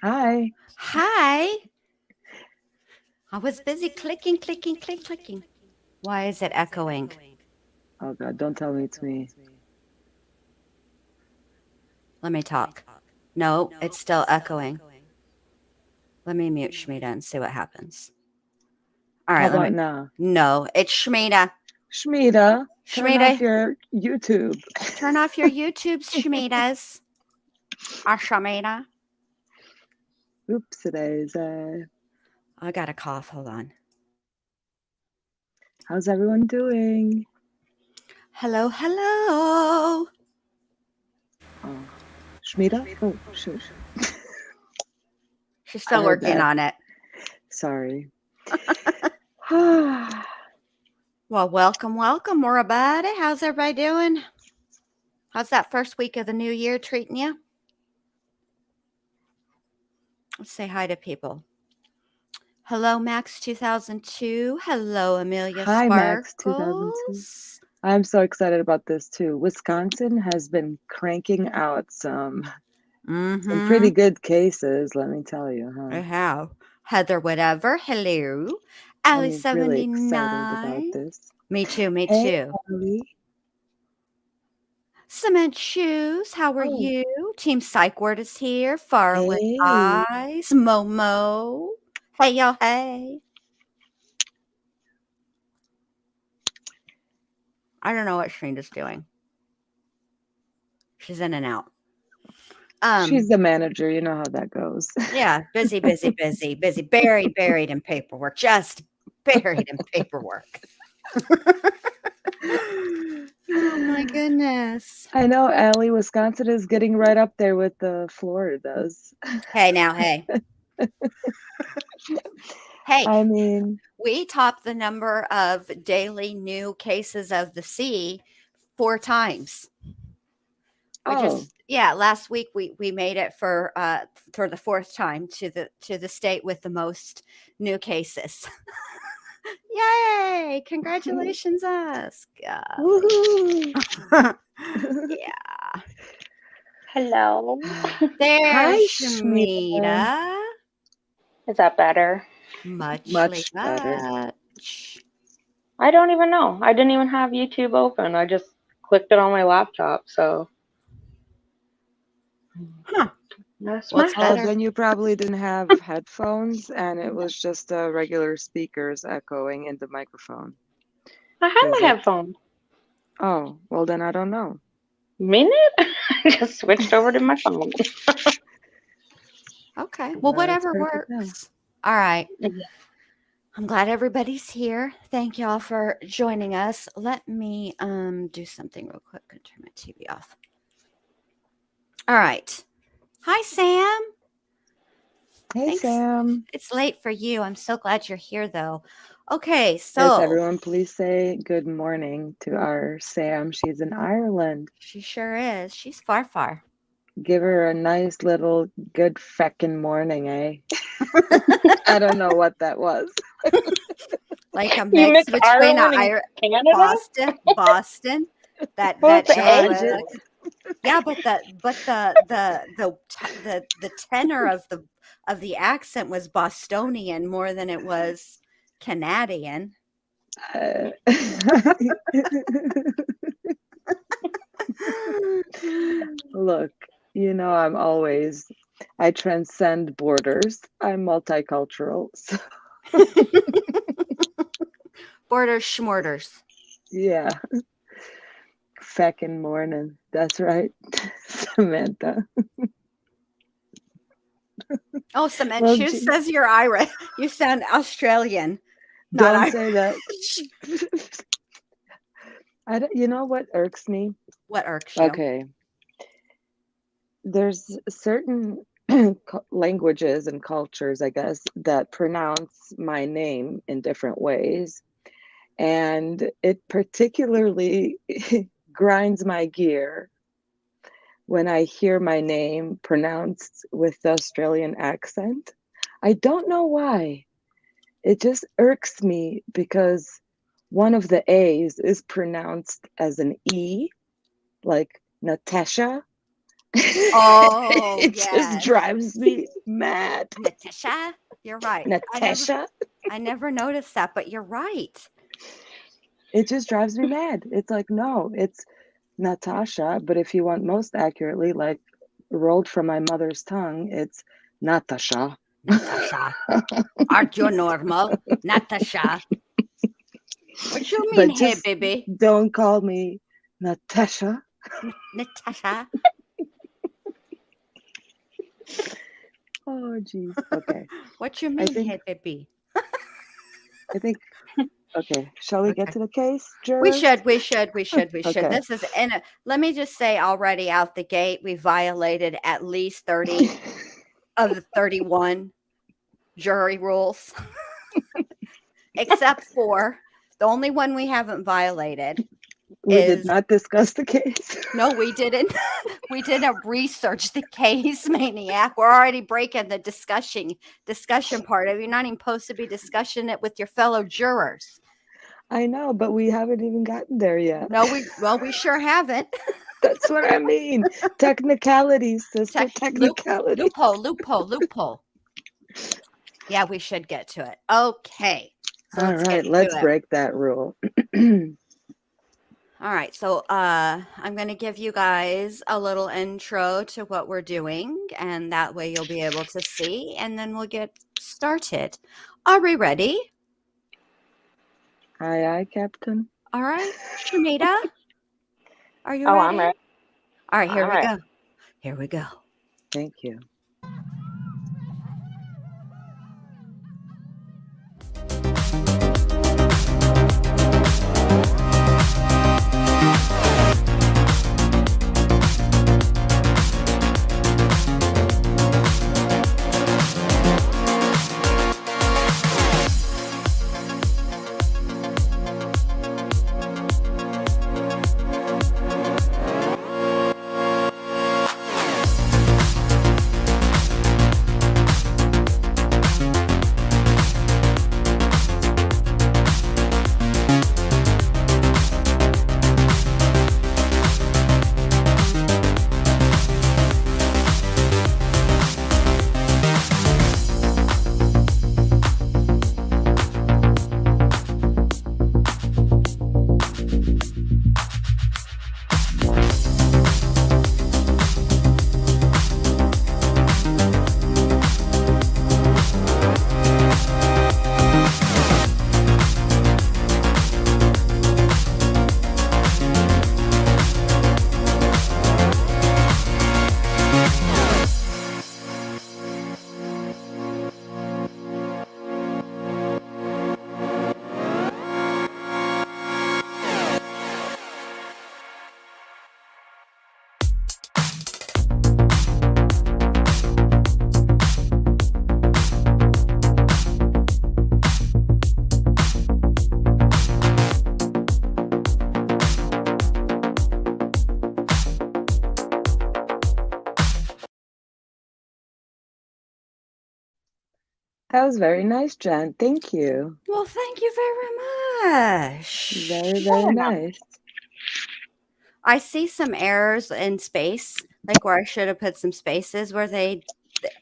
Hi. Hi. I was busy clicking. Why is it echoing? Oh God, don't tell me it's me. Let me talk. No, it's still echoing. Let me mute Shmita and see what happens. All How right, let me. about now? No, it's Shmita. Shmita, turn Shmita, off your YouTube. turn off your YouTubes, Shmitas. Shmita. Oops, today's. I got a cough. Hold on. How's everyone doing? Hello. Oh, Shmita? Oh, shoot. She's I still heard working that. on it. Sorry. Well, welcome, everybody. How's everybody doing? How's that first week of the new year treating you? Let's say hi to people. Hello, Max 2002. Hello, Amelia Hi, Max 2002. Sparkles. I'm so excited about this too. Wisconsin has been cranking out some Mm-hmm. pretty good cases, let me tell you, I huh? have. Heather, whatever. Hello. I'm Ali really excited about 79. this. Me too, me Hey, too. Ellie. Cement Shoes, how are Oh, you? Team Psych Word is here. Faraway hey. Eyes. Momo. Hey, y'all, hey. I don't know what Shrinda's doing. She's in and out. She's the manager. You know how that goes. Yeah, busy. Buried in paperwork. Just buried in paperwork. Oh my goodness. I know, Ellie, Wisconsin is getting right up there with the Floridas. Hey, now, hey. Hey, I mean, we topped the number of daily new cases of the sea 4 times. Which oh, is yeah, last week we made it for the 4th time to the state with the most new cases. Yay! Congratulations us. woohoo. Yeah. Hello. There's Hi, Shmita. Shmita. Is that better? Muchly Much better. much. I don't even know. I didn't even have YouTube open. I just clicked it on my laptop, so Huh. that's Well, it's Oh, matter. better. then you probably didn't have headphones and it was just regular speakers echoing in the microphone. I have Because my it, headphones. oh, well, then I don't know. Minute? I just switched over to my phone. Okay. Well, Well, it's whatever perfect now. works. All right. I'm glad everybody's here. Thank y'all for joining us. Let me do something real quick and turn my TV off. All right. Hi, Sam. Hey, Thanks. Sam. It's late for you. I'm so glad you're here, though. Okay, Yes, so everyone, please say good morning to our Sam. She's in Ireland. she sure is. She's far. Give her a nice little good feckin' morning, eh? I don't know what that was. Like a You mix mix between Ireland and Canada? Boston. That What's the A Charge accent? it. was yeah, but the tenor of the accent was Bostonian more than it was Canadian. Uh, Look, I transcend borders. I'm multicultural. So, Borders schmorders. yeah, feckin' morning. That's right, Samantha. Oh, Cement Well, Shoes says you're Irish. You sound Australian, not don't say that. Irish. You know what irks me? What irks you? Okay, there's certain languages and cultures, I guess, that pronounce my name in different ways. And it particularly grinds my gear when I hear my name pronounced with the Australian accent. I don't know why. It just irks me because one of the A's is pronounced as an E, like Natasha, Oh, It just yes. drives me mad. Natasha, you're right. Natasha. I never noticed that, but you're right. It just drives me mad. It's like, no, it's Natasha, but if you want most accurately, like rolled from my mother's tongue, it's Natasha. Natasha, aren't you normal? Natasha. What you mean, But hey, just baby? don't call me Natasha. Natasha. Oh, geez. Okay. What you I mean, think, hey, baby? okay. Shall we get Okay. to the case, We jurors? should. Okay. This is, and let me just say already out the gate, we violated at least 30 of the 31 jury rules, except for the only one we haven't violated We did is not discuss the case. no, we didn't. We didn't research the case, maniac. We're already breaking the discussion part of. You're not even supposed to be discussing it with your fellow jurors. I know, but we haven't even gotten there yet. No, we sure haven't. That's what I mean. Technicalities, sister. Technicalities. Loophole. Yeah, we should get to it. Okay, so All let's get right, let's to it. break that rule. All right, so I'm going to give you guys a little intro to what we're doing, and that way you'll be able to see, and then we'll get started. Are we ready? Aye, aye, Captain. All right, Shanita, are you Oh, ready? I'm ready. All right, here I'm we ready. go. Here we go. Thank you. That was very nice, Jen. Thank you. Well, thank you very much. Very, very nice. I see some errors in space, like where I should have put some spaces where they,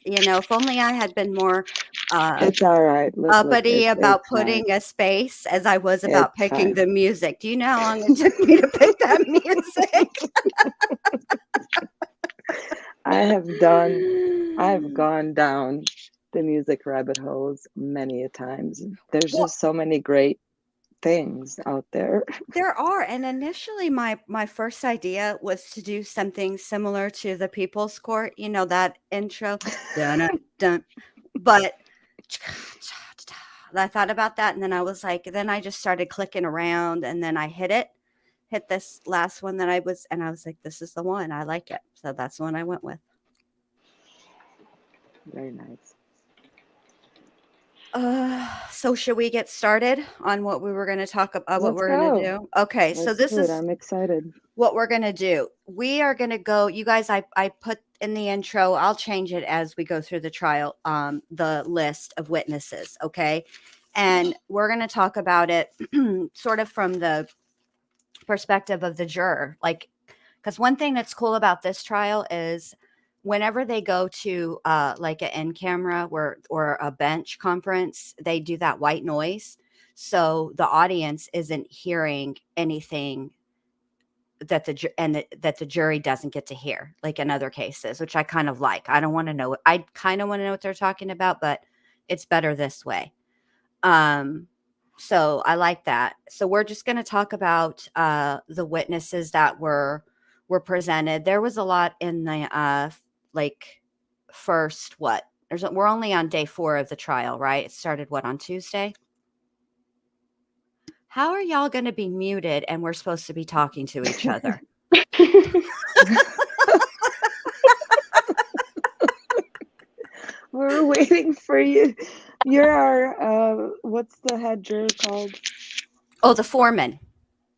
if only I had been more It's all right. Look, uppity about it's fine. putting a space as I was about It's picking fine. the music. Do you know how long it took me to pick that music? I have gone down the music rabbit holes many a times. There's Well, just so many great things out there. there are, and initially my first idea was to do something similar to the People's Court, that intro, dun dun dun. But I thought about that, and then I was like, then I just started clicking around, and then I hit this last one and I was like, this is the one. I like it. So that's the one I went with. Very nice. So should we get started on what we were going to talk about, what Let's we're going to go. do? Okay. So Let's this do it. is I'm excited. what we're going to do. We are going to go, you guys, I put in the intro, I'll change it as we go through the trial, the list of witnesses. Okay. And we're going to talk about it sort of from the perspective of the juror. Like, Because one thing that's cool about this trial is whenever they go to like an in camera or a bench conference, they do that white noise. So the audience isn't hearing anything that the jury doesn't get to hear, like in other cases, which I kind of like. I don't want to know. I kind of want to know what they're talking about, but it's better this way. So I like that. So we're just going to talk about the witnesses that were presented. There was a lot in the like first what? We're only on day 4 of the trial, right? It started on Tuesday? How are y'all going to be muted and we're supposed to be talking to each other? We're waiting for you. You're our, what's the head juror called? Oh, the foreman.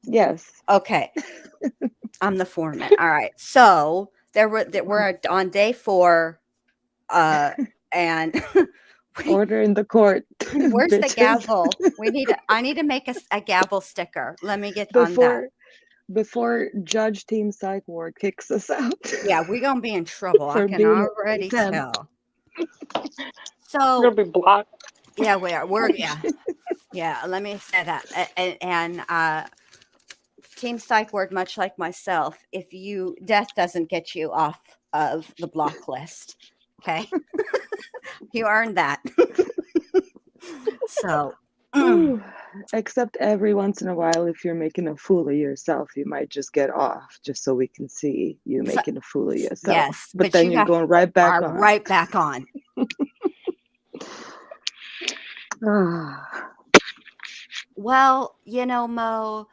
Yes. Okay. I'm the foreman. All right. So we're on day 4, and Order in the court. where's the Bitches. gavel? I need to make a gavel sticker. Let me get on that. Before Judge Team Psych Ward kicks us out. Yeah, we're gonna be in trouble. I can already tell. So We'll be blocked. yeah, we're yeah. Let me say that. And Team Psych Ward, much like myself, if death doesn't get you off of the block list, okay, you earned that. So. Except every once in a while, if you're making a fool of yourself, you might just get off, just so we can see you making a fool of yourself. Yes, but then you're going right back on. Right back on. Well, Mo,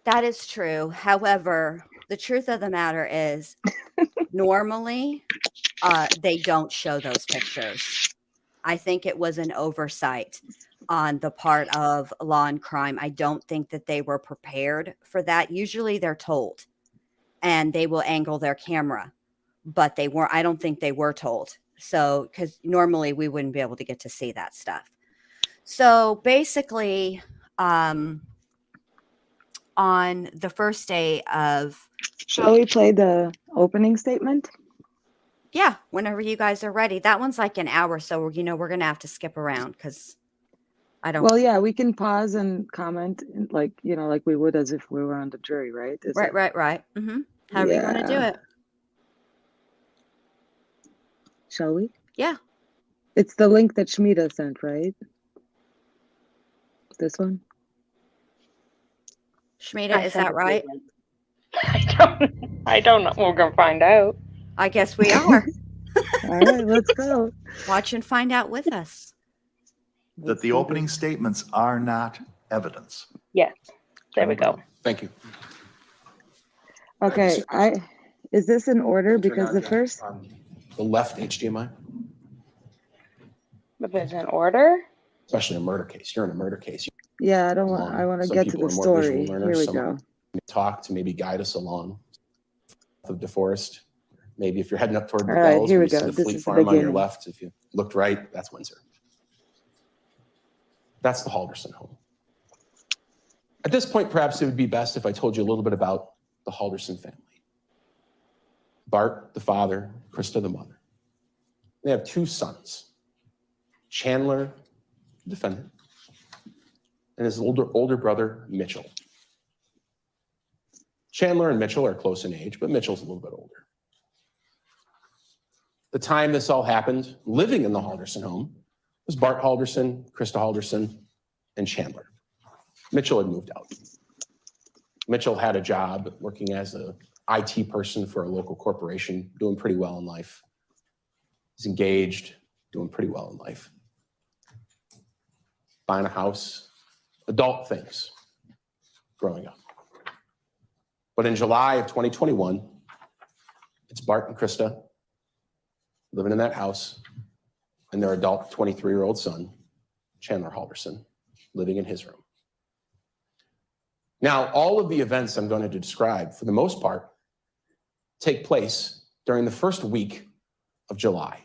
that is true. However, the truth of the matter is, normally, they don't show those pictures. I think it was an oversight on the part of Law and Crime. I don't think that they were prepared for that. Usually they're told and they will angle their camera, but they weren't. I don't think they were told. So, because normally we wouldn't be able to get to see that stuff. So basically, on the first day of... Shall we play the opening statement? Yeah, whenever you guys are ready. That one's like an hour, so we're going to have to skip around because I don't... Well, yeah, we can pause and comment like we would as if we were on the jury, right? Right. Mm-hmm. However you want to do it. Shall we? Yeah. It's the link that Shmita sent, right? This one? Shmita, is that right? I don't know. We're going to find out. I guess we are. All right, let's go. Watch and find out with us. That the opening statements are not evidence. Yes. There we go. Thank you. Okay, is this in order? Because the first... The left HDMI? If it's in order? Especially in a murder case. You're in a murder case. Yeah, I want to get to the story. Here we go. Talk to maybe guide us along of DeForest. Maybe if you're heading up toward the All right, Bells, here we see go. the This Fleet is the Farm on your beginning. left. If you looked right, that's Windsor. That's the Halderson home. At this point, perhaps it would be best if I told you a little bit about the Halderson family. Bart, the father, Krista, the mother. They have 2 sons, Chandler, the defendant, and his older brother, Mitchell. Chandler and Mitchell are close in age, but Mitchell's a little bit older. The time this all happened, living in the Halderson home, was Bart Halderson, Krista Halderson, and Chandler. Mitchell had moved out. Mitchell had a job working as an IT person for a local corporation, doing pretty well in life. He's engaged, doing pretty well in life. Buying a house, adult things, growing up. But in July of 2021, it's Bart and Krista living in that house and their adult 23-year-old son, Chandler Halderson, living in his room. Now, all of the events I'm going to describe, for the most part, take place during the first week of July,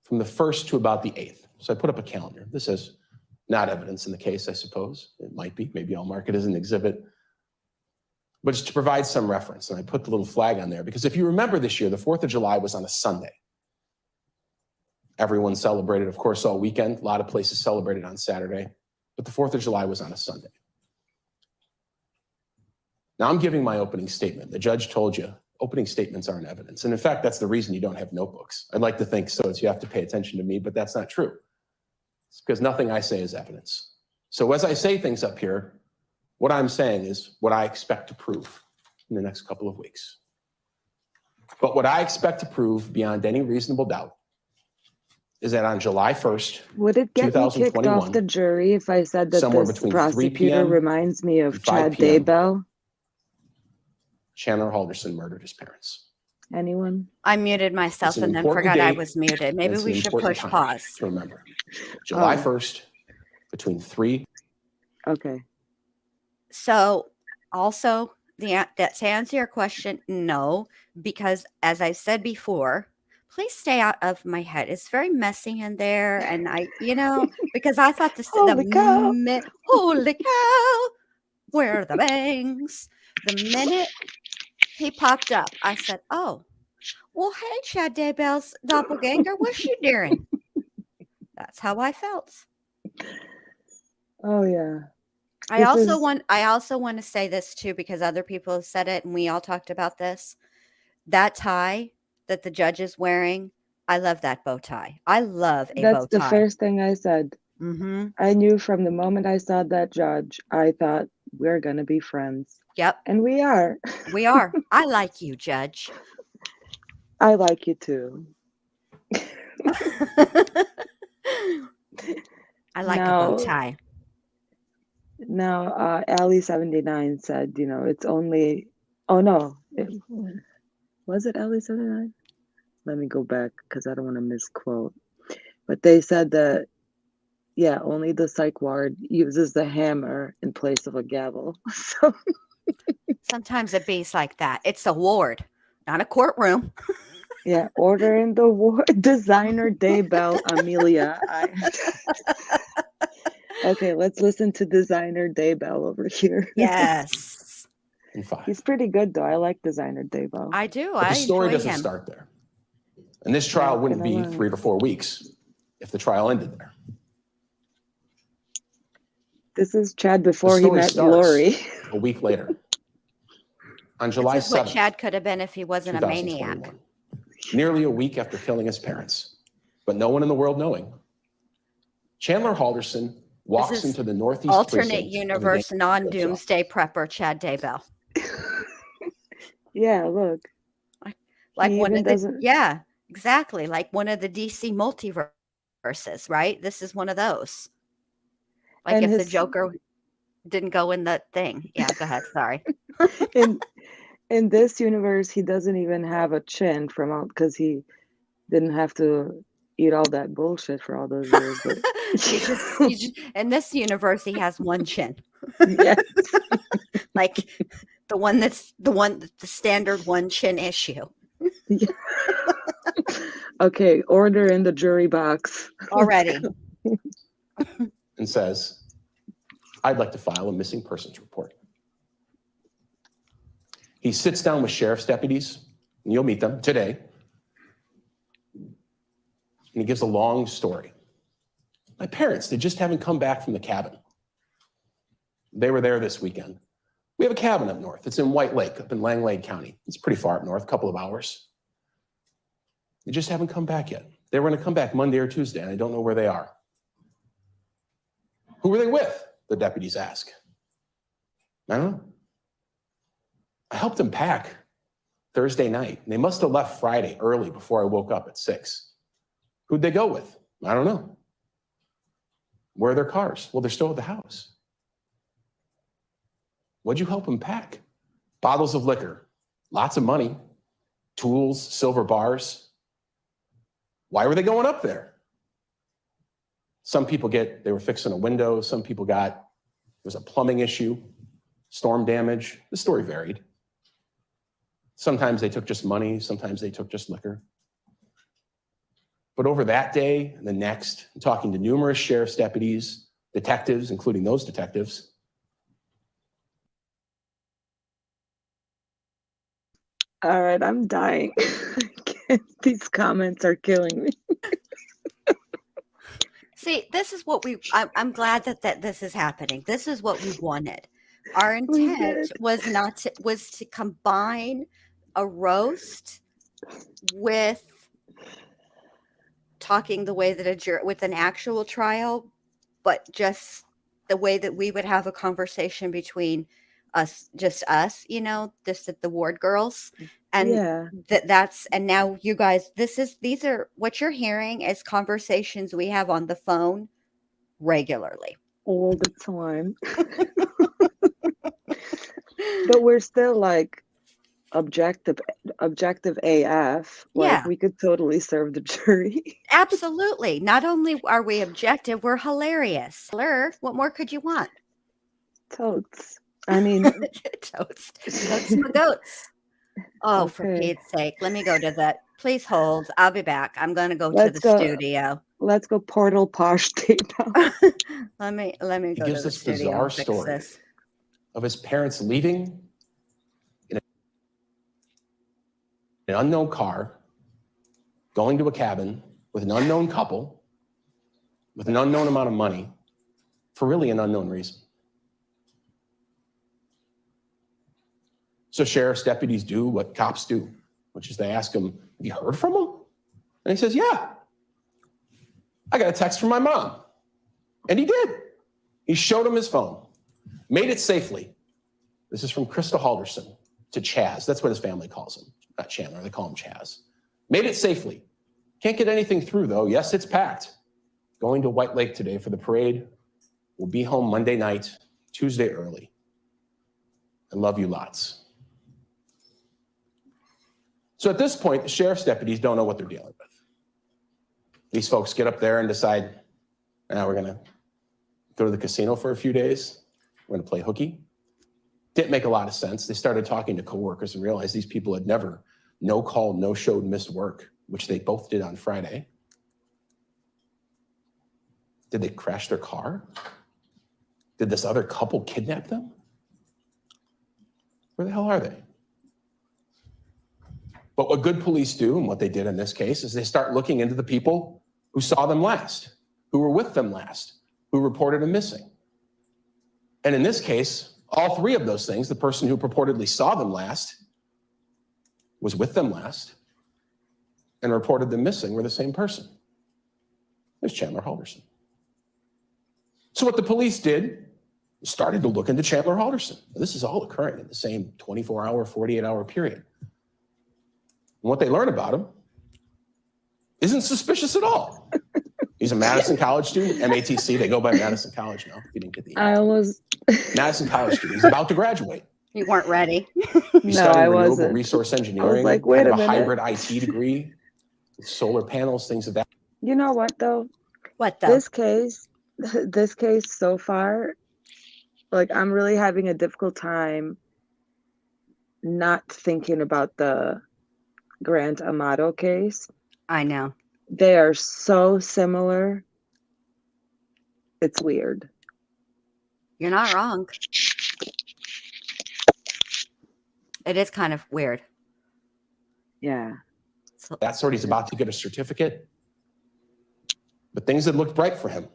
from the 1st to about the 8th. So I put up a calendar. This is not evidence in the case, I suppose. It might be. Maybe I'll mark it as an exhibit. but it's to provide some reference. And I put the little flag on there because if you remember this year, the 4th of July was on a Sunday. Everyone celebrated, of course, all weekend. A lot of places celebrated on Saturday, but the 4th of July was on a Sunday. Now I'm giving my opening statement. The judge told you opening statements aren't evidence. And in fact, that's the reason you don't have notebooks. I'd like to think so, you have to pay attention to me, but that's not true. It's because nothing I say is evidence. So as I say things up here, what I'm saying is what I expect to prove in the next couple of weeks. But what I expect to prove beyond any reasonable doubt is that on July 1st, Would it get me kicked 2021, off the jury if I said that somewhere this between 3 prosecutor p.m. reminds me of and 5 Chad p.m. Daybell? Chandler Halderson murdered his parents. Anyone? I muted myself It's an and then important forgot I date, was muted. and Maybe it's we an should important push time pause. to remember. July Oh. 1st, between 3. Okay. So also that to answer your question, no, because as I said before, please stay out of my head. It's very messy in there. And because I thought Holy cow. holy cow, where are the bangs? The minute he popped up, I said, oh, well, hey, Chad Daybell's doppelganger, what's she doing? That's how I felt. Oh yeah. I also want to say this too, because other people have said it and we all talked about this. That tie that the judge is wearing, I love that bow tie. I love a bow That's the tie. first thing I said. Mm-hmm. I knew from the moment I saw that judge, I thought we're gonna be friends. Yep, And we are. we are. I like you, Judge. I like you too. I like a bow tie. Now, Allie79 said, it's only, oh no, was it Allie79? Let me go back because I don't want to misquote. But they said that, yeah, only the psych ward uses the hammer in place of a gavel. So Sometimes it be's like that. It's a ward, not a courtroom. yeah, order in the ward. Designer Daybell Amelia. Okay, let's listen to Designer Daybell over here. Yes. And 5. He's pretty good though. I like Designer Daybell. I do. But the story enjoy doesn't him. start there. And this trial Not wouldn't gonna be lie. 3 to 4 weeks if the trial ended there. This is Chad The before he story met starts Lori. a week later. On July This is what 7th, Chad could have been if he wasn't a maniac. 2021. Nearly a week after killing his parents, but no one in the world knowing, Chandler Halderson walks is into the northeast Alternate precinct of the universe, Yankee non-doomsday prepper, Chad Daybell. Yeah, look. Like He one even of the doesn't- yeah, exactly. Like one of the DC multiverses, right? This is one of those. Like And if the his- Joker didn't go in the thing. Yeah, go ahead. Sorry. in this universe, he doesn't even have a chin from out because he didn't have to eat all that bullshit for all those years. But In this universe, he has one chin. yeah. Like the standard one chin issue. Okay, order in the jury box. Already. and says, I'd like to file a missing persons report. He sits down with sheriff's deputies, and you'll meet them today. And he gives a long story. My parents, they just haven't come back from the cabin. They were there this weekend. We have a cabin up north. It's in White Lake, up in Langlade County. It's pretty far up north, a couple of hours. They just haven't come back yet. They were going to come back Monday or Tuesday, and I don't know where they are. Who were they with? The deputies ask. I don't know. I helped them pack Thursday night. And they must have left Friday early before I woke up at 6. Who'd they go with? I don't know. Where are their cars? Well, they're still at the house. What'd you help them pack? Bottles of liquor, lots of money, tools, silver bars. Why were they going up there? Some people they were fixing a window. Some people there was a plumbing issue, storm damage. The story varied. Sometimes they took just money. Sometimes they took just liquor. But over that day and the next, talking to numerous sheriff's deputies, detectives, including those detectives, All right, I'm dying. These comments are killing me. See, this is what I'm glad that this is happening. This is what we wanted. Our We intent did. was to combine a roast with talking the way that a jury with an actual trial, but just the way that we would have a conversation between us, just us, just the ward girls. And Yeah, and now you guys, these are what you're hearing is conversations we have on the phone regularly. all the time. But we're still like objective AF. Like Yeah, we could totally serve the jury. absolutely. Not only are we objective, we're hilarious. What more could you want? Totes. I mean, Totes my goats. Oh, for okay. Pete's sake. Let me go to that. Please hold. I'll be back. I'm going to go to Let's the go. studio. Let's go portal posh tape out. Let me He go gives to the this studio bizarre and fix story this. of his parents leaving in an unknown car, going to a cabin with an unknown couple, with an unknown amount of money, for really an unknown reason. So sheriff's deputies do what cops do, which is they ask him, have you heard from him? And he says, yeah. I got a text from my mom. And he did. He showed him his phone, made it safely. This is from Cottage Halderson to Chaz. That's what his family calls him. Not Chandler, they call him Chaz. Made it safely. Can't get anything through though. Yes, it's packed. Going to White Lake today for the parade. We'll be home Monday night, Tuesday early. I love you lots. So at this point, the sheriff's deputies don't know what they're dealing with. These folks get up there and decide, now we're going to go to the casino for a few days. We're going to play hooky. Didn't make a lot of sense. They started talking to coworkers and realized these people had never no call, no showed, missed work, which they both did on Friday. Did they crash their car? Did this other couple kidnap them? Where the hell are they? But what good police do, and what they did in this case, is they start looking into the people who saw them last, who were with them last, who reported them missing. And in this case, all three of those things, the person who purportedly saw them last, was with them last, and reported them missing were the same person. There's Chandler Halderson. So what the police did, started to look into Chandler Halderson. This is all occurring in the same 24-hour, 48-hour period. And what they learn about him isn't suspicious at all. He's a Madison College student, MATC. They go by Madison College now. If you didn't get the I almost. Madison College student. He's about to graduate. You weren't ready. He's No, studying I renewable wasn't. resource I was engineering, like, wait kind a of a minute. hybrid IT degree with solar panels, things of that. You know what though? What though? This case so far, like I'm really having a difficult time not thinking about the Grant Amato case. I know. They are so similar. It's weird. You're not wrong. It is kind of weird. Yeah. So, That sort, he's about to get a certificate. But things had looked bright for him.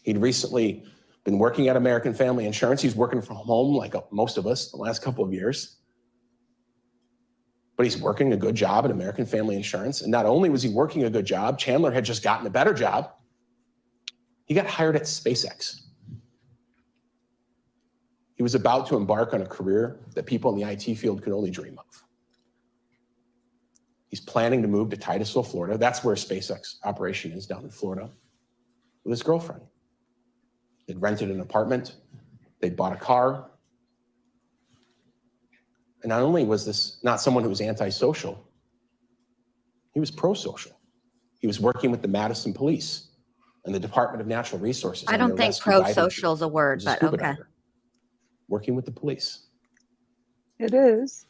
He'd recently been working at American Family Insurance. He's working from home like most of us the last couple of years. But he's working a good job at American Family Insurance. And not only was he working a good job, Chandler had just gotten a better job. He got hired at SpaceX. He was about to embark on a career that people in the IT field could only dream of. He's planning to move to Titusville, Florida. That's where SpaceX operation is, down in Florida, with his girlfriend. They'd rented an apartment. They'd bought a car. And not only was this not someone who was antisocial, he was pro-social. He was working with the Madison Police and the Department of Natural Resources. I on don't their think rescue diving pro-social team. is a word, He was but scuba okay. diver, working with the police. It is.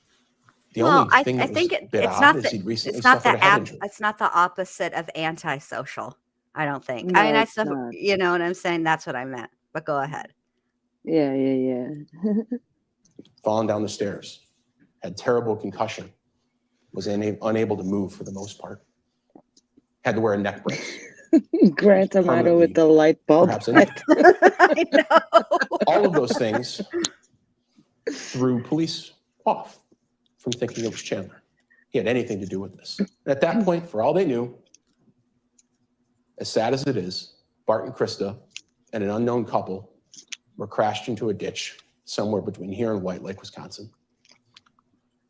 The Well, only I thing that think was a it's bit not odd is he'd recently it's not suffered a head injury. it's not the opposite of antisocial. I don't think. No, I mean, it's not. you know what I'm saying? That's what I meant. But go ahead. Yeah. Falling down the stairs, had terrible concussion, was unable to move for the most part. Had to wear a neck brace. Gran Tomato with Permanently, the light bulb. perhaps injured. I know. All of those things threw police off from thinking it was Chandler. He had anything to do with this. And at that point, for all they knew, as sad as it is, Bart and Krista and an unknown couple were crashed into a ditch somewhere between here and White Lake, Wisconsin,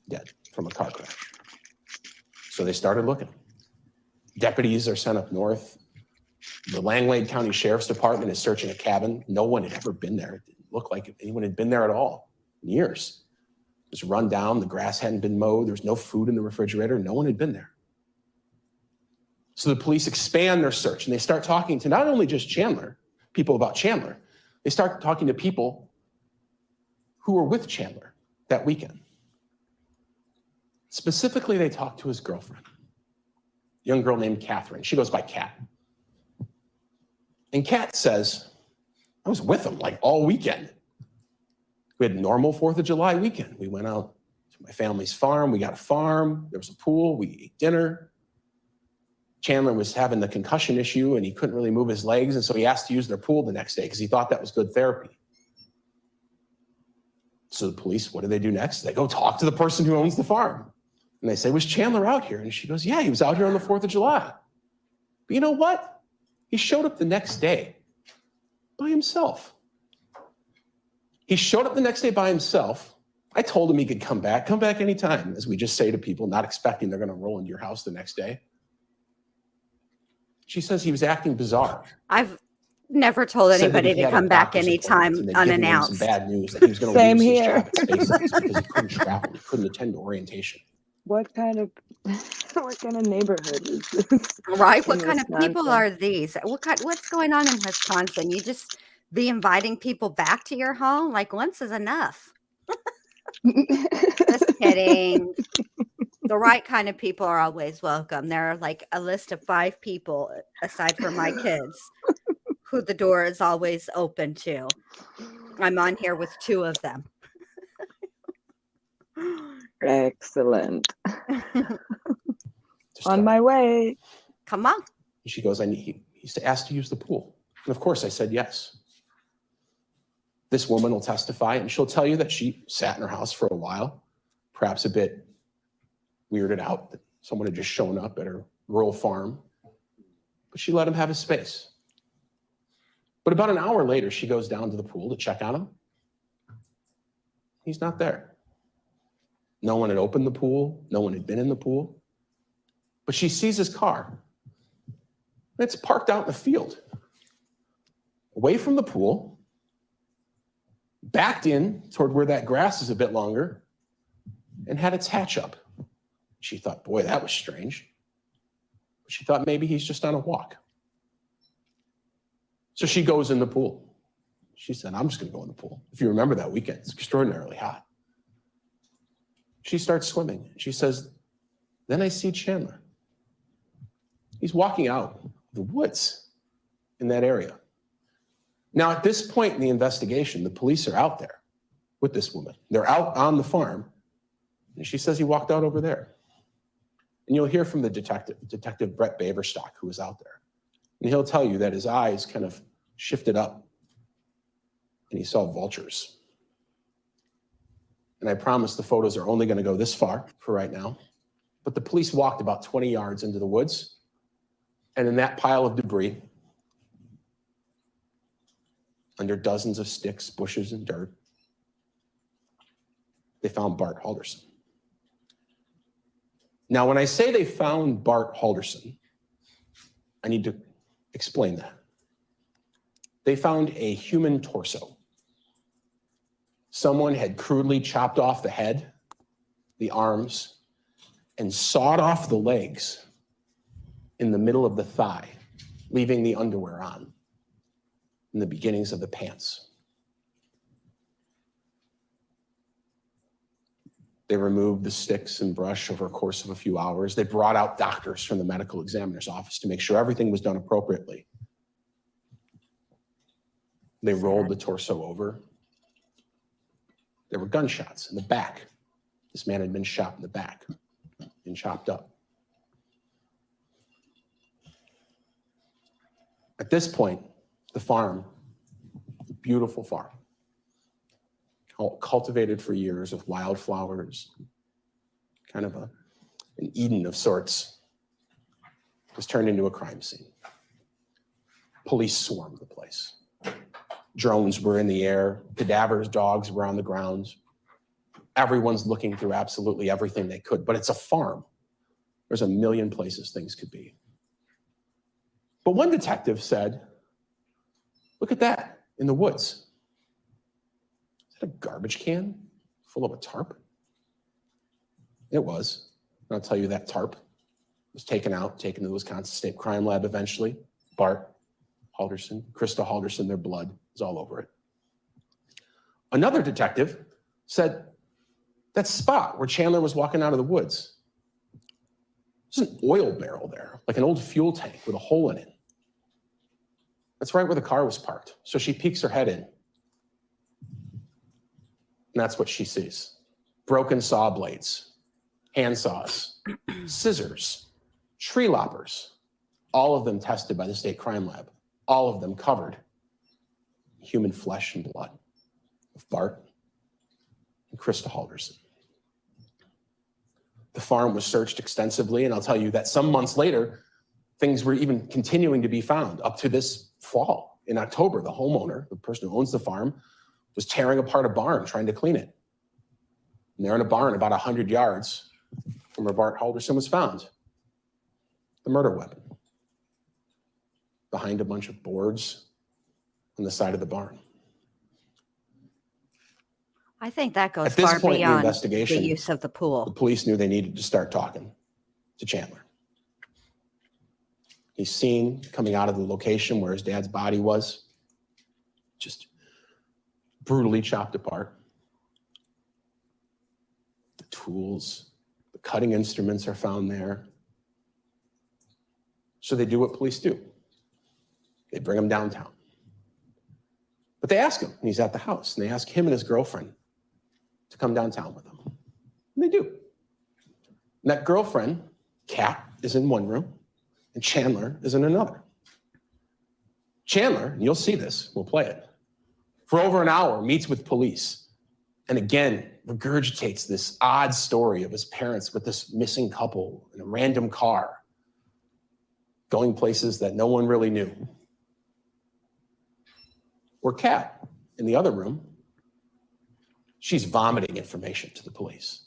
dead from a car crash. So they started looking. Deputies are sent up north. The Langlade County Sheriff's Department is searching a cabin. No one had ever been there. It didn't look like anyone had been there at all in years. It was run down. The grass hadn't been mowed. There was no food in the refrigerator. No one had been there. So the police expand their search and they start talking to not only just Chandler, people about Chandler, they start talking to people who were with Chandler that weekend. Specifically, they talked to his girlfriend, a young girl named Catherine. She goes by Kat. And Kat says, I was with him like all weekend. We had a normal 4th of July weekend. We went out to my family's farm. We got a farm. There was a pool. We ate dinner. Chandler was having the concussion issue and he couldn't really move his legs. And so he asked to use their pool the next day because he thought that was good therapy. So the police, what do they do next? They go talk to the person who owns the farm. And they say, was Chandler out here? And she goes, yeah, he was out here on the 4th of July. But you know what? He showed up the next day by himself. He showed up the next day by himself. I told him he could come back anytime, as we just say to people, not expecting they're going to roll into your house the next day. She says he was acting bizarre. I've never told Said that anybody he to had a come back doctor's anytime appointment and they'd given him unannounced. some bad news that he was going to Same lose his here. job at SpaceX because he couldn't travel. He couldn't attend orientation. What kind of neighborhood is this? Right? What in kind of people Wisconsin? are these? What's going on in Wisconsin? You just be inviting people back to your home? Like once is enough. Just kidding. The right kind of people are always welcome. There are like a list of 5 people, aside from my kids, who the door is always open to. I'm on here with 2 of them. Excellent. Just On my way. Come on. She goes, he's asked to use the pool. And of course I said yes. This woman will testify and she'll tell you that she sat in her house for a while, perhaps a bit weirded out that someone had just shown up at her rural farm, but she let him have his space. But about an hour later, she goes down to the pool to check on him. He's not there. No one had opened the pool. No one had been in the pool. But she sees his car. It's parked out in the field, away from the pool, backed in toward where that grass is a bit longer, and had its hatch up. She thought, boy, that was strange. But she thought maybe he's just on a walk. So she goes in the pool. She said, I'm just going to go in the pool. If you remember that weekend, it's extraordinarily hot. She starts swimming. She says, then I see Chandler. He's walking out of the woods in that area. Now, at this point in the investigation, the police are out there with this woman. They're out on the farm. And she says he walked out over there. And you'll hear from the Detective Brett Baverstock, who was out there. And he'll tell you that his eyes kind of shifted up and he saw vultures. And I promise the photos are only going to go this far for right now. But the police walked about 20 yards into the woods. And in that pile of debris, under dozens of sticks, bushes, and dirt, they found Bart Halderson. Now, when I say they found Bart Halderson, I need to explain that. They found a human torso. Someone had crudely chopped off the head, the arms, and sawed off the legs in the middle of the thigh, leaving the underwear on and the beginnings of the pants. They removed the sticks and brush over a course of a few hours. They brought out doctors from the medical examiner's office to make sure everything was done appropriately. They rolled the torso over. There were gunshots in the back. This man had been shot in the back, in and chopped up. At this point, the farm, beautiful farm, cultivated for years with wildflowers, kind of an Eden of sorts, was turned into a crime scene. Police swarmed the place. Drones were in the air, cadavers, dogs were on the ground. Everyone's looking through absolutely everything they could, but it's a farm. There's a million places things could be. But one detective said, look at that in the woods. Is that a garbage can full of a tarp? It was. And I'll tell you that tarp was taken to the Wisconsin State Crime Lab eventually. Bart Halderson, Krista Halderson, their blood was all over it. Another detective said, that spot where Chandler was walking out of the woods, there's an oil barrel there, like an old fuel tank with a hole in it. That's right where the car was parked. So she peeks her head in. And that's what she sees. Broken saw blades, hand saws, scissors, tree loppers, all of them tested by the state crime lab, all of them covered in human flesh and blood of Bart and Krista Halderson. The farm was searched extensively, and I'll tell you that some months later, things were even continuing to be found. Up to this fall, in October, the homeowner, the person who owns the farm, was tearing apart a barn, trying to clean it. And there in a barn about 100 yards from where Bart Halderson was found, the murder weapon, behind a bunch of boards on the side of the barn. I think that goes At this far point in the beyond investigation, the use of the the pool. police knew they needed to start talking to Chandler. He's seen coming out of the location where his dad's body was, just brutally chopped apart. The tools, the cutting instruments are found there. So they do what police do. They bring him downtown. But they ask him, and he's at the house, and they ask him and his girlfriend to come downtown with them. And they do. And that girlfriend, Kat, is in one room, and Chandler is in another. Chandler, and you'll see this, we'll play it, for over an hour meets with police, and again regurgitates this odd story of his parents with this missing couple in a random car, going places that no one really knew. Or Kat, in the other room, she's vomiting information to the police,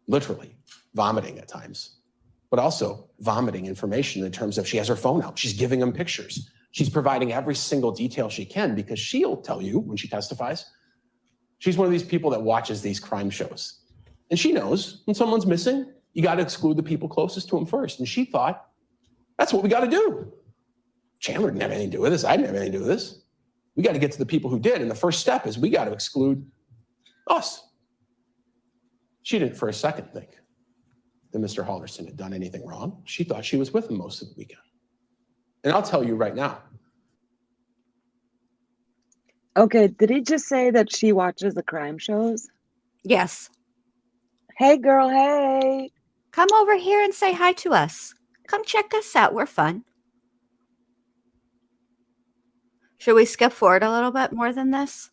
literally vomiting at times, but also vomiting information in terms of she has her phone out. She's giving them pictures. She's providing every single detail she can because she'll tell you when she testifies. She's one of these people that watches these crime shows. And she knows when someone's missing, you got to exclude the people closest to him first. And she thought, that's what we got to do. Chandler didn't have anything to do with this. I didn't have anything to do with this. We got to get to the people who did. And the first step is we got to exclude us. She didn't for a second think that Mr. Halderson had done anything wrong. She thought she was with him most of the weekend. And I'll tell you right now. Okay, did he just say that she watches the crime shows? Yes. Hey, girl, hey. Come over here and say hi to us. Come check us out. We're fun. Should we skip forward a little bit more than this?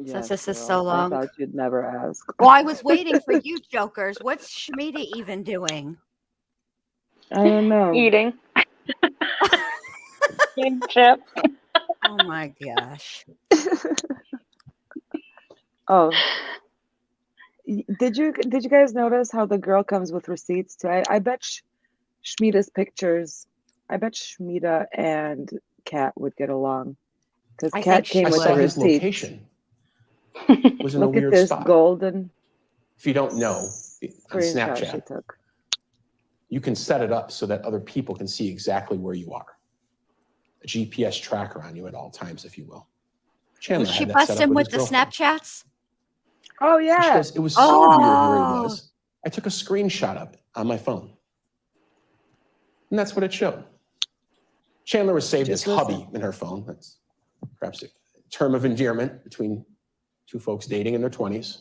Since this is so long. I thought you'd never ask. Well, I was waiting for you jokers. What's Schmida even doing? I don't know. Eating. Eating chips. Oh my gosh. Oh, did you guys notice how the girl comes with receipts too? I bet Schmida's pictures. I bet Schmida and Kat would get along because I Kat think came she with would. the His receipts. location was in a Look at weird this spot. golden If you don't know, on screenshot she Snapchat, took. you can set it up so that other people can see exactly where you are. A GPS tracker on you at all times, if you will. Chandler Did she had that bust set up him with his the girlfriend. Snapchats? Oh She yeah. goes, it was so weird where he Oh. was. I took a screenshot of it on my phone. And that's what it showed. Chandler was saved as Just listen. hubby in her phone. That's perhaps a term of endearment between two folks dating in their 20s.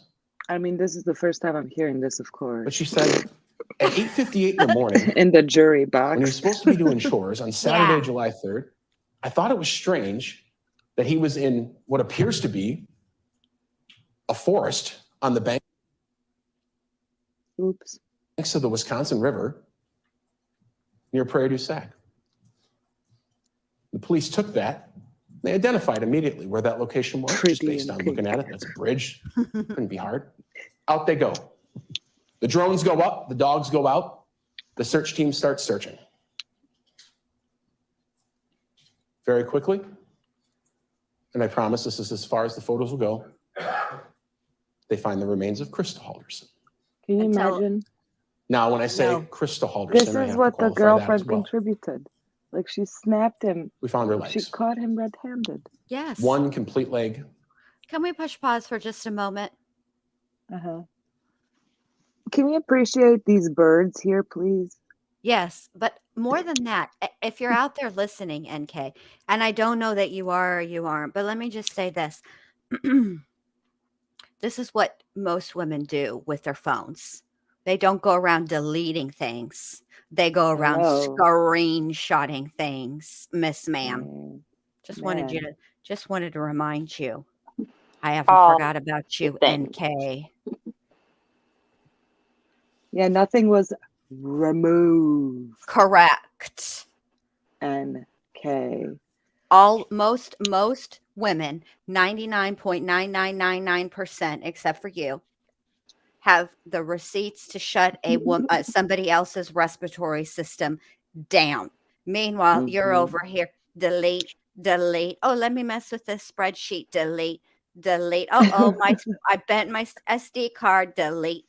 I mean, this is the first time I'm hearing this, of course. But she said, at 8:58 in the morning, In the jury when he was box. supposed to be doing chores on Saturday, Yeah. July 3rd, I thought it was strange that he was in what appears to be a forest on the banks Oops. of the Wisconsin River near Prairie du Sac. The police took that. They identified immediately where that location was, just Pretty based in on pink. looking at it. That's a bridge. Couldn't be hard. Out they go. The drones go up. The dogs go out. The search team starts searching. Very quickly, and I promise this is as far as the photos will go, they find the remains of Krista Halderson. Can you Until- imagine? Now, when I say No. Krista Halderson, This I is have what to the qualify that as girlfriend well. contributed. Like she snapped him. We found her She legs. caught him red-handed. Yes. One complete leg. Can we push pause for just a moment? Uh-huh. Can we appreciate these birds here, please? Yes, but more than that, if you're out there listening, NK, and I don't know that you are or you aren't, but let me just say this. This is what most women do with their phones. They don't go around deleting things. They go around Hello. screenshotting things, Miss Ma'am. Mm, Just man. wanted to remind you. I haven't All forgot about you, things. NK. Yeah, nothing was removed. Correct. NK. Most women, 99.9999%, except for you, have the receipts to shut somebody else's respiratory system down. Meanwhile, you're Mhm. over here, delete. Oh, let me mess with this spreadsheet. Delete. Oh, I bent my SD card. Delete.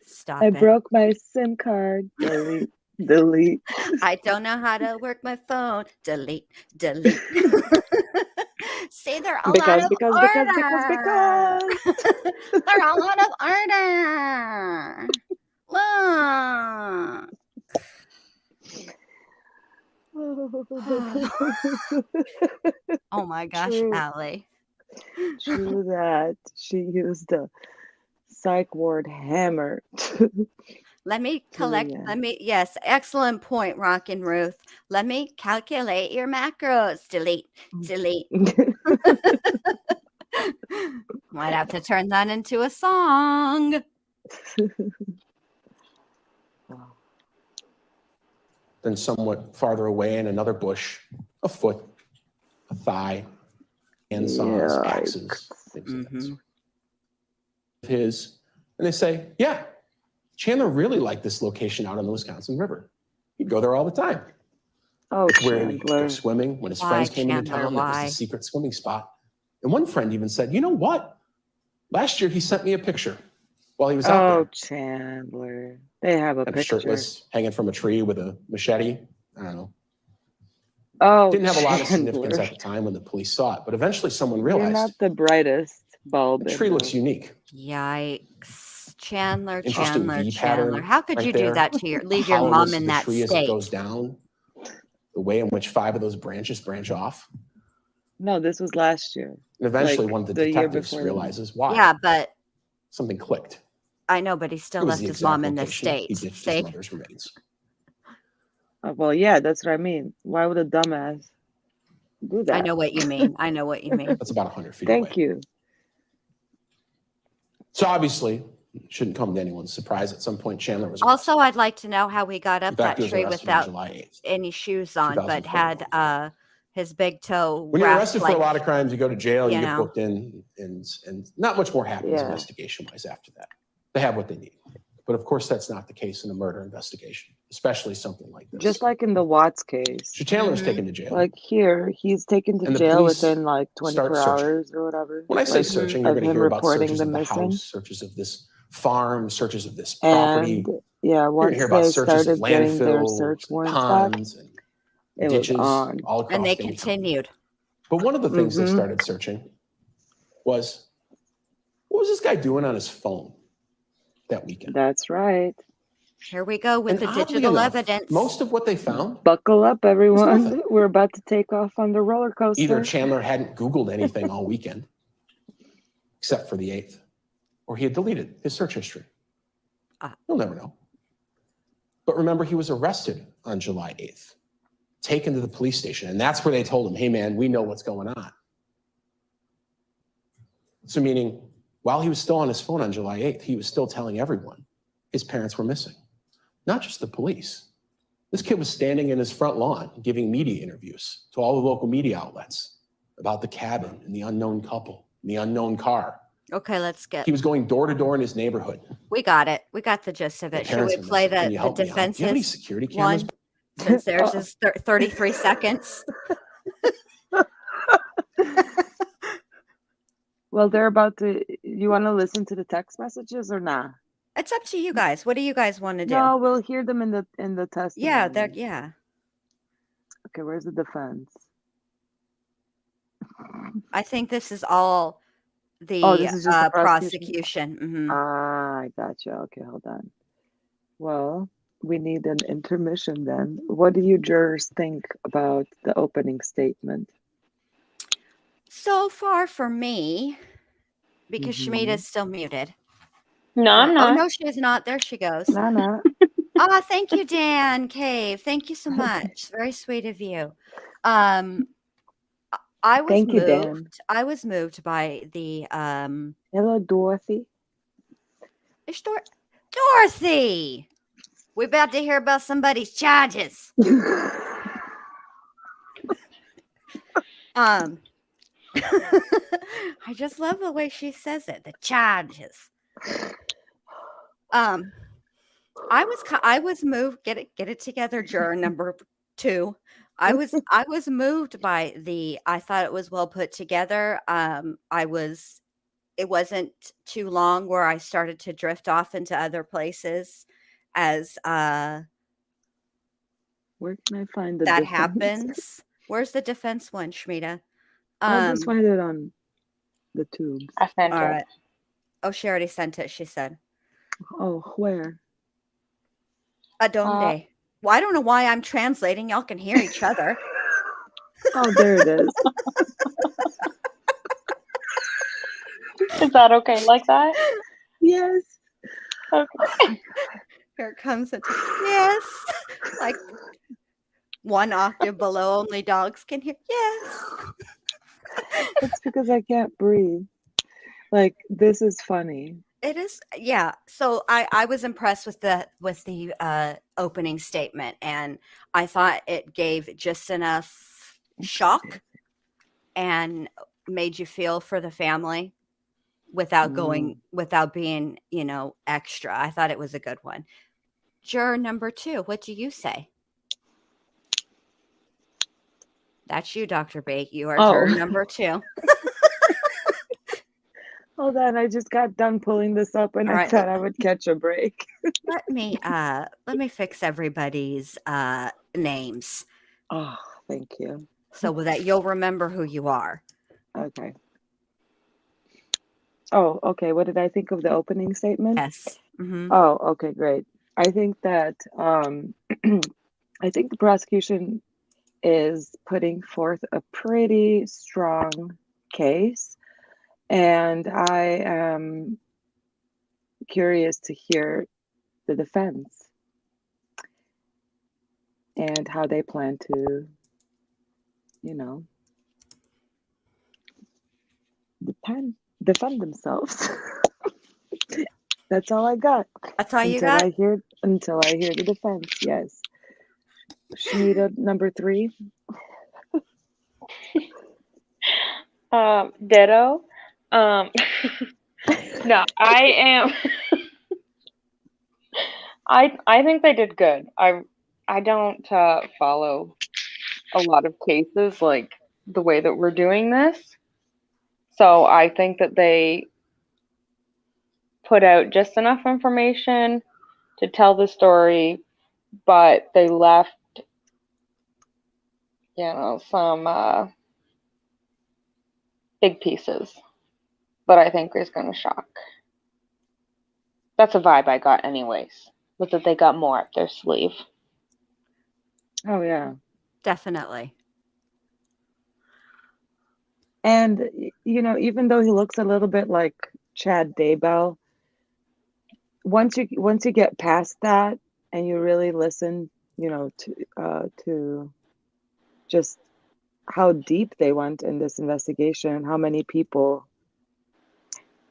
Stop I it. broke my SIM card. Delete. Delete. I don't know how to work my phone. Delete. See, they're all out of Because. order. They're all out of order. Look. Oh my gosh, True. Allie. True that. She used a psych ward hammer. Let me yeah. yes, excellent point, Rockin' Ruth. Let me calculate your macros. Delete. Might have to turn that into a song. Wow. Then somewhat farther away in another bush, a foot, a thigh, handsaws, axes, things of that sort. His, and they say, yeah, Chandler really liked this location out on the Wisconsin River. He'd go there all the time. Oh, It's where he'd go Chandler. swimming. When his Why, friends came into Chandler, town, there was why? the secret swimming spot. And one friend even said, you know what? Last year he sent me a picture while he was out Oh, there. Chandler. They have a Kind of picture. shirtless, hanging from a tree with a machete. I don't know. Oh, Didn't have a lot of significance Chandler. at the time when the police saw it, but eventually someone You're realized not the brightest bulb the in tree looks the... unique. Yikes. Chandler. Interesting V pattern. How could right you there. do that to The leave your hollowness mom of in the that tree as it state? goes down. The way in which 5 of those branches branch off. No, this was last year. And eventually Like, one of the the year detectives before that. realizes why. Yeah, but Something clicked. I know, but he still It was left the his exact mom in the location. He state. ditched See? his mother's remains. Oh, well, yeah, that's what I mean. Why would a dumbass do that? I know what you mean. That's about 100 feet Thank away. you. So obviously, it shouldn't come to anyone's surprise. At some point, Chandler was Also, I'd like to know how he got In up fact, that he was tree arrested on without July 8th. any shoes on, but 2021. had his big toe When you're wrapped arrested for like, a lot of crimes, you go to jail, you you get know. booked in, and not much more happens Yeah. investigation-wise after that. They have what they need. But of course, that's not the case in a murder investigation, especially something like this. Just like in the Watts case. So Chandler was Mhm. taken to jail. Like here, he's taken to And the jail police within like start 24 searching. hours or whatever. When I say Like, searching, you're of going to him hear about reporting searches the of the missing. house, searches of this farm, searches of this property. And yeah, You're going to once hear about they searches of started getting their landfills, search and warrants back, ponds, and it was ditches on. all across and they Dane County. continued. But one of the things they Mhm. started searching was, what was this guy doing on his phone that weekend? That's right. Here we go with And the oddly digital enough, evidence. most of what they found, Buckle up, everyone. nothing. We're about to take off on the roller coaster. either Chandler hadn't Googled anything all weekend, except for the 8th, or he had deleted his search history. You'll never know. But remember, he was arrested on July 8th, taken to the police station. And that's where they told him, hey, man, we know what's going on. So meaning, while he was still on his phone on July 8th, he was still telling everyone his parents were missing, not just the police. This kid was standing in his front lawn giving media interviews to all the local media outlets about the cabin and the unknown couple and the unknown car. Okay, let's get. He was going door to door in his neighborhood. We got it. We got the gist of it. Should we play the defenses? Do you have any security cameras? One, since theirs is 33 seconds. Well, they're about to. You want to listen to the text messages or not? It's up to you guys. What do you guys want to do? No, we'll hear them in the testimony. Yeah. Okay, where's the defense? I think this is all the this is just the prosecution. Mm-hmm. I gotcha. Okay, hold on. Well, we need an intermission then. What do you jurors think about the opening statement? So far for me, because Shmita's still muted. No, I'm not. Oh, no, she is not. There she goes. Nana. Thank you, Dan Cave. Thank you so much. Very sweet of you. I was Thank you, moved. Dan. I was moved by the Hello, Dorothy. It's Dorothy. We're about to hear about somebody's charges. I just love the way she says it. The charges. I was moved. Get it together, juror number 2. I was moved by I thought it was well put together. It wasn't too long where I started to drift off into other places as Where can I find the that defense? happens. Where's the defense one, Shmita? I'll just find it on the tubes. I sent All it. right. Oh, she already sent it, she said. Oh, where? Adonde. Well, I don't know why I'm translating. Y'all can hear each other. Oh, there it is. Is that okay like that? Yes. Okay. Here comes it. Yes. Like one octave below, only dogs can hear. Yes. It's because I can't breathe. Like, this is funny. It is, yeah. So I was impressed with the opening statement, and I thought it gave just enough shock and made you feel for the family without being, extra. I thought it was a good one. Juror number 2, what do you say? That's you, Dr. Bake. You are juror number 2. Hold on, I just got done pulling this up and I thought I would catch a break. Let me fix everybody's names. Oh, thank you. So that you'll remember who you are. Okay. Oh, okay. What did I think of the opening statement? Yes. Mm-hmm. Oh, okay, great. I think that I think the prosecution is putting forth a pretty strong case. And I am curious to hear the defense and how they plan to, defend themselves. That's all I got. That's all you got? Until I hear the defense, yes. Shanita, number 3. Ditto. No, I am. I think they did good. I don't follow a lot of cases like the way that we're doing this, so I think that they put out just enough information to tell the story, but they left, some big pieces that I think is going to shock. That's a vibe I got anyways, was that they got more up their sleeve. Oh, yeah. Definitely. And, even though he looks a little bit like Chad Daybell, once you get past that and you really listen, to just how deep they went in this investigation, how many people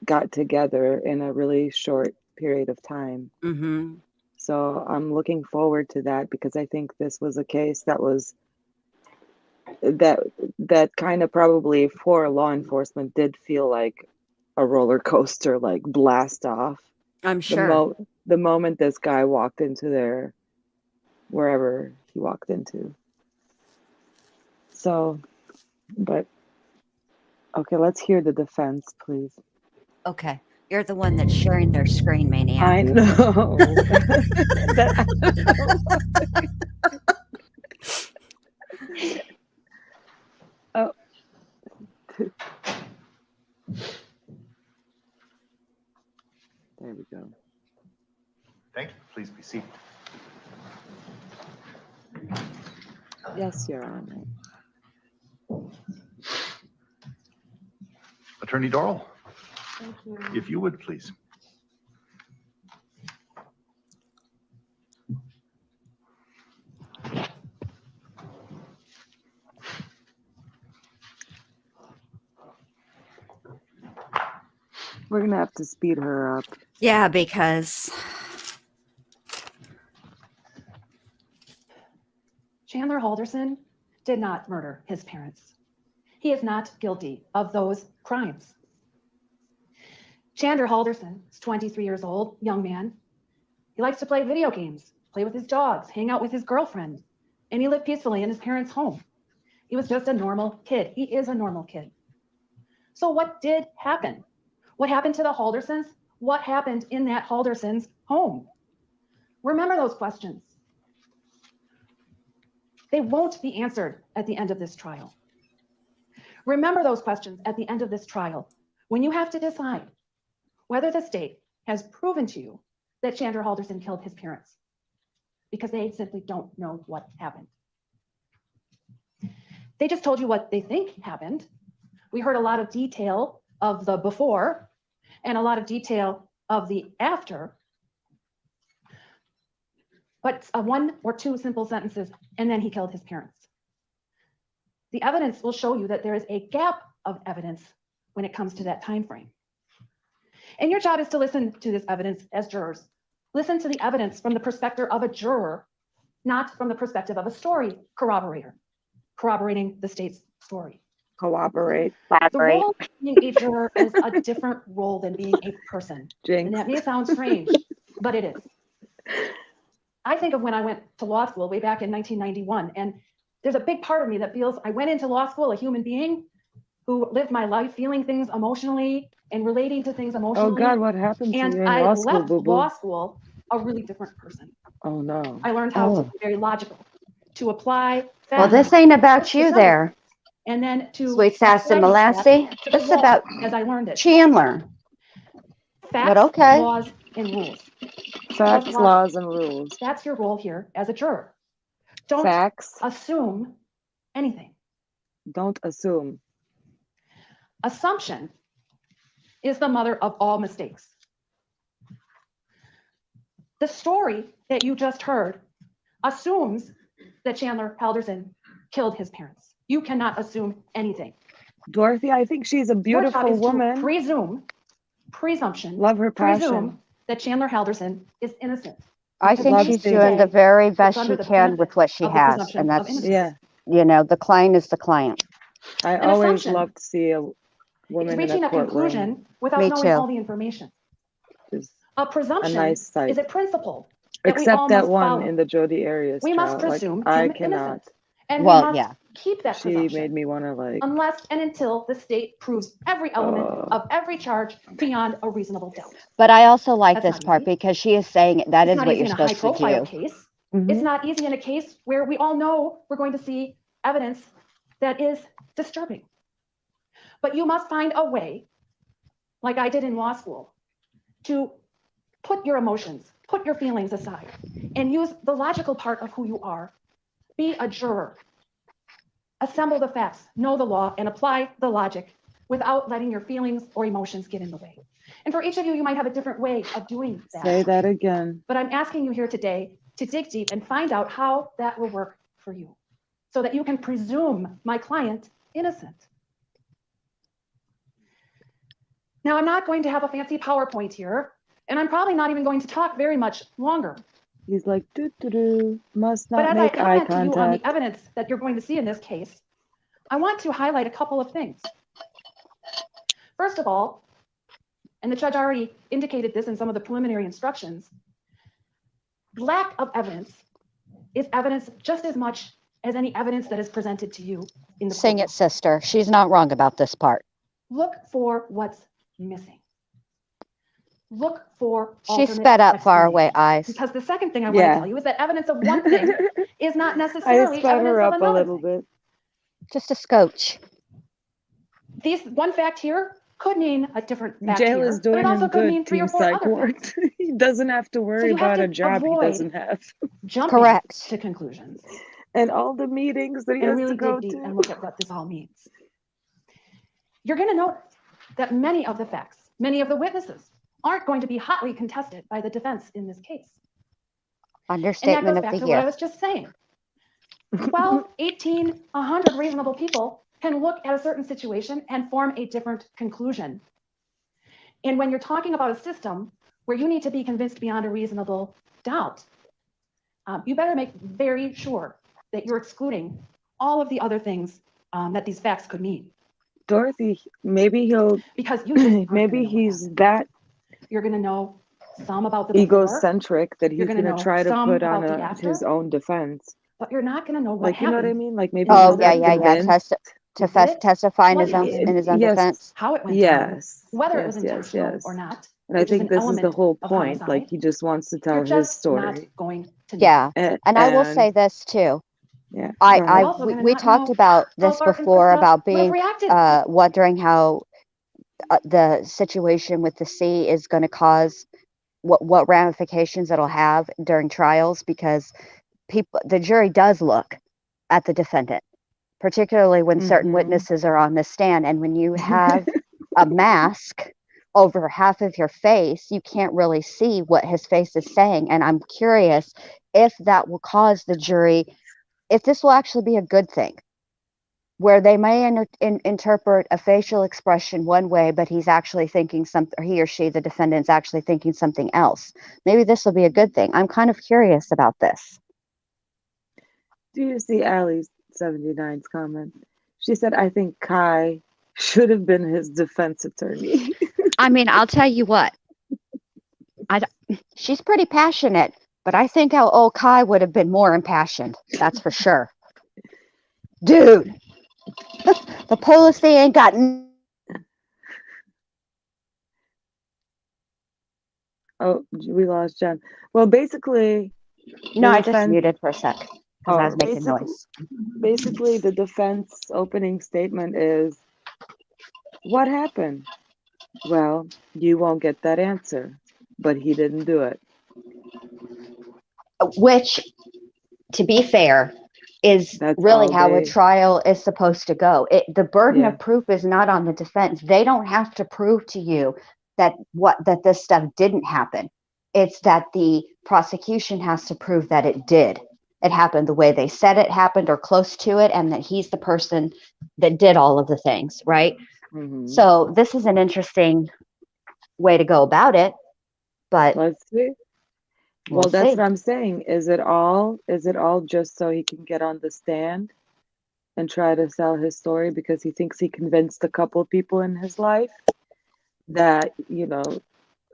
got together in a really short period of time. Mm-hmm. So I'm looking forward to that because I think this was a case that kind of probably for law enforcement did feel like a roller coaster, like blast off. I'm sure. The moment this guy walked into there, wherever he walked into. So, but okay, let's hear the defense, please. Okay. You're the one that's sharing their screen, Maniac. I know. That, oh. There we go. Thank you. Please be seated. Yes, Your Honor. Attorney Dorrell, Thank you. if you would, please. We're gonna have to speed her up. Yeah, because Chandler Halderson did not murder his parents. He is not guilty of those crimes. Chandler Halderson is 23 years old, young man. He likes to play video games, play with his dogs, hang out with his girlfriend, and he lived peacefully in his parents' home. He was just a normal kid. He is a normal kid. So what did happen? What happened to the Haldersons? What happened in that Halderson's home? Remember those questions. They won't be answered at the end of this trial. Remember those questions at the end of this trial when you have to decide whether the state has proven to you that Chandler Halderson killed his parents, because they simply don't know what happened. They just told you what they think happened. We heard a lot of detail of the before and a lot of detail of the after, but one or two simple sentences, and then he killed his parents. The evidence will show you that there is a gap of evidence when it comes to that time frame. And your job is to listen to this evidence as jurors. Listen to the evidence from the perspective of a juror, not from the perspective of a story corroborator, corroborating the state's story. Cooperate. The role of being a juror is a different role than being a person. Jinx. And that may sound strange, but it is. I think of when I went to law school way back in 1991, and there's a big part of me that feels I went into law school a human being who lived my life feeling things emotionally and relating to things emotionally. Oh God, what happened to you And in I law school, left boo-boo? law school a really different person. Oh no. I learned how to be very logical, to apply facts. Well, this ain't about you to there, and then to sweet sass and apply these Molassie. facts to the This is law about as I learned it. Chandler. Facts, But okay. laws, and rules. Facts, Just laws, and rules. That's your role here as a juror. Don't Facts. assume anything. Don't assume. Assumption is the mother of all mistakes. The story that you just heard assumes that Chandler Halderson killed his parents. You cannot assume anything. Dorothy, I think she's a Your job beautiful is woman. to presumption, Love her passion. presume that Chandler Halderson is innocent. I Because think Love she's Steve. doing the very It's best under she the can benefit with what she of the has. presumption And of that's, innocence. Yeah, the client is the client. I An always assumption. love to see a It's woman in reaching a a conclusion courtroom. without Me knowing too. all the information. Is A a presumption nice sight. is a principle that we all Except that must one follow. in the Jodi Arias We must trial. Like, presume I him cannot. innocent. And Well, we must yeah. keep that She presumption made me want to like. unless and until the state proves every element of every charge beyond a reasonable doubt. But I also like That's this not part easy. because she is saying that It's is not what easy you're in a supposed to high-profile do. case. Mhm. It's not easy in a case where we all know we're going to see evidence that is disturbing. But you must find a way, like I did in law school, to put your emotions, put your feelings aside, and use the logical part of who you are. Be a juror. Assemble the facts, know the law, and apply the logic without letting your feelings or emotions get in the way. And for each of you, you might have a different way of doing that. Say that again. But I'm asking you here today to dig deep and find out how that will work for you so that you can presume my client innocent. Now, I'm not going to have a fancy PowerPoint here, and I'm probably not even going to talk very much longer. He's like, doo-doo-doo, must But not as I make eye comment to you on the contact. evidence that you're going to see in this case, I want to highlight a couple of things. First of all, and the judge already indicated this in some of the preliminary instructions, lack of evidence is evidence just as much as any evidence that is presented to you in the Sing courtroom. it, sister. She's not wrong about this part. Look for what's missing. Look for She alternate sped up far away, explanations. eyes. Because the second thing I want to Yeah. tell you is that evidence of one thing is not I necessarily sped evidence her of up a another little thing. bit. Just a scotch. These one fact here could mean a different fact Jail here, is but doing it also him could good, mean 3 or Team 4 Psych other Ward. facts. He doesn't have to worry you have about to a job he avoid doesn't have. jumping Correct. to conclusions And all the meetings that he and has really to go dig deep and to. look at what this all means. You're going to notice that many of the facts, many of the witnesses aren't going to be hotly contested by the defense in this case. And that Understatement goes of back the to what I year. was just saying. 12, 18, 100 reasonable people can look at a certain situation and form a different conclusion. And when you're talking about a system where you need to be convinced beyond a reasonable doubt, you better make very sure that you're excluding all of the other things that these facts could mean. Dorothy, maybe he'll, Because you just aren't maybe gonna know what he's happened. that You're going to know some about the before, egocentric that You're he's gonna gonna know try to some put on about the his after. own defense. but you're not going to know what Like, you know what I happened. mean? Like maybe You Oh, he's know, that yeah. convinced. Who did it, Testify in what his own happened, defense. Yes, how it went down, yes, whether it yes, was yes, intentional or yes. not, And I which is think an this is the element whole of point. Like homicide. he just wants to tell You're his just not story. going to know. Yeah. And I will And say this too. yeah, go You're ahead. also going to We not talked know about how this Bart and before Krista about would have being reacted. wondering how the situation with the C is going to cause what ramifications it'll have during trials, because the jury does look at the defendant, particularly when certain Mhm. witnesses are on the stand, and when you have a mask over half of your face, you can't really see what his face is saying. And I'm curious if that will cause the jury, if this will actually be a good thing, where they may interpret a facial expression one way, but he's actually thinking something, or he or she, the defendant's actually thinking something else. Maybe this will be a good thing. I'm kind of curious about this. Do you see Allie's 79's comment? She said, I think Kai should have been his defense attorney. I mean, I'll tell you what, she's pretty passionate, but I think our old Kai would have been more impassioned. That's for sure. Dude, the policy ain't got Oh, we lost Jen. Well, basically, No, the I just defense, muted for a sec because I was making noise. basically the defense opening statement is, what happened? Well, you won't get that answer, but he didn't do it. Which, to be fair, is That's really all how a they, trial is supposed to go. The burden yeah. of proof is not on the defense. They don't have to prove to you that this stuff didn't happen. It's that the prosecution has to prove that it did. It happened the way they said it happened or close to it, and that he's the person that did all of the things, right? Mhm. So this is an interesting way to go about it, but Let's see. we'll Well, that's see. what I'm saying. Is it all just so he can get on the stand and try to sell his story because he thinks he convinced a couple people in his life that,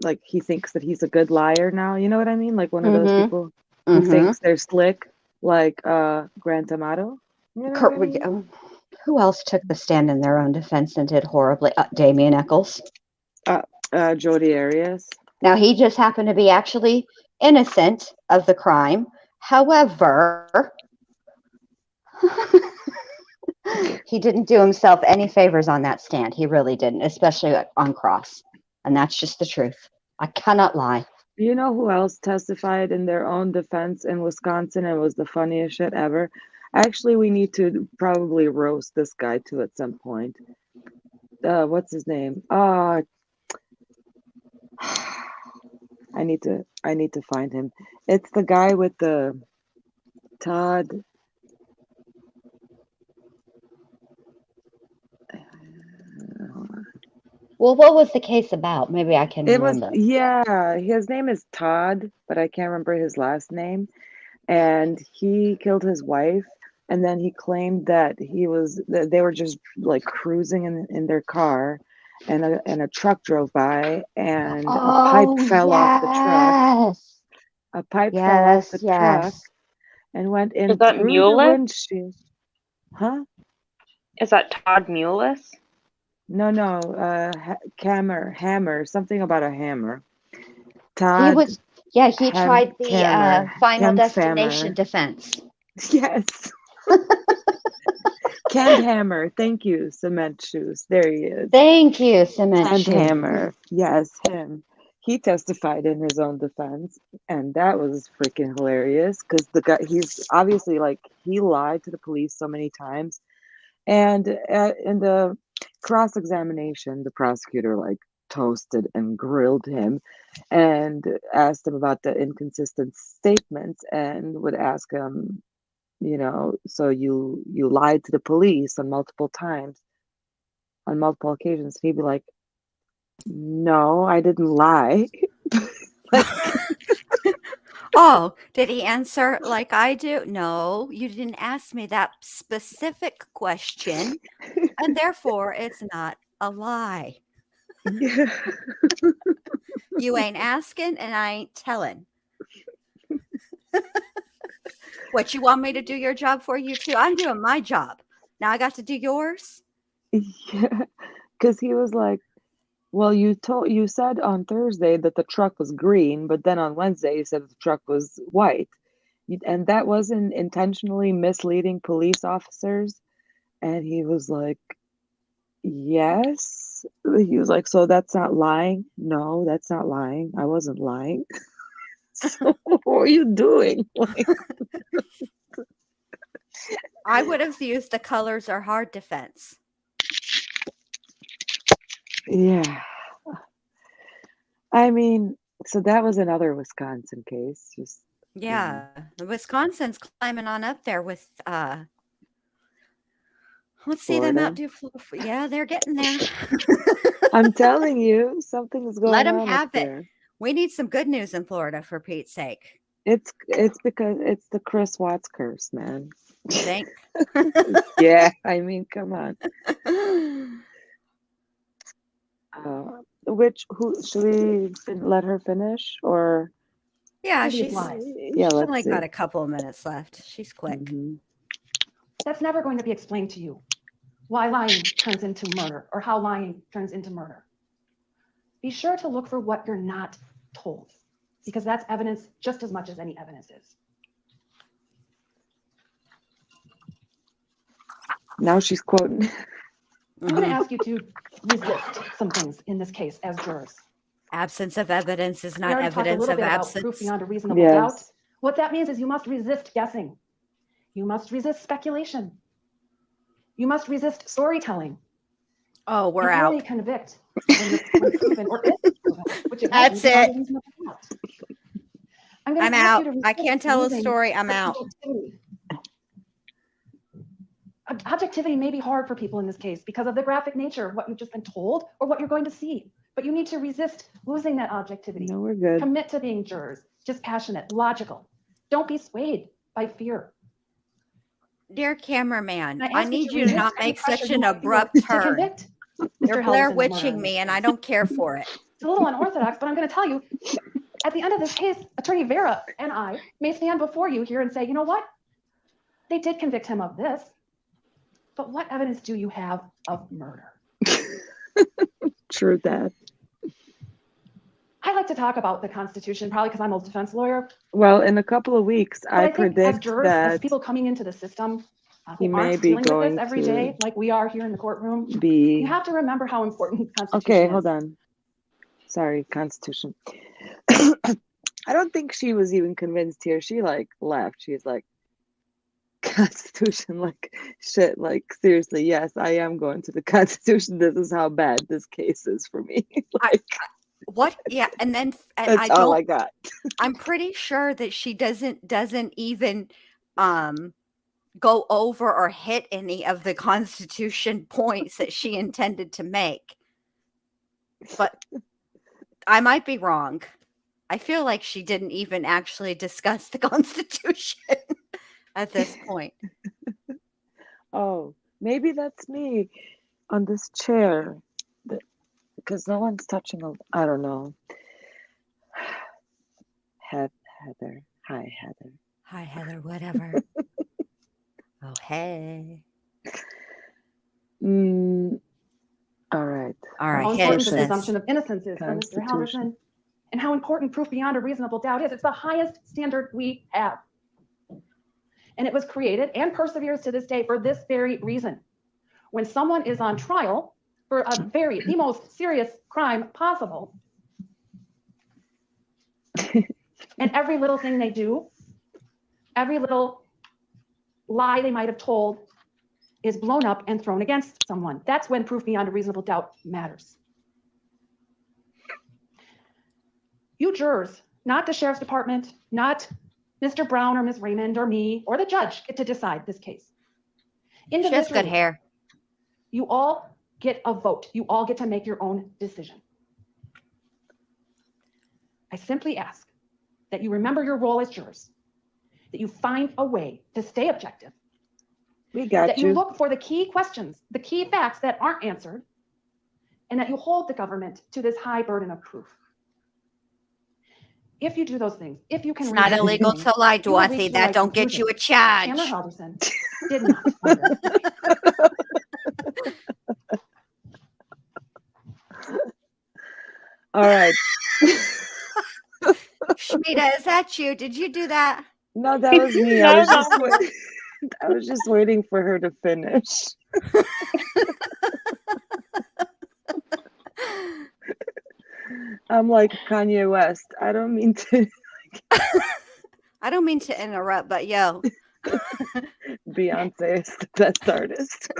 like he thinks that he's a good liar now, you know what I mean? Like one of those people who thinks they're slick, like Grant Amato. You know what I mean? Who else took the stand in their own defense and did horribly? Damian Eccles. Jodi Arias. Now, he just happened to be actually innocent of the crime. However, he didn't do himself any favors on that stand. He really didn't, especially on cross. And that's just the truth. I cannot lie. You know who else testified in their own defense in Wisconsin and was the funniest shit ever? Actually, we need to probably roast this guy too at some point. what's his name? I need to find him. It's the guy with the Todd. Well, what was the case about? Maybe I can It was, remember. yeah, his name is Todd, but I can't remember his last name. And he killed his wife, and then he claimed that they were just like cruising in their car, and a truck drove by, and a pipe Oh, fell off the truck. yes. A pipe fell off the truck Yes. and went Is in that through the Mulus? windshield. Huh? Is that Todd Mulus? No, hammer, something about a hammer. He Todd was, yeah, he tried the Final Destination Kemphammer. defense. Yes. Kent Hammer. Thank you, Cement Shoes. There he is. Thank you, Cement Kent Shoe. Hammer. Yes, him. He testified in his own defense, and that was freaking hilarious because the guy, he's obviously like, he lied to the police so many times. And in the cross examination, the prosecutor like toasted and grilled him and asked him about the inconsistent statements and would ask him, so you lied to the police on multiple times, on multiple occasions. He'd be like, no, I didn't lie. Like, Oh, did he answer like I do? No, you didn't ask me that specific question, and therefore it's not a lie. yeah. You ain't asking, and I ain't telling. What, you want me to do your job for you too? I'm doing my job. Now I got to do yours? Yeah, because he was like, well, you said on Thursday that the truck was green, but then on Wednesday you said the truck was white. And that wasn't intentionally misleading police officers. And he was like, yes. He was like, so that's not lying? No, that's not lying. I wasn't lying. So what are you doing? Like, I would have used the colors are hard defense. yeah. I mean, so that was another Wisconsin case. Just Yeah, Wisconsin's climbing on up there with let's see them Florida. outdo yeah, they're getting there. I'm telling you, something is Let going them on up have it. there. We need some good news in Florida, for Pete's sake. It's because it's the Chris Watts curse, man. You think? Yeah, I mean, come on. Who should we let her finish, or Yeah, Previous she's lies. yeah, she's let's only see. got a couple of minutes left. She's quick. Mhm. That's never going to be explained to you. Why lying turns into murder or how lying turns into murder. Be sure to look for what you're not told, because that's evidence just as much as any evidence is. Now she's quoting. I'm going to ask you to resist some things in this case as jurors. Absence of evidence is We not already talked a evidence little of bit about proof absence. beyond a reasonable Yes. doubt. What that means is you must resist guessing. You must resist speculation. You must resist storytelling. Oh, we're and only out. convict when proven or if proven, which it might be That's beyond it. a reasonable doubt. I'm going I'm to ask out. you to I resist can't tell a losing story. I'm out. objectivity. Objectivity may be hard for people in this case because of the graphic nature of what you've just been told or what you're going to see. But you need to resist losing that objectivity. No, we're good. Commit to being jurors, dispassionate, logical. Don't be swayed by fear. Dear cameraman, I I ask you need to you to resist not any make pressure such you an might feel abrupt to turn. convict You're Mr. Blair Halderson of murder Witching in me, this and case. I don't care for it. It's a little unorthodox, but I'm going to tell you, at the end of this case, Attorney Vera and I may stand before you here and say, you know what? They did convict him of this, but what evidence do you have of murder? True that. I like to talk about the Constitution, probably because I'm a defense lawyer. Well, in a couple of weeks, But I I think as predict jurors, as that people coming into the system he who may aren't be dealing with going this every to day, like we are here in the courtroom, you be. have to remember how important the Constitution Okay, is. hold on. Sorry, Constitution. I don't think she was even convinced here. She like left. She's like, Constitution, like shit, like seriously, yes, I am going to the Constitution. This is how bad this case is for me. Like, What? Yeah, and then that's all I got. I'm pretty sure that she doesn't even go over or hit any of the Constitution points that she intended to make. But I might be wrong. I feel like she didn't even actually discuss the Constitution at this point. Oh, maybe that's me on this chair, because no one's touching. I don't know. Heather. Hi, Heather. Hi, Heather, whatever. Oh, hey. All right. All right, How hit important it, the sis. presumption of innocence is, Mr. Constitution. Halderson, and how important proof beyond a reasonable doubt is. It's the highest standard we have. And it was created and perseveres to this day for this very reason. When someone is on trial for the most serious crime possible, and every little thing they do, every little lie they might have told is blown up and thrown against someone. That's when proof beyond a reasonable doubt matters. You jurors, not the sheriff's department, not Mr. Brown or Ms. Raymond or me or the judge, get to decide this case. She has Individually, good hair. you all get a vote. You all get to make your own decision. I simply ask that you remember your role as jurors, that you find a way to stay objective, We got that you. you look for the key questions, the key facts that aren't answered, and that you hold the government to this high burden of proof. If you do those things, if you can It's read not those illegal things, to lie, you will Dorothy. reach the That right don't get you a conclusion. charge. Chandler Halderson did not wonder. All right. Shmita, is that you? Did you do that? No, that was me. No, I was no. just I was just waiting for her to finish. I'm like Kanye West. I don't mean to. I don't mean to interrupt, but yo. Beyonce is the best artist.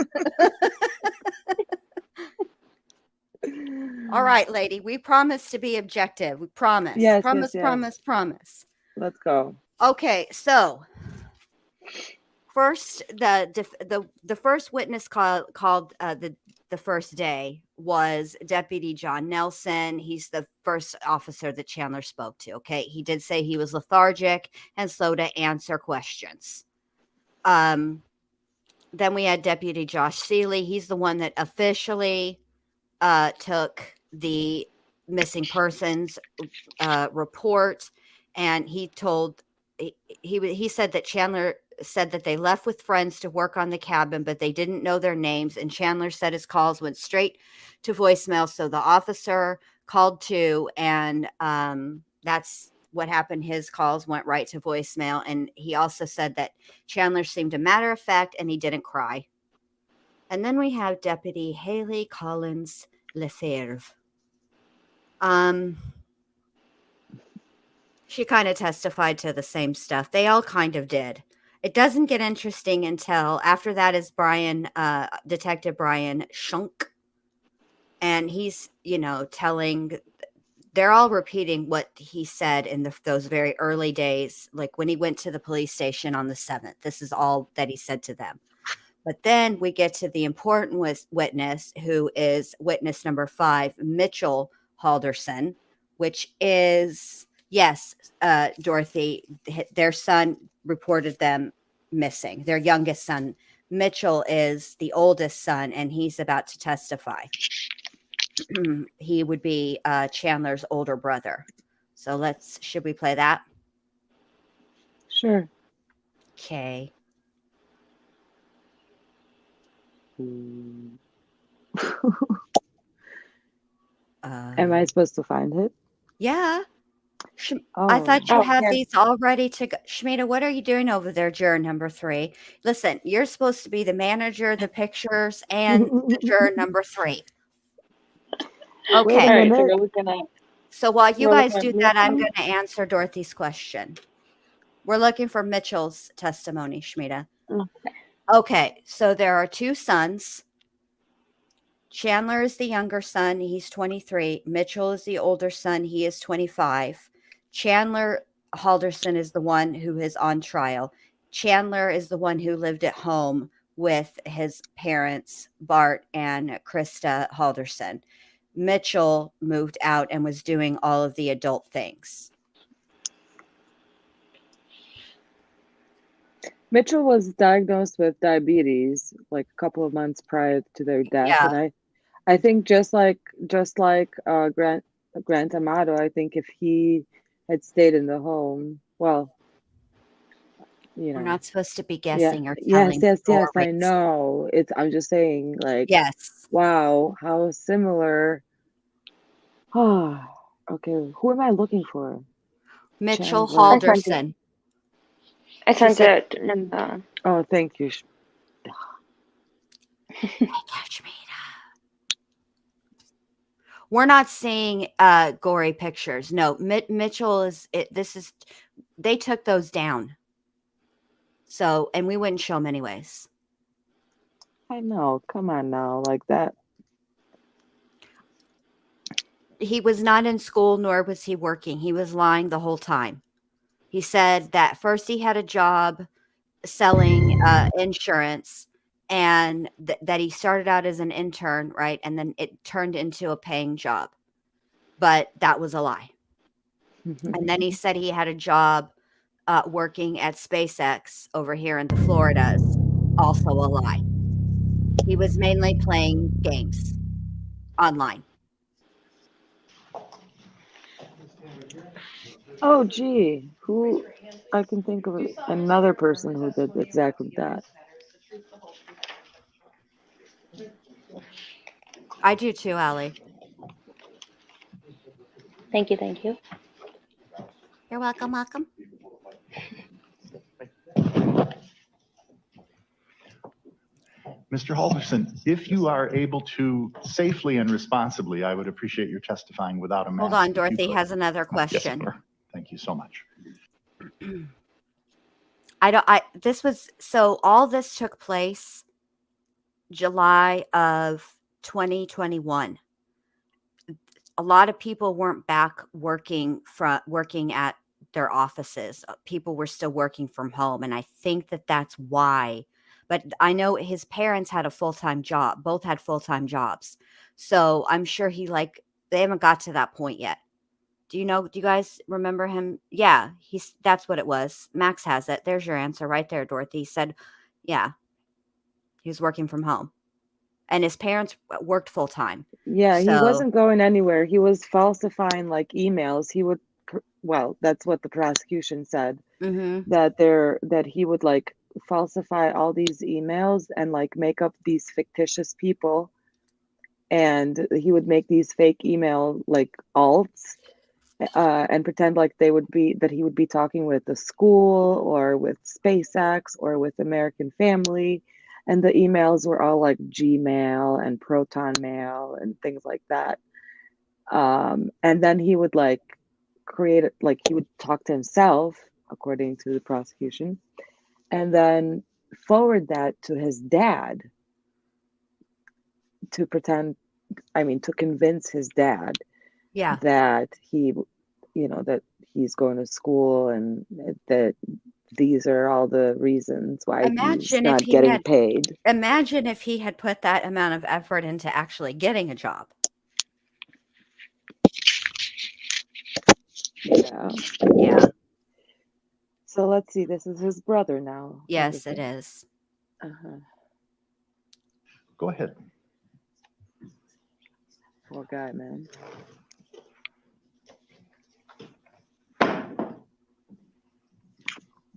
All right, lady. We promise to be objective. We promise. Yes, Promise, yes, yes. promise, promise. Let's go. Okay, so first, the first witness called the first day was Deputy John Nelson. He's the first officer that Chandler spoke to. Okay, he did say he was lethargic and slow to answer questions. Then we had Deputy Josh Seeley. He's the one that officially took the missing persons report, and he said that Chandler said that they left with friends to work on the cabin, but they didn't know their names. And Chandler said his calls went straight to voicemail. So the officer called too, and that's what happened. His calls went right to voicemail. And he also said that Chandler seemed a matter of fact and he didn't cry. And then we have Deputy Haley Collins Lefebvre. She kind of testified to the same stuff. They all kind of did. It doesn't get interesting until after that is Detective Brian Shunk. And he's, they're all repeating what he said in those very early days, like when he went to the police station on the 7th. This is all that he said to them. But then we get to the important witness, who is witness number 5, Mitchell Halderson, which is, yes, Dorothy, their son reported them missing. Their youngest son, Mitchell, is the oldest son, and he's about to testify. He would be Chandler's older brother. So should we play that? Sure. Okay. Am I supposed to find it? Yeah. I thought you Oh, had yes. these all ready to go. Shmita, what are you doing over there, juror number 3? Listen, you're supposed to be the manager, the pictures, and the juror number 3. Wait All a Okay. right, so minute. we're looking at So while you we're guys looking do at that, I'm Mitchell? going to answer Dorothy's question. We're looking for Mitchell's testimony, Shmita. Okay, so there are two sons. Chandler is the younger son. He's 23. Mitchell is the older son. He is 25. Chandler Halderson is the one who is on trial. Chandler is the one who lived at home with his parents, Bart and Krista Halderson. Mitchell moved out and was doing all of the adult things. Mitchell was diagnosed with diabetes like a couple of months prior to their death, Yeah. and I think just like Grant Amato, I think if he had stayed in the home, well, you We're know, not supposed to be yeah, guessing or yes, telling yes, yes, I stories. know. I'm just saying, like, Yes. wow, how similar. Oh, okay. Who am I looking for? Mitchell Chandler. Halderson. I She sent said, it in the. Oh, thank you. catch me. We're not seeing gory pictures. No, Mitchell is it. They took those down. So, and we wouldn't show them anyways. I know. Come on now, like that. He was not in school, nor was he working. He was lying the whole time. He said that first he had a job selling insurance, and that he started out as an intern, right? And then it turned into a paying job. But that was a lie. And then he said he had a job working at SpaceX over here in the Floridas. Also a lie. He was mainly playing games online. Oh, gee, who I can think of another person who did exactly that. I do too, Allie. Thank you, thank you. You're welcome, welcome. Mr. Halderson, if you are able to safely and responsibly, I would appreciate your testifying without a mask. Hold on, if you Dorothy could. has another Yes, question. sir. Thank you so much. So all this took place July of 2021. A lot of people weren't back working at their offices. People were still working from home, and I think that's why. But I know his parents had a full-time job. Both had full-time jobs. So I'm sure they haven't got to that point yet. Do you guys remember him? Yeah, that's what it was. Max has it. There's your answer right there, Dorothy. He said, yeah, he was working from home. And his parents worked full time. Yeah, he So, wasn't going anywhere. He was falsifying like emails. Well, that's what the prosecution said, mhm. that he would like falsify all these emails and like make up these fictitious people, and he would make these fake email like alts, and pretend like he would be talking with the school or with SpaceX or with American Family, and the emails were all like Gmail and Proton Mail and things like that. And then he would like create it, like he would talk to himself, according to the prosecution, and then forward that to his dad to convince his dad Yeah. that that he's going to school and that these are all the reasons why he's Imagine if not he getting had paid. imagine if he had put that amount of effort into actually getting a job. Yeah. Yeah. So let's see. This is his brother now. Yes, it is. Uh-huh. Go ahead. Poor guy, man.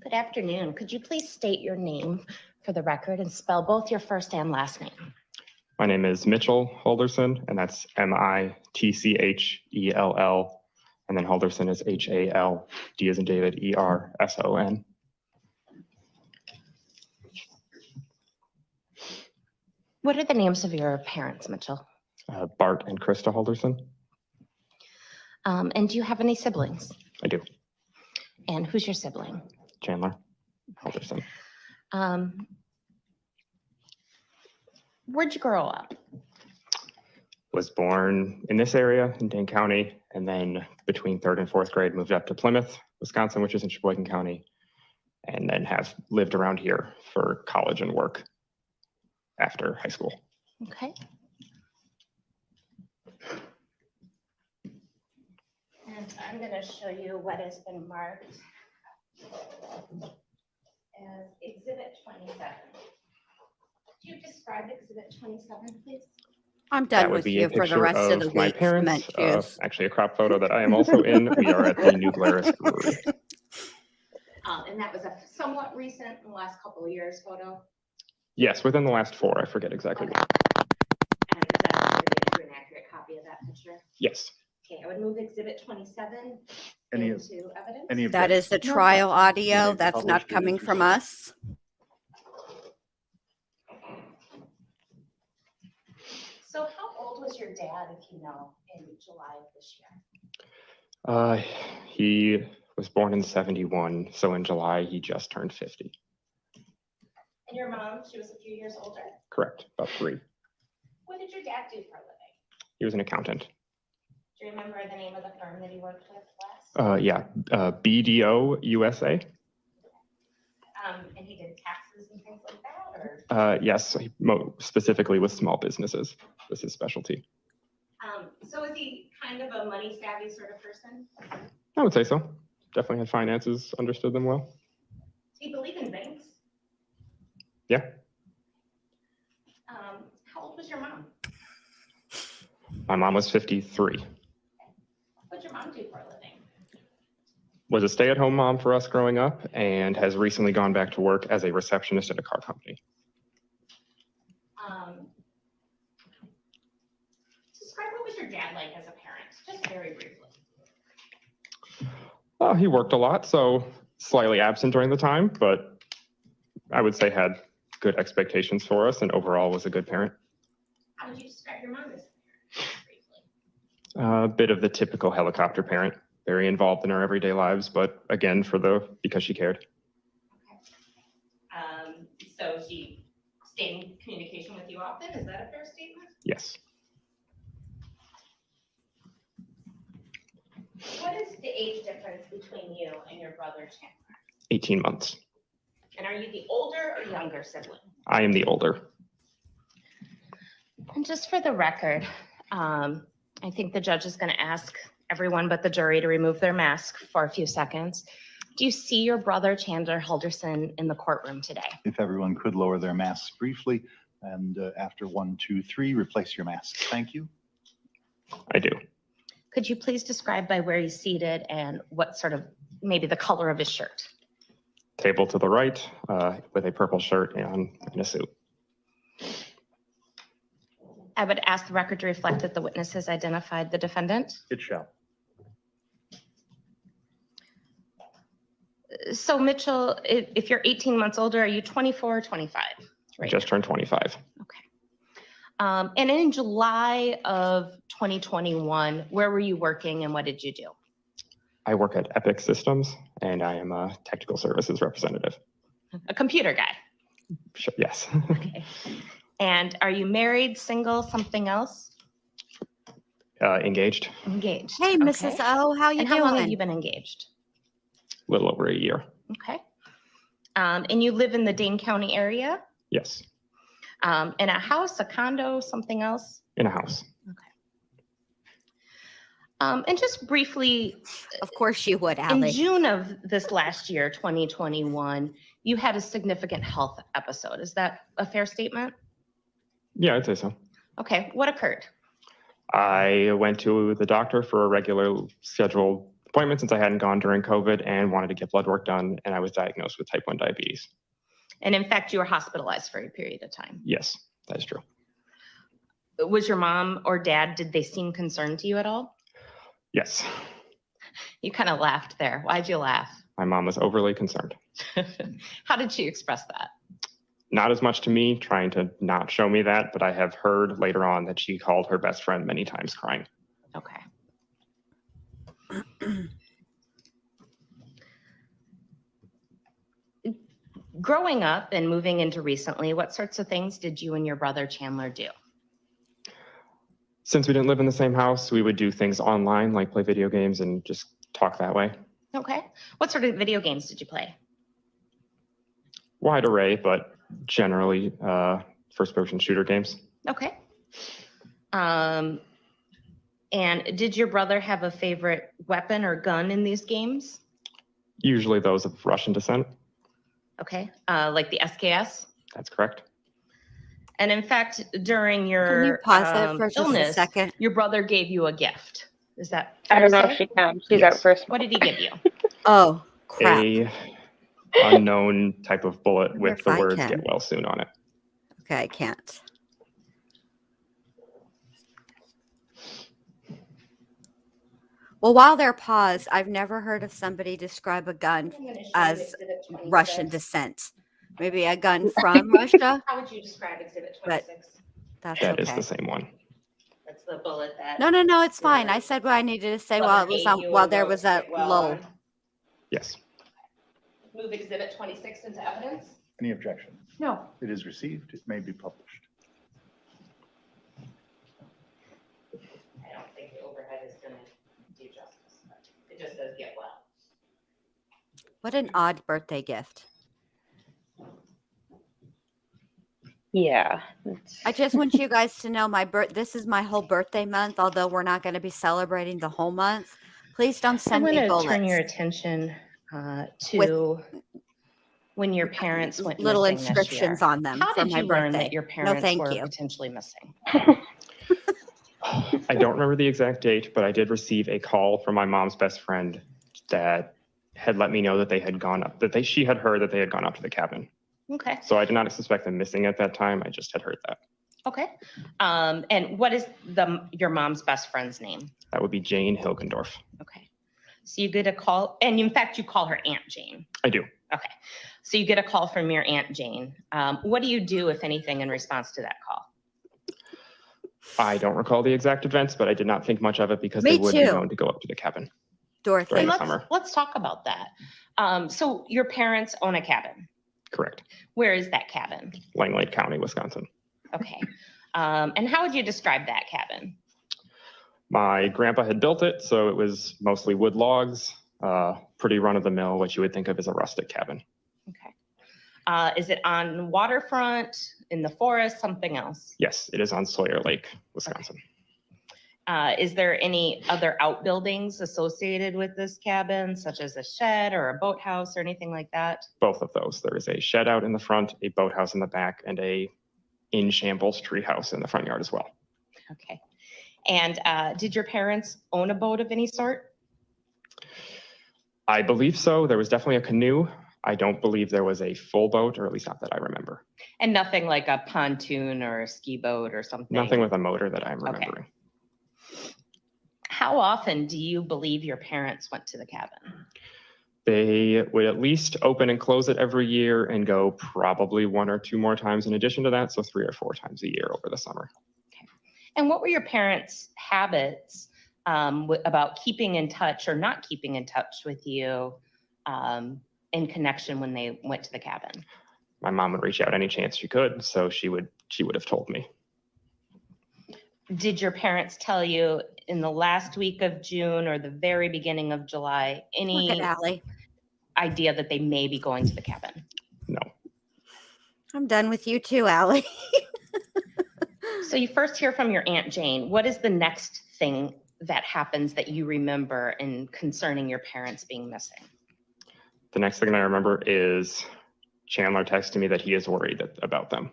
Good afternoon. Could you please state your name for the record and spell both your first and last name? My name is Mitchell Halderson, and that's Mitchell, and then Halderson is HAL, D as in David, ERSON. What are the names of your parents, Mitchell? Bart and Krista Halderson. And do you have any siblings? I do. And who's your sibling? Chandler Halderson. Where'd you grow up? Was born in this area in Dane County, and then between 3rd and 4th grade moved up to Plymouth, Wisconsin, which is in Sheboygan County, and then have lived around here for college and work after high school. Okay. And I'm going to show you what has been marked as Exhibit 27. Could you describe Exhibit 27, please? I'm That done would with be a you for the picture rest of the of my week. parents. Cement shoes. Actually, a crop photo that I am also in. We are at the New Glarus Brewery. And that was a somewhat recent, in the last couple of years photo. Yes, within the last 4. I forget exactly. Okay. And is that an accurate copy of that picture? Yes. Okay, I would move Exhibit 27 Any into evidence. Any That is the objections? trial Were audio. they That's published not or coming just from received? us. So how old was your dad, if you know, in July of this year? He was born in 71, so in July he just turned 50. And your mom, she was a few years older. Correct, about 3. What did your dad do for a living? He was an accountant. Do you remember the name of the firm that he worked with last? Yeah, BDO USA. And he did taxes and things like that, or? Yes, specifically with small businesses. This is specialty. So is he kind of a money savvy sort of person? I would say so. Definitely had finances, understood them well. Do you believe in banks? Yeah. How old was your mom? My mom was 53. What did your mom do for a living? Was a stay-at-home mom for us growing up and has recently gone back to work as a receptionist at a car company. Describe what was your dad like as a parent, just very briefly. He worked a lot, so slightly absent during the time, but I would say had good expectations for us and overall was a good parent. How would you describe your mom as a parent, briefly? A bit of the typical helicopter parent, very involved in our everyday lives, but again, because she cared. Okay. So she stayed in communication with you often, is that a fair statement? Yes. What is the age difference between you and your brother Chandler? 18 months. And are you the older or younger sibling? I am the older. And just for the record, I think the judge is going to ask everyone but the jury to remove their mask for a few seconds. Do you see your brother Chandler Halderson in the courtroom today? If everyone could lower their masks briefly, and after 1, 2, 3, replace your masks. Thank you. I do. Could you please describe by where he's seated and what sort of, maybe the color of his shirt? Table to the right with a purple shirt and a suit. I would ask the record to reflect that the witness has identified the defendant. It shall. So Mitchell, if you're 18 months older, are you 24 or 25? I just turned 25. Okay. And in July of 2021, where were you working and what did you do? I work at Epic Systems and I am a technical services representative. A computer guy. Sure, yes. Okay. And are you married, single, something else? Engaged. Engaged. Hey, Mrs. Okay. O, how you And doing? how long have you been engaged? A little over a year. Okay. And you live in the Dane County area? Yes. In a house, a condo, something else? In a house. And just briefly, Of course you would, in Allie. June of this last year, 2021, you had a significant health episode. Is that a fair statement? Yeah, I'd say so. Okay, what occurred? I went to the doctor for a regular scheduled appointment since I hadn't gone during COVID and wanted to get blood work done, and I was diagnosed with type 1 diabetes. And in fact, you were hospitalized for a period of time. Yes, that is true. Was your mom or dad, did they seem concerned to you at all? Yes, You kind of laughed there. Why'd you laugh? my mom was overly concerned. How did she express that? Not as much to me, trying to not show me that, but I have heard later on that she called her best friend many times crying. Okay. Growing up and moving into recently, what sorts of things did you and your brother Chandler do? Since we didn't live in the same house, we would do things online, like play video games and just talk that way. Okay. What sort of video games did you play? Wide array, but generally first-person shooter games. Okay. And did your brother have a favorite weapon or gun in these games? Usually those of Russian descent. Okay. Like the SKS? That's correct. And in fact, during Can you your pause it for just a illness, second? your brother gave you a gift. Is that I fair don't to know say? if she can. She's Yes. out first. What did he give you? Oh, crap. A unknown type of bullet Wonder with if the I words can. "Get well soon" on it. Okay, I can't. Well, while they're paused, I've never heard of somebody describe a gun as Russian descent. Maybe a gun from Russia, How would you describe Exhibit But- 26? that's That is okay. the same one. That's the bullet that. No, it's fine. I said what I needed to say while it was on, while there was a lull. Yes. Move Exhibit 26 into evidence. Any objection? No, It is received. It may be published. I don't think the overhead is going to do justice, but it just says get well. What an odd birthday gift. Yeah. I just want you guys to know this is my whole birthday month, although we're not going to be celebrating the whole month. Please don't I'm send me going to bullets. turn your attention to when your parents went Little missing this inscriptions year. on them How for did my you learn birthday. that your No, parents thank were you. potentially missing? I don't remember the exact date, but I did receive a call from my mom's best friend that had let me know that they had gone up, she had heard that they had gone up to the cabin. Okay. So I did not suspect them missing at that time. I just had heard that. Okay. And what is your mom's best friend's name? That would be Jane Hilgendorf. Okay. So you get a call, and in fact, you call her Aunt Jane. I do. Okay. So you get a call from your Aunt Jane. What do you do, if anything, in response to that call? I don't recall the exact events, but I did not think much of it because Me they would be too. known to go up to the cabin. Dorothy. During the Let's, summer. let's talk about that. So your parents own a cabin. Correct. Where is that cabin? Langlade County, Wisconsin. Okay. And how would you describe that cabin? My grandpa had built it, so it was mostly wood logs, pretty run-of-the-mill, what you would think of as a rustic cabin. Okay. Is it on waterfront, in the forest, something else? Yes, it is on Sawyer Lake, Wisconsin. Is there any other outbuildings associated with this cabin, such as a shed or a boathouse or anything like that? Both of those. There is a shed out in the front, a boathouse in the back, and a in shambles treehouse in the front yard as well. Okay. And did your parents own a boat of any sort? I believe so. There was definitely a canoe. I don't believe there was a full boat, or at least not that I remember. And nothing like a pontoon or a ski boat or something? Nothing with a motor that I'm remembering. How often do you believe your parents went to the cabin? They would at least open and close it every year and go probably 1 or 2 more times in addition to that. So 3 or 4 times a year over the summer. Okay. And what were your parents' habits about keeping in touch or not keeping in touch with you in connection when they went to the cabin? My mom would reach out any chance she could. So she would have told me. Did your parents tell you in the last week of June or the very beginning of July any Look at Allie. idea that they may be going to the cabin? No. I'm done with you too, Allie. So you first hear from your Aunt Jane. What is the next thing that happens that you remember in concerning your parents being missing? The next thing that I remember is Chandler texting me that he is worried about them.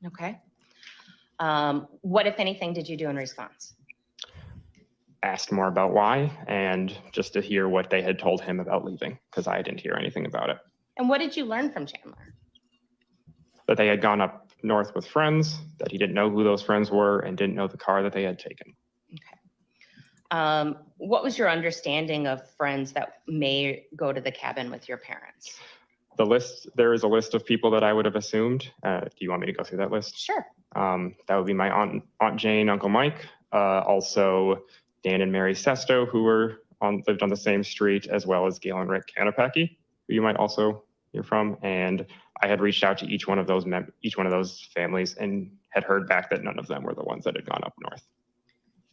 Okay. What, if anything, did you do in response? Asked more about why and just to hear what they had told him about leaving, because I didn't hear anything about it. And what did you learn from Chandler? That they had gone up north with friends, that he didn't know who those friends were and didn't know the car that they had taken. Okay. What was your understanding of friends that may go to the cabin with your parents? There is a list of people that I would have assumed. Do you want me to go through that list? Sure. That would be my Aunt Jane, Uncle Mike, also Dan and Mary Sesto, who lived on the same street, as well as Gail and Rick Kanapaki, who you might also you're from, and I had reached out to each one of those families and had heard back that none of them were the ones that had gone up north.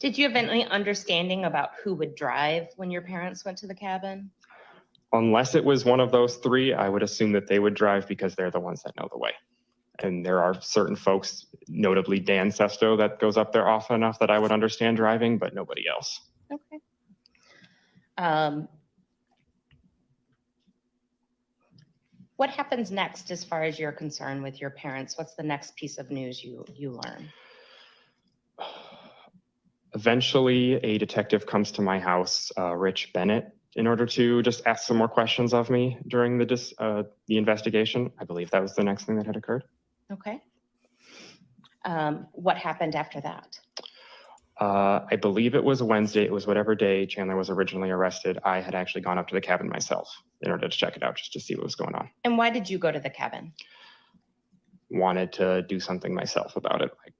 Did you have any understanding about who would drive when your parents went to the cabin? Unless it was one of those three, I would assume that they would drive because they're the ones that know the way. And there are certain folks, notably Dan Sesto, that goes up there often enough that I would understand driving, but nobody else. Okay. What happens next as far as you're concerned with your parents? What's the next piece of news you learn? Eventually, a detective comes to my house, Rich Bennett, in order to just ask some more questions of me during the investigation. I believe that was the next thing that had occurred. Okay. What happened after that? I believe it was Wednesday. It was whatever day Chandler was originally arrested. I had actually gone up to the cabin myself in order to check it out, just to see what was going on. And why did you go to the cabin? Wanted to do something myself about it. I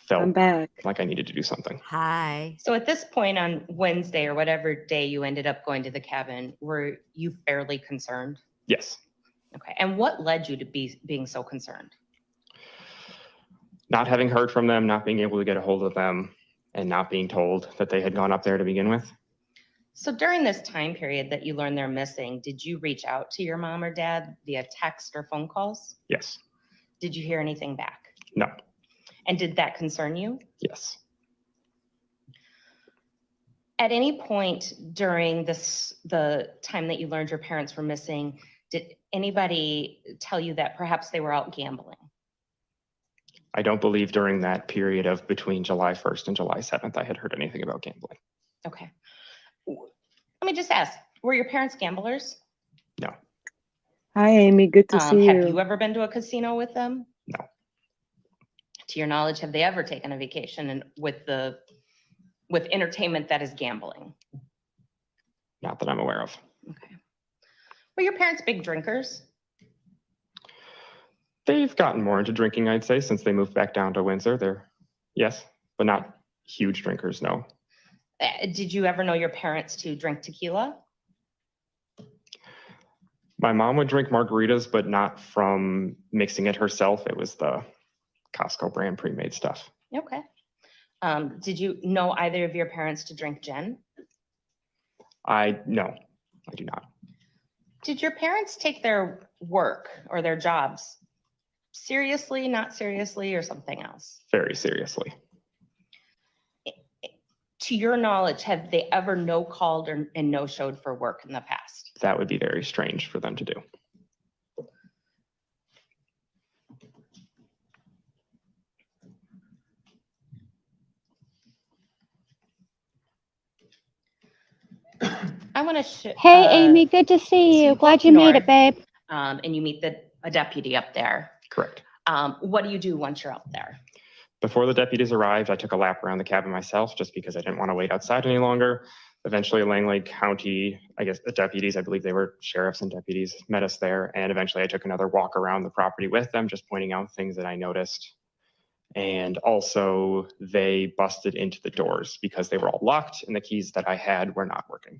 felt I'm back. like I needed to do something. Hi. So at this point on Wednesday or whatever day you ended up going to the cabin, were you fairly concerned? Yes. Okay. And what led you to being so concerned? Not having heard from them, not being able to get a hold of them, and not being told that they had gone up there to begin with. So during this time period that you learned they're missing, did you reach out to your mom or dad via text or phone calls? Yes. Did you hear anything back? No. And did that concern you? Yes. At any point during the time that you learned your parents were missing, did anybody tell you that perhaps they were out gambling? I don't believe during that period of between July 1st and July 7th, I had heard anything about gambling. Okay. Let me just ask, were your parents gamblers? No. Hi, Amy. Good to see Have you. you ever been to a casino with them? No. To your knowledge, have they ever taken a vacation with entertainment that is gambling? Not that I'm aware of. Okay. Were your parents big drinkers? They've gotten more into drinking, I'd say, since they moved back down to Windsor. Yes, but not huge drinkers, no. Did you ever know your parents to drink tequila? My mom would drink margaritas, but not from mixing it herself. It was the Costco brand pre-made stuff. Okay. Did you know either of your parents to drink gin? No, I do not. Did your parents take their work or their jobs seriously, not seriously, or something else? Very seriously. To your knowledge, have they ever no-called and no-showed for work in the past? That would be very strange for them to do. I want to. Hey, Amy, good to see you. so Glad go you made it, north. babe. And you meet a deputy up there. Correct. What do you do once you're up there? Before the deputies arrived, I took a lap around the cabin myself just because I didn't want to wait outside any longer. Eventually, Langley County, I guess the deputies, I believe they were sheriffs and deputies, met us there. And eventually I took another walk around the property with them, just pointing out things that I noticed. And also they busted into the doors because they were all locked and the keys that I had were not working.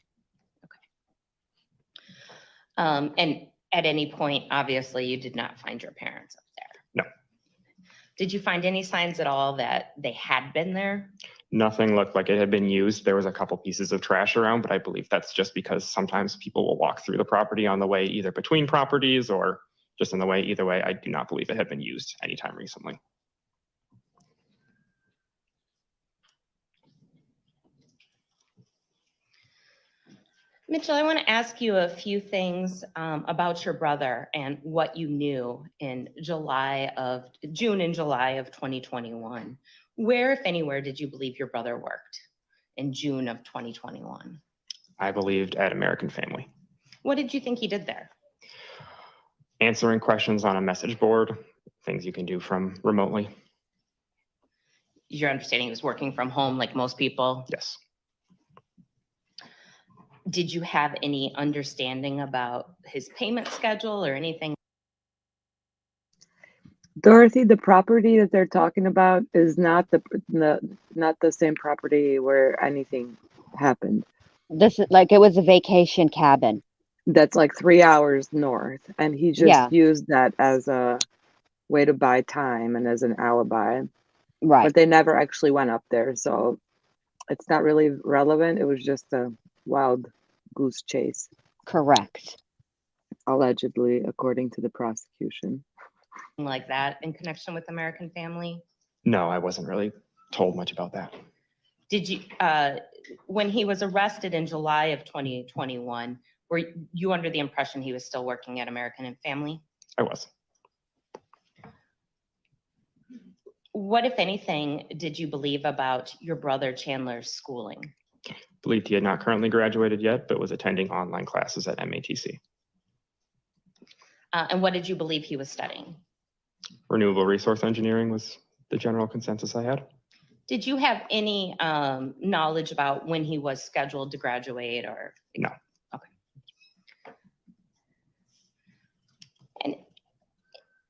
And at any point, obviously, you did not find your parents up there. No. Did you find any signs at all that they had been there? Nothing looked like it had been used. There was a couple pieces of trash around, but I believe that's just because sometimes people will walk through the property on the way either between properties or just in the way. Either way, I do not believe it had been used anytime recently. Mitchell, I want to ask you a few things about your brother and what you knew in June and July of 2021. Where, if anywhere, did you believe your brother worked in June of 2021? I believed at American Family. What did you think he did there? Answering questions on a message board, things you can do from remotely. Your understanding he was working from home like most people? Yes. Did you have any understanding about his payment schedule or anything? Dorothy, the property that they're talking about is not the same property where anything happened. This is like it was a vacation cabin. that's like 3 hours north, and he just Yeah, used that as a way to buy time and as an alibi. right. But they never actually went up there, so it's not really relevant. It was just a wild goose chase, Correct. allegedly, according to the prosecution. Like that in connection with American Family? No, I wasn't really told much about that. Did you, when he was arrested in July of 2021, were you under the impression he was still working at American and Family? I was. What, if anything, did you believe about your brother Chandler's schooling? Believed he had not currently graduated yet, but was attending online classes at MATC. And what did you believe he was studying? Renewable resource engineering was the general consensus I had. Did you have any knowledge about when he was scheduled to graduate or? No. Okay. And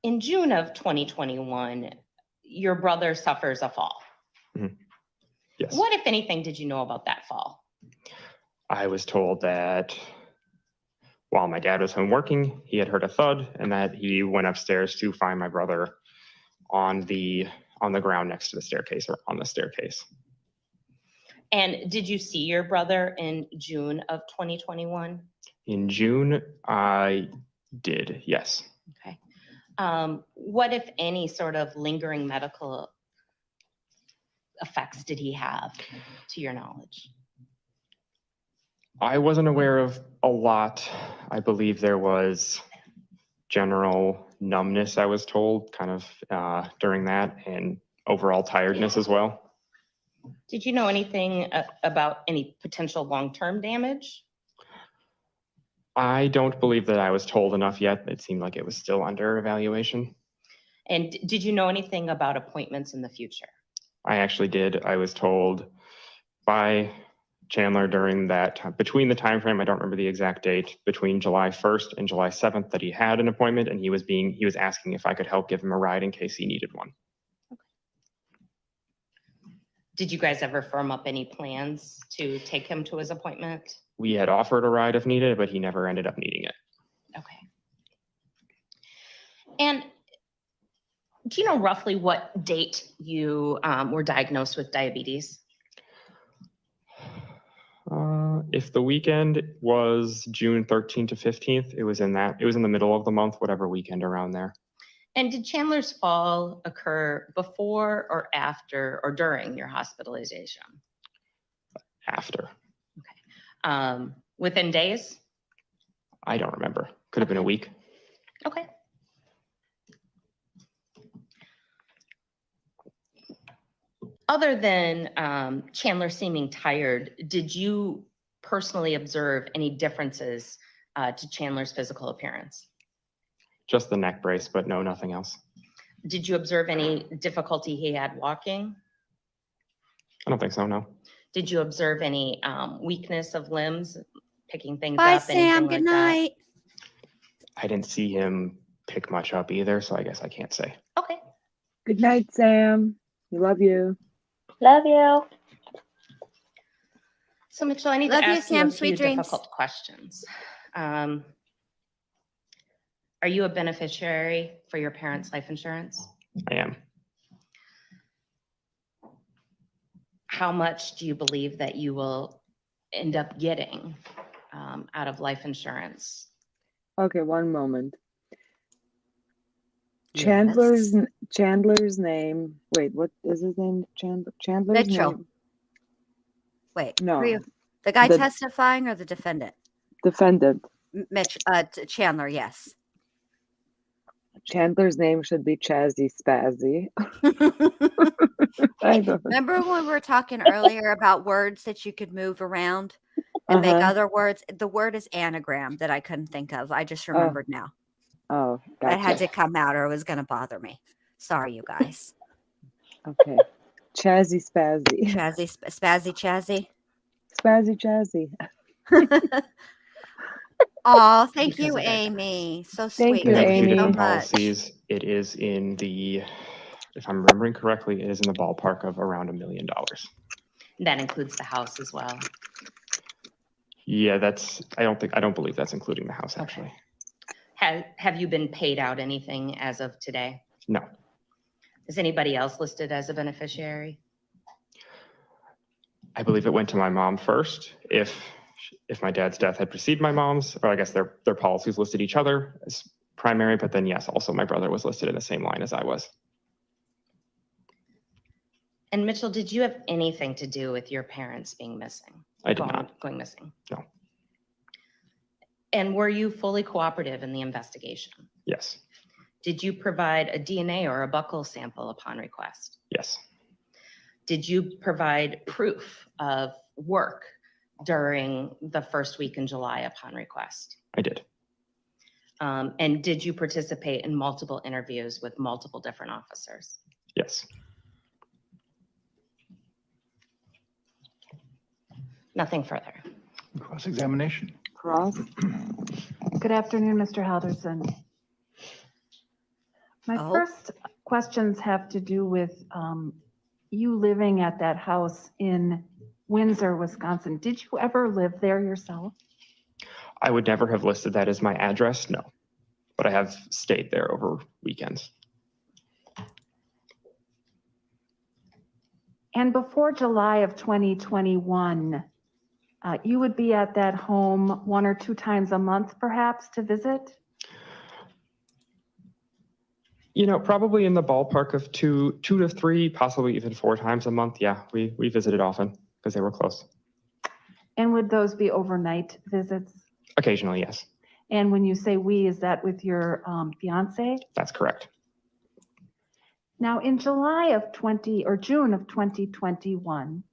in June of 2021, your brother suffers a fall. Mm-hmm. Yes. What, if anything, did you know about that fall? I was told that while my dad was home working, he had heard a thud and that he went upstairs to find my brother on the ground next to the staircase, or on the staircase. And did you see your brother in June of 2021? In June, I did, yes. Okay. What, if any, sort of lingering medical effects did he have, to your knowledge? I wasn't aware of a lot. I believe there was general numbness, I was told, kind of during that, and overall tiredness as well. Did you know anything about any potential long-term damage? I don't believe that I was told enough yet. It seemed like it was still under evaluation. And did you know anything about appointments in the future? I actually did. I was told by Chandler during that, between the time frame, I don't remember the exact date, between July 1st and July 7th, that he had an appointment, and he was asking if I could help give him a ride in case he needed one. Okay. Did you guys ever firm up any plans to take him to his appointment? We had offered a ride if needed, but he never ended up needing it. Okay. And do you know roughly what date you were diagnosed with diabetes? If the weekend was June 13th to 15th, it was in the middle of the month, whatever weekend around there. And did Chandler's fall occur before or after or during your hospitalization? After. Okay. Within days? I don't remember. Could have been a week. Okay. Other than Chandler seeming tired, did you personally observe any differences to Chandler's physical appearance? Just the neck brace, but no, nothing else. Did you observe any difficulty he had walking? I don't think so, no. Did you observe any weakness of limbs, picking things Bye, up? Sam. Good night. I didn't see him pick much up either, so I guess I can't say. Okay. Good night, Sam. We love you. Love you. So Mitchell, I need Love to you, ask you Sam. a few Sweet dreams. difficult questions. Are you a beneficiary for your parents' life insurance? I am. How much do you believe that you will end up getting out of life insurance? Okay, one moment. Yes. Chandler's name. Wait, what is his name? Chandler's Mitchell. name. Wait, No. were you the guy The- testifying or the defendant? Defendant. Mitch, Chandler, yes. Chandler's name should be Chazzy Spazzy. I don't. Remember when we were talking earlier about words that you could move around and make Uh-huh. other words? The word is anagram that I couldn't think of. I just remembered now. Oh, That had gotcha. to come out or it was going to bother me. Sorry, you guys. Okay. Chazzy Spazzy. Chazzy, spazzy, chazzy. Spazzy Chazzy. Oh, thank Because you, of their Amy. So Thank sweet. you, Thank you Amy. so The much. policies, it is in the, if I'm remembering correctly, it is in the ballpark of around $1 million. That includes the house as well. Yeah, I don't believe that's including the house, actually. Have you been paid out anything as of today? No. Is anybody else listed as a beneficiary? I believe it went to my mom first. If my dad's death had preceded my mom's, or I guess their policies listed each other as primary, but then yes, also my brother was listed in the same line as I was. And Mitchell, did you have anything to do with your parents being missing? I did not. Going missing? No. And were you fully cooperative in the investigation? Yes. Did you provide a DNA or a buccal sample upon request? Yes. Did you provide proof of work during the first week in July upon request? I did. And did you participate in multiple interviews with multiple different officers? Yes. Nothing further. Cross-examination. Cross. Good afternoon, Mr. Halderson. My first questions have to do with you living at that house in Windsor, Wisconsin. Did you ever live there yourself? I would never have listed that as my address, no. But I have stayed there over weekends. And before July of 2021, you would be at that home 1 or 2 times a month, perhaps, to visit? You know, probably in the ballpark of two to 3, possibly even 4 times a month. Yeah, we visited often because they were close. And would those be overnight visits? Occasionally, yes. And when you say we, is that with your fiance? That's correct. Now, in June of 2021,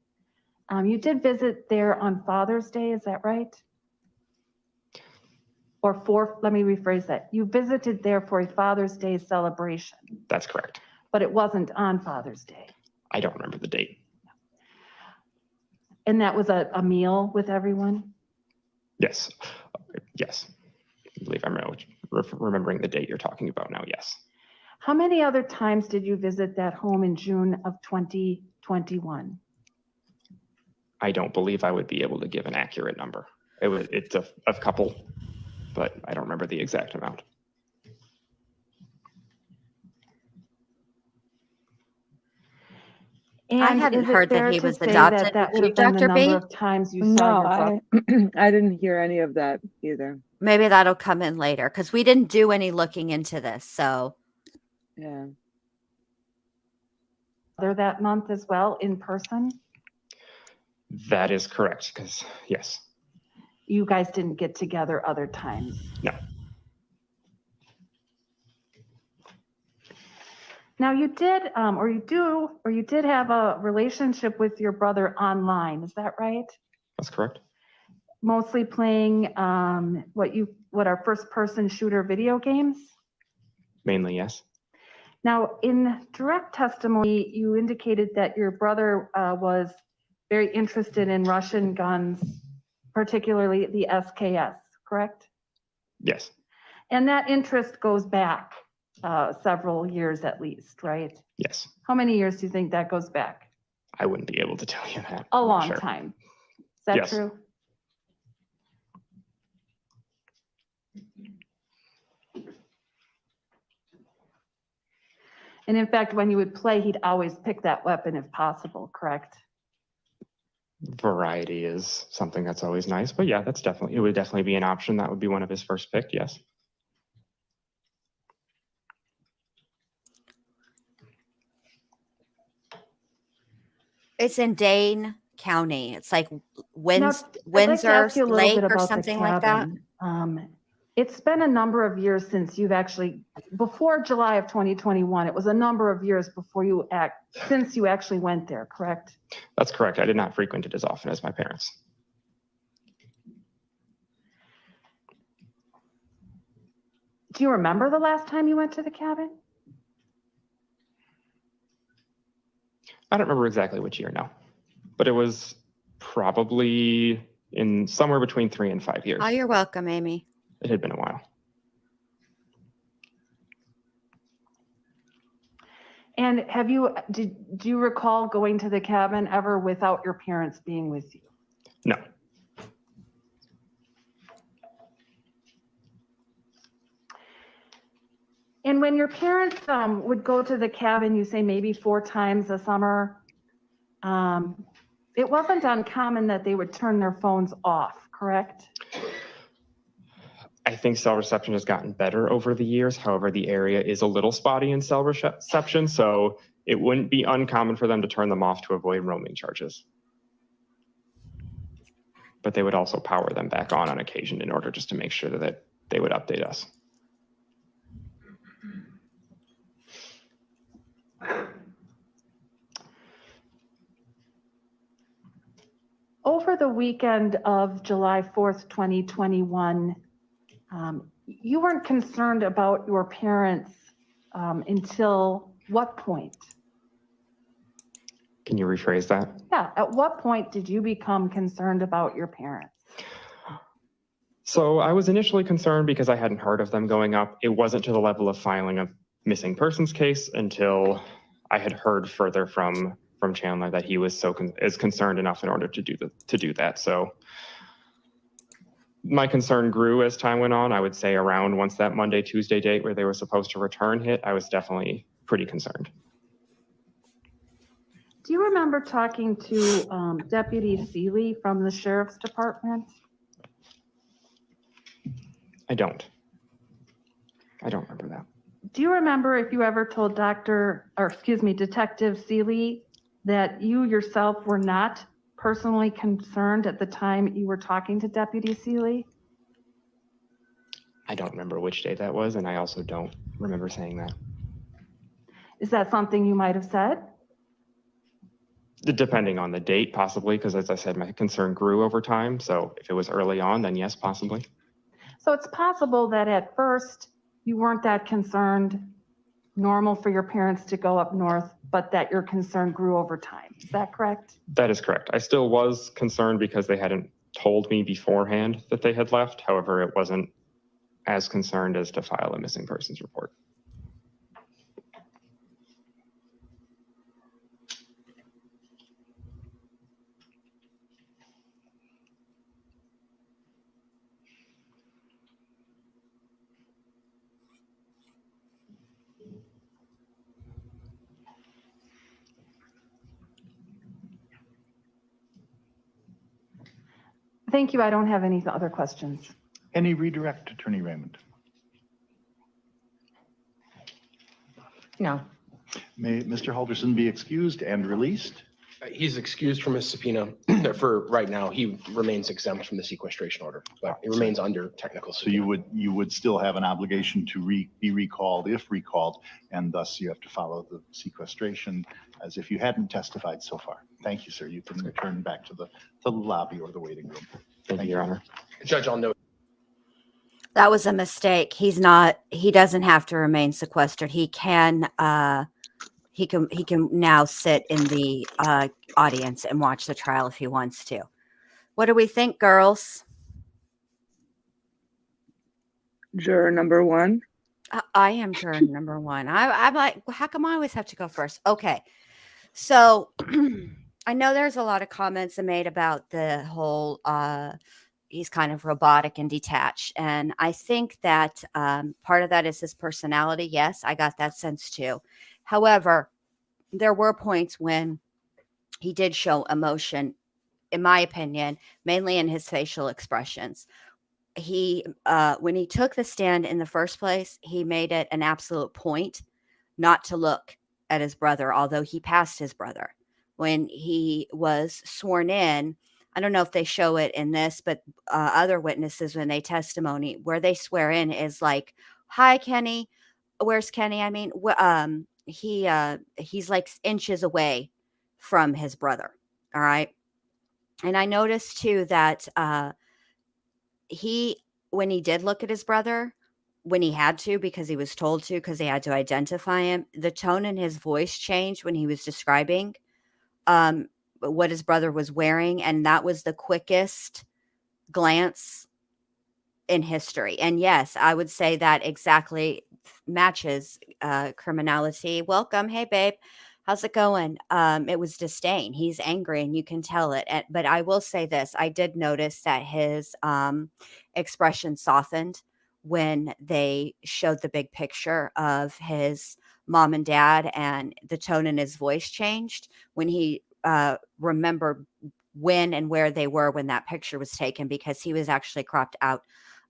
you did visit there on Father's Day, is that right? Let me rephrase that. You visited there for a Father's Day celebration. That's correct. But it wasn't on Father's Day. I don't remember the date. And that was a meal with everyone? Yes. Yes. I believe I'm remembering the date you're talking about now, yes. How many other times did you visit that home in June of 2021? I don't believe I would be able to give an accurate number. It's a couple, but I don't remember the exact amount. And I hadn't heard that he was adopted. That Did would you, have been the Dr. B? number of times you saw your brother. I didn't hear any of that either. Maybe that'll come in later because we didn't do any looking into this. So, Yeah. There that month as well, in person? That is correct, because yes. You guys didn't get together other times? No. Now you did, or you did have a relationship with your brother online, is that right? That's correct. Mostly playing what are first-person shooter video games? Mainly, yes. Now, in direct testimony, you indicated that your brother was very interested in Russian guns, particularly the SKS, correct? Yes. And that interest goes back several years at least, right? Yes. How many years do you think that goes back? I wouldn't be able to tell you that. A long time. Is that Yes. true? And in fact, when you would play, he'd always pick that weapon if possible, correct? Variety is something that's always nice, but yeah, it would definitely be an option. That would be one of his first pick, yes. it's in Dane County. It's like Now, I'd like to Windsor ask you a little Lake bit or about the something like that. cabin. It's been a number of years since you've actually, before July of 2021, it was a number of years since you actually went there, correct? That's correct. I did not frequent it as often as my parents. Do you remember the last time you went to the cabin? I don't remember exactly which year, no. But it was probably in somewhere between 3 and 5 years. Oh, you're welcome, Amy. It had been a while. And do you recall going to the cabin ever without your parents being with you? No. And when your parents would go to the cabin, you say maybe 4 times a summer, it wasn't uncommon that they would turn their phones off, correct? I think cell reception has gotten better over the years. However, the area is a little spotty in cell reception, so it wouldn't be uncommon for them to turn them off to avoid roaming charges. But they would also power them back on occasion in order just to make sure that they would update us. Over the weekend of July 4th, 2021, you weren't concerned about your parents until what point? Can you rephrase that? Yeah, at what point did you become concerned about your parents? So I was initially concerned because I hadn't heard of them going up. It wasn't to the level of filing a missing persons case until I had heard further from Chandler that he was is concerned enough in order to do that. So my concern grew as time went on. I would say around once that Monday, Tuesday date where they were supposed to return hit, I was definitely pretty concerned. Do you remember talking to Deputy Seeley from the Sheriff's Department? I don't remember that. Do you remember if you ever told Detective Seeley that you yourself were not personally concerned at the time you were talking to Deputy Seeley? I don't remember which day that was, and I also don't remember saying that. Is that something you might have said? Depending on the date, possibly, because as I said, my concern grew over time. So if it was early on, then yes, possibly. So it's possible that at first you weren't that concerned, normal for your parents to go up north, but that your concern grew over time. Is that correct? That is correct. I still was concerned because they hadn't told me beforehand that they had left. However, it wasn't as concerned as to file a missing persons report. Thank you. I don't have any other questions. Any redirect, Attorney Raymond? No. May Mr. Halderson be excused and released? He's excused from his subpoena for right now. He remains exempt from the sequestration order, but he remains under technical So subpoena. you would still have an obligation to be recalled if recalled, and thus you have to follow the sequestration as if you hadn't testified so far. Thank you, sir. You can return back to the lobby or the waiting room. Thank you, Your Honor. Judge, I'll note. That was a mistake. He doesn't have to remain sequestered. He can now sit in the audience and watch the trial if he wants to. What do we think, girls? Juror number 1. I am juror number 1. I'm like, how come I always have to go first? Okay. So I know there's a lot of comments made about the whole, he's kind of robotic and detached. And I think that part of that is his personality. Yes, I got that sense too. However, there were points when he did show emotion, in my opinion, mainly in his facial expressions. He, when he took the stand in the first place, he made it an absolute point not to look at his brother, although he passed his brother. When he was sworn in, I don't know if they show it in this, but other witnesses, when they testimony, where they swear in is like, "Hi, Kenny. Where's Kenny?" I mean, he's like inches away from his brother. All right. And I noticed too that when he did look at his brother, when he had to, because he was told to, because he had to identify him, the tone in his voice changed when he was describing what his brother was wearing. And that was the quickest glance in history. And yes, I would say that exactly matches criminality. Welcome. Hey, babe. How's it going? It was disdain. He's angry and you can tell it. But I will say this. I did notice that his expression softened when they showed the big picture of his mom and dad, and the tone in his voice changed when he remembered when and where they were when that picture was taken, because he was actually cropped out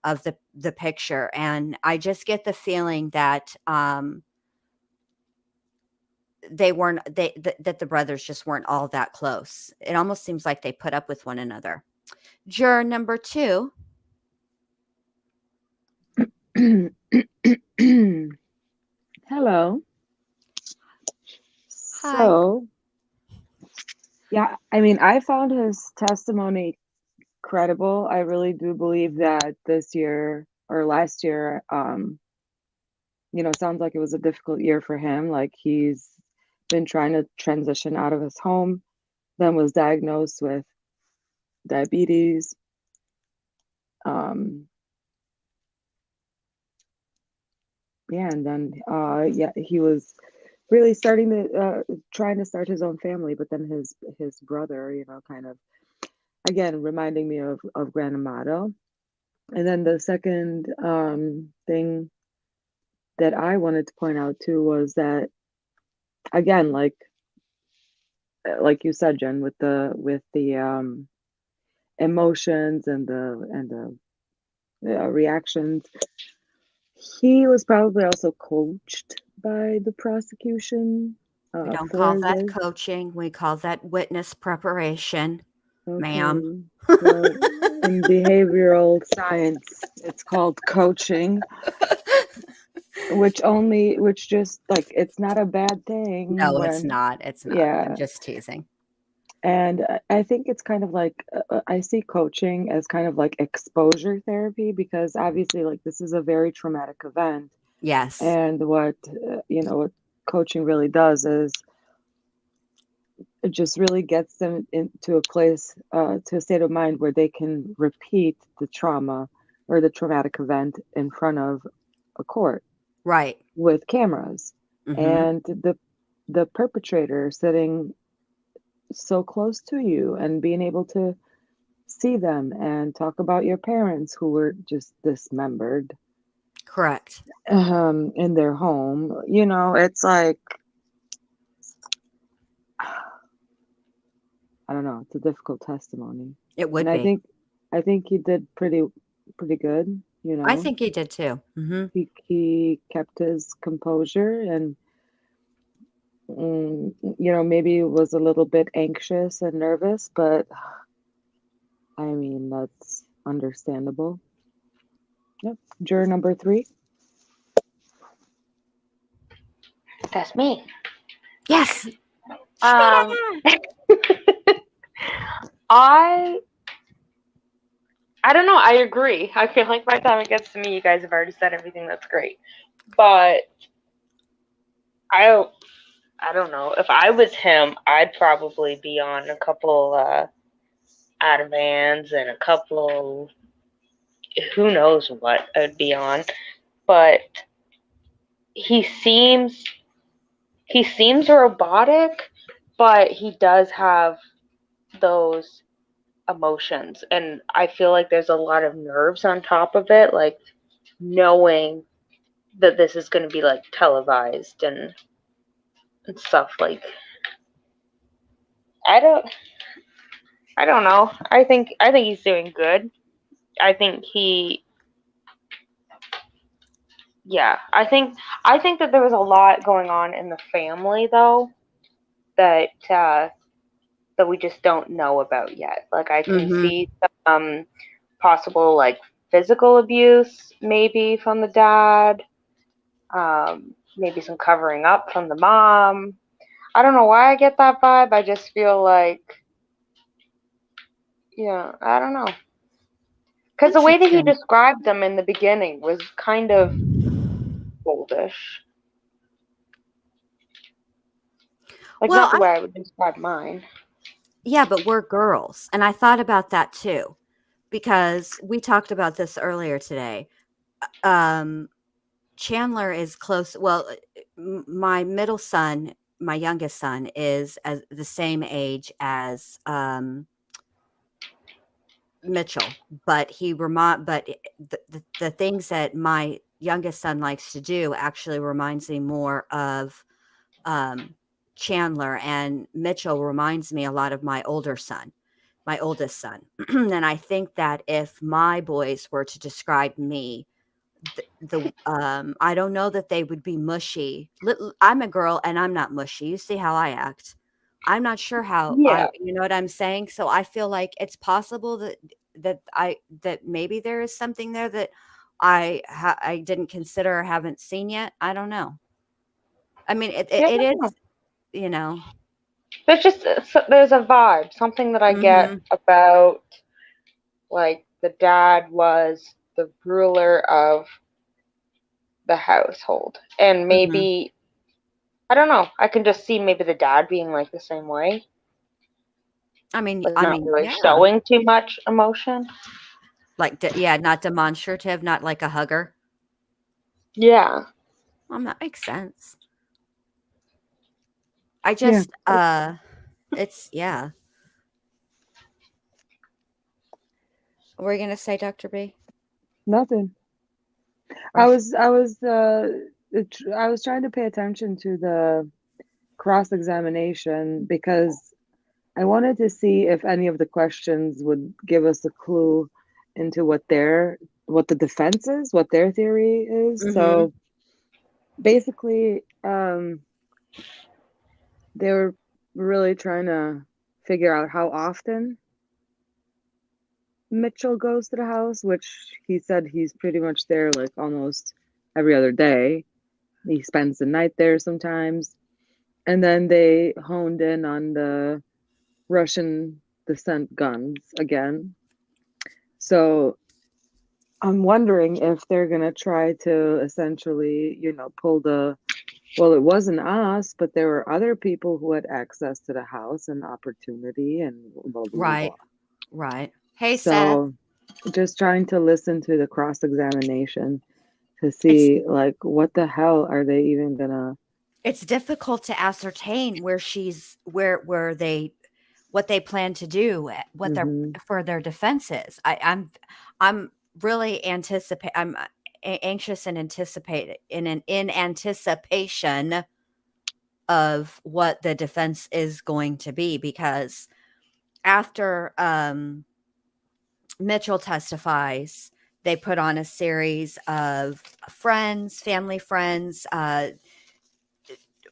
of the picture. And I just get the feeling that that the brothers just weren't all that close. It almost seems like they put up with one another. Juror number 2. Hello. Hi. So, yeah, I mean, I found his testimony credible. I really do believe that this year or last year, sounds like it was a difficult year for him. Like he's been trying to transition out of his home, then was diagnosed with diabetes. And then he was really starting to trying to start his own family, but then his brother, kind of again reminding me of Grand Amato. And then the second thing that I wanted to point out too was that, again, like you said, Jen, with the emotions and the reactions, he was probably also coached by the prosecution We don't call for that this. coaching. We call that witness preparation, ma'am. Okay. Well, in behavioral science, it's called coaching, which just like it's not a bad thing No, it's when, not. It's not. yeah. I'm just teasing. And I think it's kind of like I see coaching as kind of like exposure therapy, because obviously, like, this is a very traumatic event. Yes. And what what coaching really does is it just really gets them into a place, to a state of mind where they can repeat the trauma or the traumatic event in front of a court Right. with cameras. Mhm. And the perpetrator sitting so close to you and being able to see them and talk about your parents who were just dismembered Correct. in their home. It's like, I don't know, it's a difficult testimony. It would And be. I think he did pretty good, I think he did too. Hmm. He kept his composure and maybe was a little bit anxious and nervous, but I mean, that's understandable. Yep. Juror number 3. That's me. Yes. Um, I don't know. I agree. I feel like by the time it gets to me, you guys have already said everything that's great. But I don't know. If I was him, I'd probably be on a couple Ativans and a couple, who knows what I'd be on. But he seems robotic, but he does have those emotions, and I feel like there's a lot of nerves on top of it, like knowing that this is going to be like televised and stuff. Like, I don't know. I think he's doing good. I think I think that there was a lot going on in the family though that that we just don't know about yet. Like, I can Mhm. see some possible like physical abuse maybe from the dad, maybe some covering up from the mom. I don't know why I get that vibe. I just feel like, yeah, I don't know. Because the way that he Interesting. described them in the beginning was kind of oldish. Like, Well, not the way I would describe mine. yeah, but we're girls. And I thought about that too, because we talked about this earlier today. Chandler is close. Well, my middle son, my youngest son, is the same age as Mitchell, but the things that my youngest son likes to do actually reminds me more of Chandler, and Mitchell reminds me a lot of my oldest son. And I think that if my boys were to describe me, I don't know that they would be mushy. I'm a girl and I'm not mushy. You see how I act. I'm not sure how Yeah. you know what I'm saying? So I feel like it's possible that maybe there is something there that I didn't consider or haven't seen yet. I don't know. I mean, Yeah, I it don't know. is, you know. There's just there's a vibe, something that I get Mhm. about like the dad was the ruler of the household, and Mhm. maybe I don't know. I can just see maybe the dad being like the same way, but I not mean, really yeah. showing too much emotion. Like yeah, not demonstrative, not like a hugger. Yeah. That makes sense. I Yeah, just it's yeah. What were you gonna say, Dr. B? nothing. Or I was trying to pay attention to the cross-examination because I wanted to see if any of the questions would give us a clue into what the defense is, what their theory is. Mhm. So basically, they were really trying to figure out how often Mitchell goes to the house, which he said he's pretty much there like almost every other day. He spends the night there sometimes. And then they honed in on the Russian descent guns again. So I'm wondering if they're going to try to essentially, pull well, it wasn't us, but there were other people who had access to the house and opportunity and blah, blah, blah, Right. blah. Right. Hey, Seth. So just trying to listen to the cross examination to It's see, like, what the hell are they even gonna. it's difficult to ascertain where they what they plan to do, what their Hmm. for their defenses. I'm really anticipate. I'm anxious and in anticipation of what the defense is going to be, because after Mitchell testifies, they put on a series of family friends.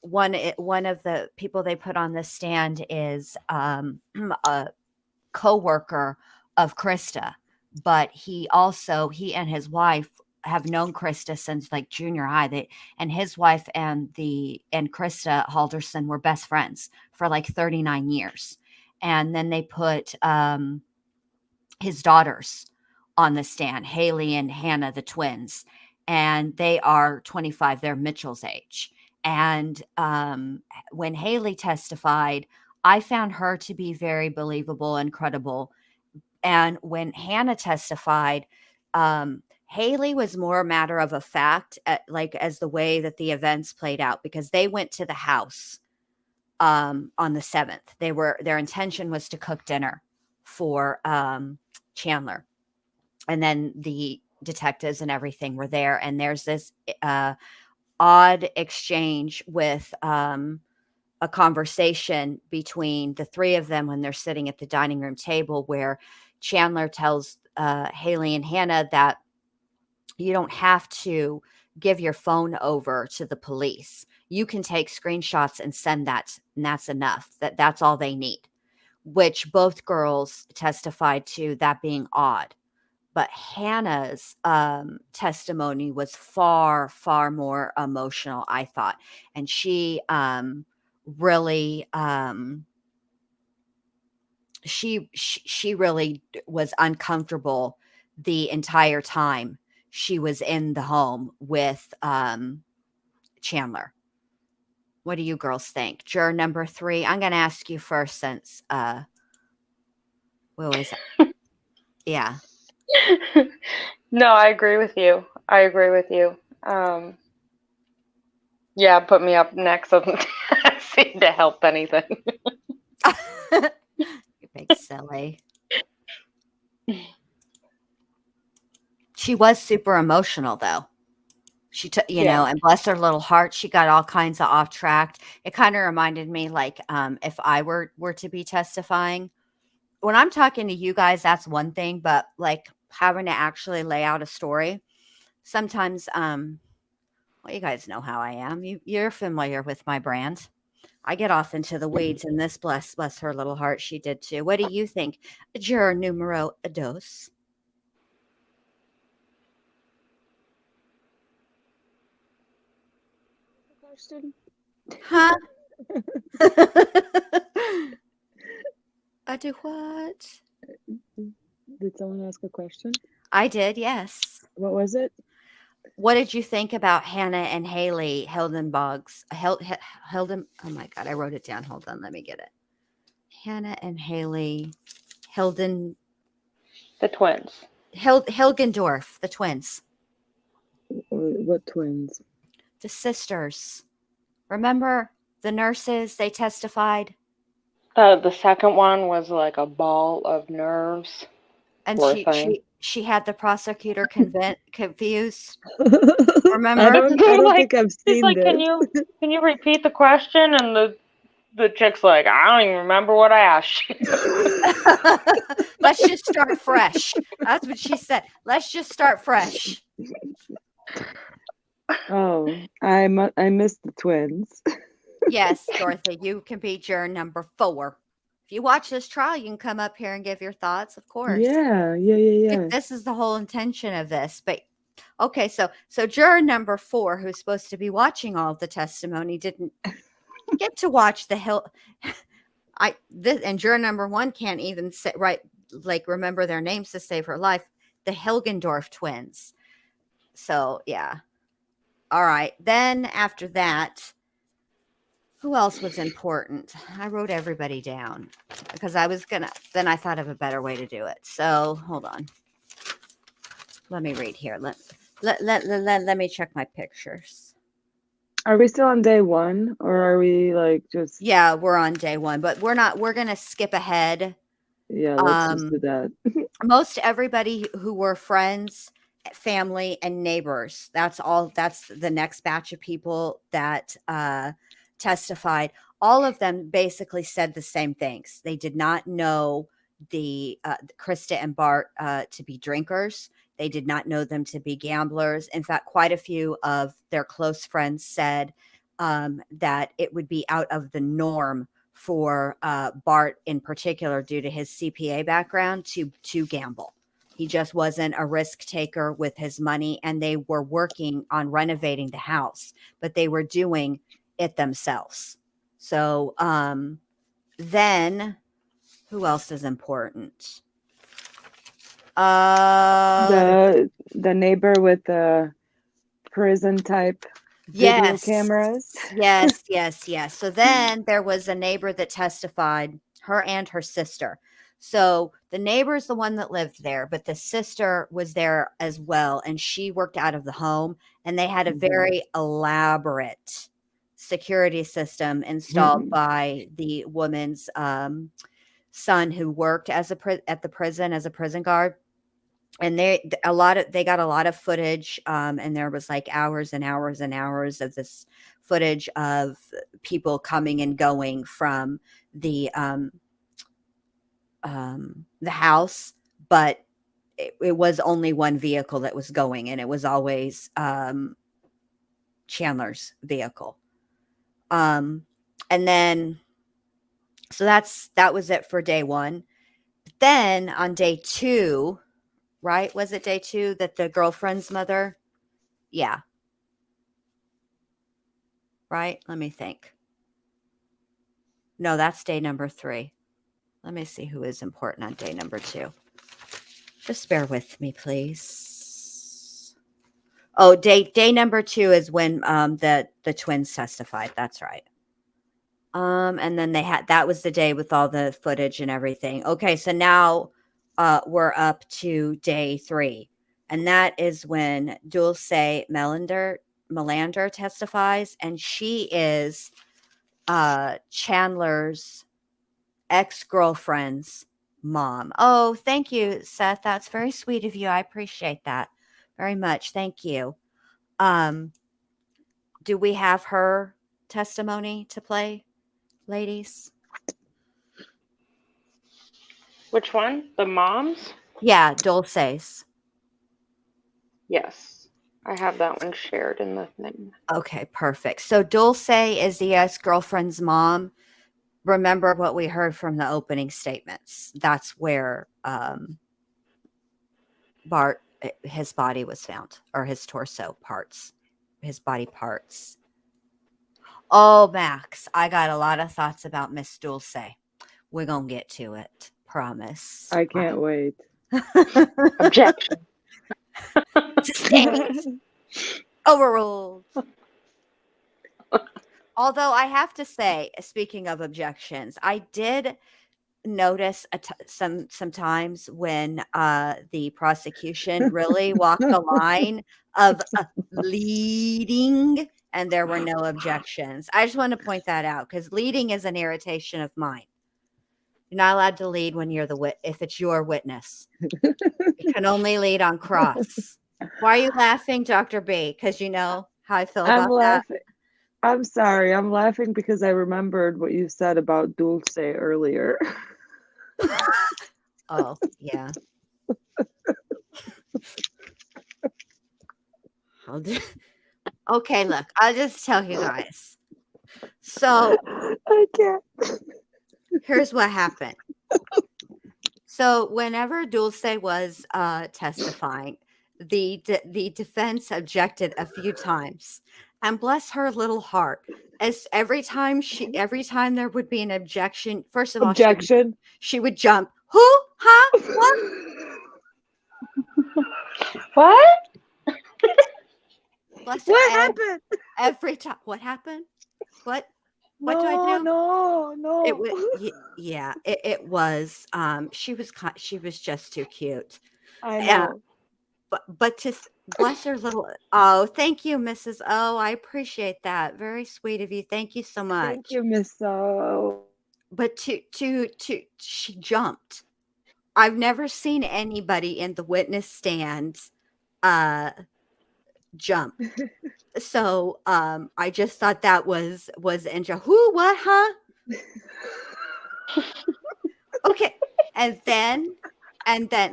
One of the people they put on the stand is a coworker of Krista, but he and his wife have known Krista since like junior high. And his wife and Krista Halderson were best friends for like 39 years. And then they put his daughters on the stand, Haley and Hannah, the twins, and they are 25. They're Mitchell's age. And when Haley testified, I found her to be very believable and credible. And when Hannah testified, Haley was more a matter of a fact, like as the way that the events played out, because they went to the house on the 7th. Their intention was to cook dinner for Chandler, and then the detectives and everything were there. And there's this odd exchange with a conversation between the three of them when they're sitting at the dining room table, where Chandler tells Haley and Hannah that you don't have to give your phone over to the police. You can take screenshots and send that, and that's enough. That's all they need. Which both girls testified to that being odd. But Hannah's testimony was far, far more emotional, I thought, and she really she really was uncomfortable the entire time she was in the home with Chandler. What do you girls think? Juror number 3. I'm going to ask you first, since what was it? Yeah. No, I agree with you. I agree with you. Yeah, put me up next. Doesn't seem to help anything. You big silly. She was super emotional, though. She took, you know, Yeah. and bless her little heart, she got all kinds of off track. It kind of reminded me, like, if I were to be testifying. When I'm talking to you guys, that's one thing, but like having to actually lay out a story, sometimes, well, you guys know how I am. You're familiar with my brand. I get off into the weeds, and this bless her little heart, she did too. What do you think, juror numero dos? Question? Huh? I do what? Did someone ask a question? I did, yes. What was it? What did you think about Hannah and Haley Hildenbog's Hilden? Oh my God, I wrote it down. Hold on, let me get it. Hannah and Haley The twins. Hilgendorf, the twins, What twins? the sisters. Remember the nurses? They testified, The second one was like a ball of nerves. and Poor thing. she had the prosecutor confused. I Remember? don't think I've He's seen like, this. can you repeat the question? And the chick's like, I don't even remember what I asked you. Let's just start fresh. That's what she said. Let's just start fresh. Oh, I missed the twins. Yes, Dorothy, you can be juror number 4. If you watch this trial, you can come up here and give your thoughts, of course. Yeah. This is the whole intention of this. But okay, so juror number 4, who's supposed to be watching all of the testimony, didn't get to watch the hill. And juror number 1 can't even remember their names to save her life. The Hilgendorf twins. So yeah. All right. Then after that, who else was important? I wrote everybody down because then I thought of a better way to do it. So hold on. Let me read here. Let me check my pictures. Are we still on day 1 or are we like just? Yeah, we're on day 1, but we're going to skip ahead. Yeah, let's just do that. Most everybody who were friends, family, and neighbors. That's the next batch of people that testified. All of them basically said the same things. They did not know the Krista and Bart to be drinkers. They did not know them to be gamblers. In fact, quite a few of their close friends said that it would be out of the norm for Bart in particular, due to his CPA background, to gamble. He just wasn't a risk taker with his money, and they were working on renovating the house, but they were doing it themselves. So then who else is important? The neighbor with the prison type video cameras. Yes. So then there was a neighbor that testified, her and her sister. So the neighbor's the one that lived there, but the sister was there as well, and she worked out of the home, and they had a very elaborate security system installed by the woman's son, who worked at the prison as a prison guard. And they got a lot of footage, and there was like hours and hours and hours of this footage of people coming and going from the house, but it was only one vehicle that was going, and it was always Chandler's vehicle. And then so that was it for day 1. But then on day 2, right? Was it day 2 that the girlfriend's mother? Yeah. Right? Let me think. No, that's day number 3. Let me see who is important on day number 2. Just bear with me, please. Oh, day number 2 is when the twins testified. That's right. And then that was the day with all the footage and everything. Okay, so now we're up to day 3. And that is when Dulce Mellander testifies, and she is Chandler's ex-girlfriend's mom. Oh, thank you, Seth. That's very sweet of you. I appreciate that very much. Thank you. Do we have her testimony to play, ladies? Which one? The mom's? Yeah, Dulce's. Yes. I have that one shared in the thing. Okay, perfect. So Dulce is the ex-girlfriend's mom. Remember what we heard from the opening statements. That's where Bart, his body was found, or his torso parts, his body parts. Oh, Max, I got a lot of thoughts about Miss Dulce. We're going to get to it. Promise. I can't wait. Objection. Sustained. Overruled. Although I have to say, speaking of objections, I did notice sometimes when the prosecution really walked the line of leading, and there were no objections. I just want to point that out because leading is an irritation of mine. You're not allowed to lead when you're if it's your witness. You can only lead on cross. Why are you laughing, Dr. B? Because you know how I feel I'm about laughing. I'm sorry. I'm laughing because I remembered what you said about Dulce earlier. that. Oh, yeah. Okay, look, I'll just tell you guys. So I can't. here's what happened. So whenever Dulce was testifying, the defense objected a few times, and bless her little heart, as every time there would be an objection, first of all, Objection. she would jump. Who? Huh? What? What? Bless her. What happened? Every time. What happened? What? What No, do I do? no. It was, yeah, it was. She was just too cute. I Yeah, know. but to bless her little. Oh, thank you, Mrs. O. I appreciate that. Very sweet of you. Thank you so much. Thank you, Miss O. But she jumped. I've never seen anybody in the witness stand jump. So I just thought that was interesting. Who? What? Huh? Okay, and then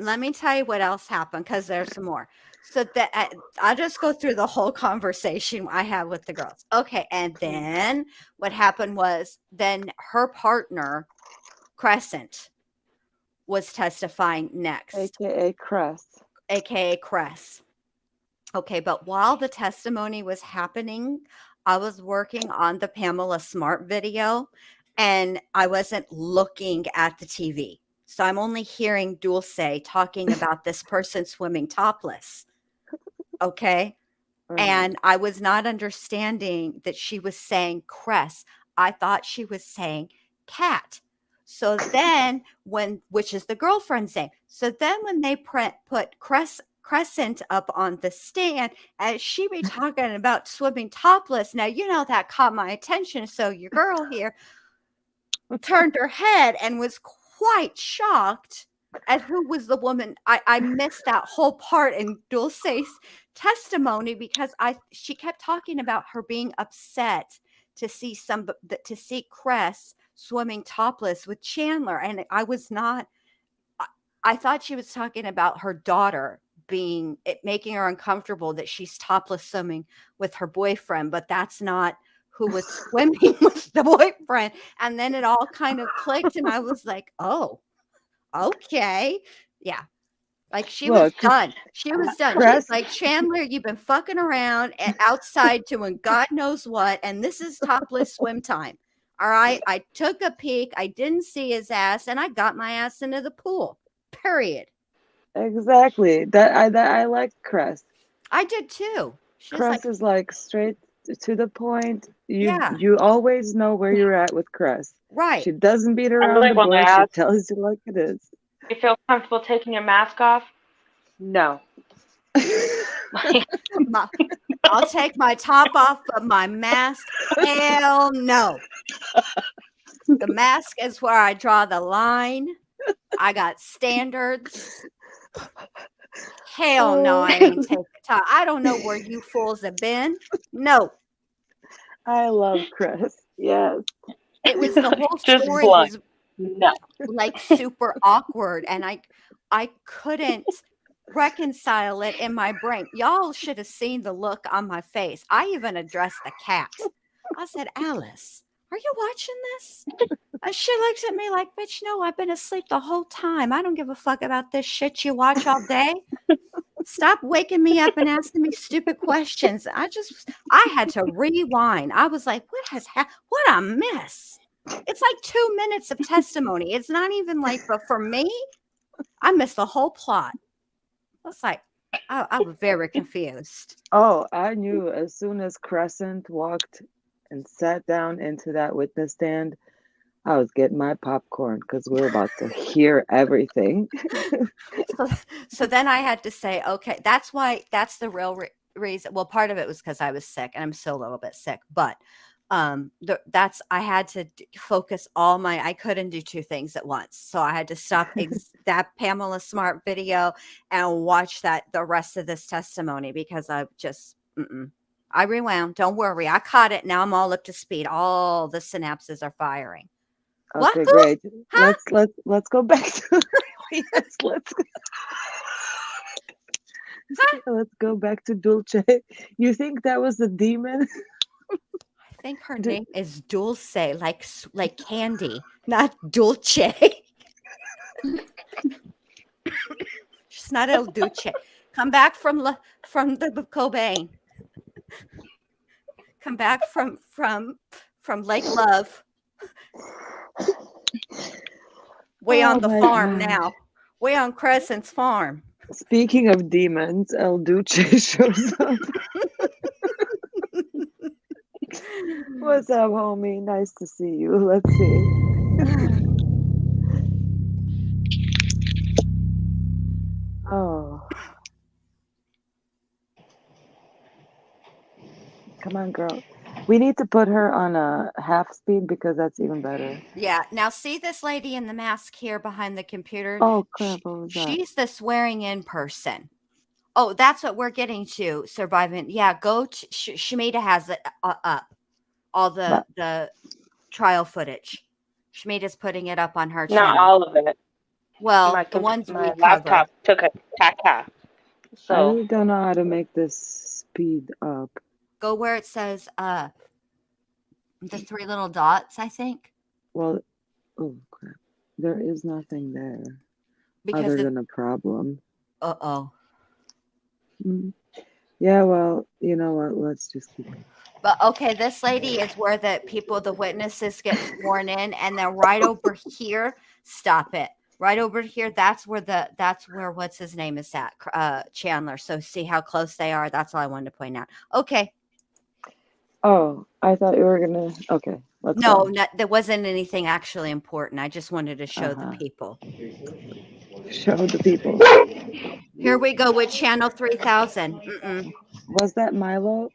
let me tell you what else happened because there's some more. So that I'll just go through the whole conversation I had with the girls. Okay, and then what happened was then her partner Crescent was testifying next, AKA Cress. aka Cress. Okay, but while the testimony was happening, I was working on the Pamela Smart video and I wasn't looking at the TV. So I'm only hearing Dulce talking about this person swimming topless. Okay. And I was not understanding that she was saying Cress. I thought she was saying cat. So then which is the girlfriend's name. So then when they put Crescent up on the stand, as she be talking about swimming topless. Now, you know, that caught my attention. So your girl here turned her head and was quite shocked at who was the woman. I missed that whole part in Dulce's testimony because she kept talking about her being upset to see Cress swimming topless with Chandler, and I thought she was talking about her daughter making her uncomfortable that she's topless swimming with her boyfriend, but that's not who was swimming with the boyfriend. And then it all kind of clicked, and I was like, oh, okay. Yeah. Like she was done. She was done. She's like, Chandler, you've been fucking around outside doing God knows what, and this is topless swim time. All right. I took a peek. I didn't see his ass, and I got my ass into the pool. Period. Exactly. I like Cress. I did too. Cress is like straight to the point. Yeah. You always know where you're at with Cress. Right. She doesn't beat around the bush. She tells you like it is. You feel comfortable taking your mask off? No. I'll take my top off, but my mask, hell no. The mask is where I draw the line. I got standards. Hell no, I ain't taking time. I don't know where you fools have been. No, I love Chris. Yes. it was the whole Just story blunt. was No. like super awkward, and I couldn't reconcile it in my brain. Y'all should have seen the look on my face. I even addressed the cat. I said, Alice, are you watching this? And she looks at me like, bitch, no, I've been asleep the whole time. I don't give a fuck about this shit you watch all day. Stop waking me up and asking me stupid questions. I had to rewind. I was like, what has happened? What a mess. It's like 2 minutes of testimony. It's not even like, but for me, I missed the whole plot. I was like, I was very confused. Oh, I knew as soon as Crescent walked and sat down into that witness stand, I was getting my popcorn because we were about to hear everything. So then I had to say, okay, that's the real reason. Well, part of it was because I was sick, and I'm still a little bit sick, but I had to focus I couldn't do two things at once. So I had to stop that Pamela Smart video and watch the rest of this testimony, because I just, I rewound. Don't worry. I caught it. Now I'm all up to speed. All the synapses are firing. Okay, What? great. Huh? Let's go back to yes, let's go back to Dulce. You think that was a demon? I think her name is Dulce, like candy, not Dulce. She's not El Duce. Come back from the Cobain. Come back from Lake Love. Way on the farm now. Way on Crescent's farm. Speaking of demons, El Duce shows up. What's up, homie? Nice to see you. Let's see. Oh. Come on, girl. We need to put her on a half speed because that's even better. Yeah. Now see this lady in the mask here behind the computer? Oh, crap. What was that? She's the swearing in person. Oh, that's what we're getting to. Surviving. Yeah. Go to Shmita has it up. All the trial footage. Shmita's putting it up on her Not channel. all of it. Well, the ones my we laptop cover. took a caca. I So really don't know how to make this speed up. Go where it says the 3 little dots, I think. Well, oh crap. There is nothing there Because other than a problem. Uh-oh. Yeah, well, you know what? Let's just keep it. But okay, this lady is where the witnesses get sworn in, and then right over here, stop it. Right over here, that's where what's his name is at, Chandler. So see how close they are. That's all I wanted to point out. Okay. Oh, I thought you were gonna. Okay, let's go. No, there wasn't anything actually important. I just wanted to show the people. Show the people. Here we go with channel 3000. Was that Milo?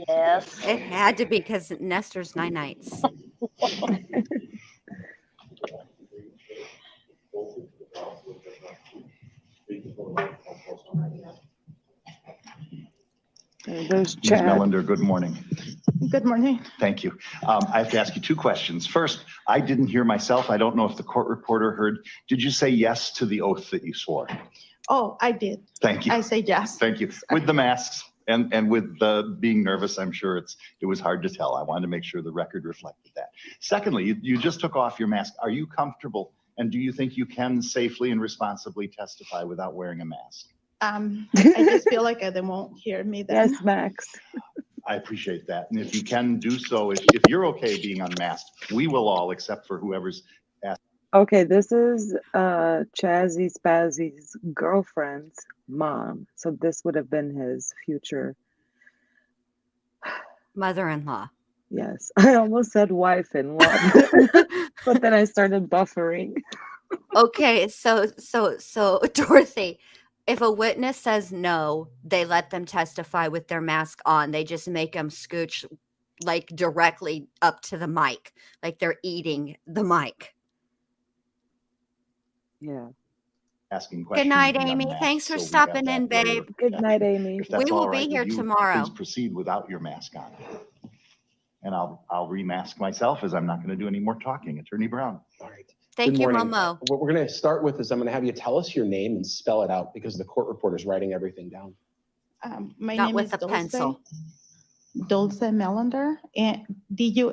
yes. It had to be because Nestor's 9 nights. There's Ms. Chad. Mellander, good morning. Good morning. Thank you. I have to ask you two questions. First, I didn't hear myself. I don't know if the court reporter heard. Did you say yes to the oath that you swore? Oh, I did. Thank you. I say yes. Thank you. With the masks and with the being nervous, I'm sure it was hard to tell. I wanted to make sure the record reflected that. Secondly, you just took off your mask. Are you comfortable, and do you think you can safely and responsibly testify without wearing a mask? I just feel like they won't hear me then. Yes, Max. I appreciate that. And if you can do so, if you're okay being unmasked, we will all, except for whoever's asked. Okay, this is Chazzy Spazzy's girlfriend's mom. So this would have been his future Mother-in-law. Yes, I almost said wife-in-law, but then I started buffering. Okay, so Dorothy, if a witness says no, they let them testify with their mask on. They just make them scooch like directly up to the mic, like they're eating the mic. Yeah. asking questions. Good night, beyond Amy. mask, Thanks for so we have stopping that in, layer babe. of Good night, protection. Amy. If that's We will all be right here with you, tomorrow. please proceed without your mask on. And I'll remask myself, as I'm not going to do any more talking. Attorney Brown. All right. Thank Good you, morning. Momo. What we're going to start with is I'm going to have you tell us your name and spell it out because the court reporter is writing everything down. My Not name with is a Dulce. pencil. Dulce Mellander, and Dulce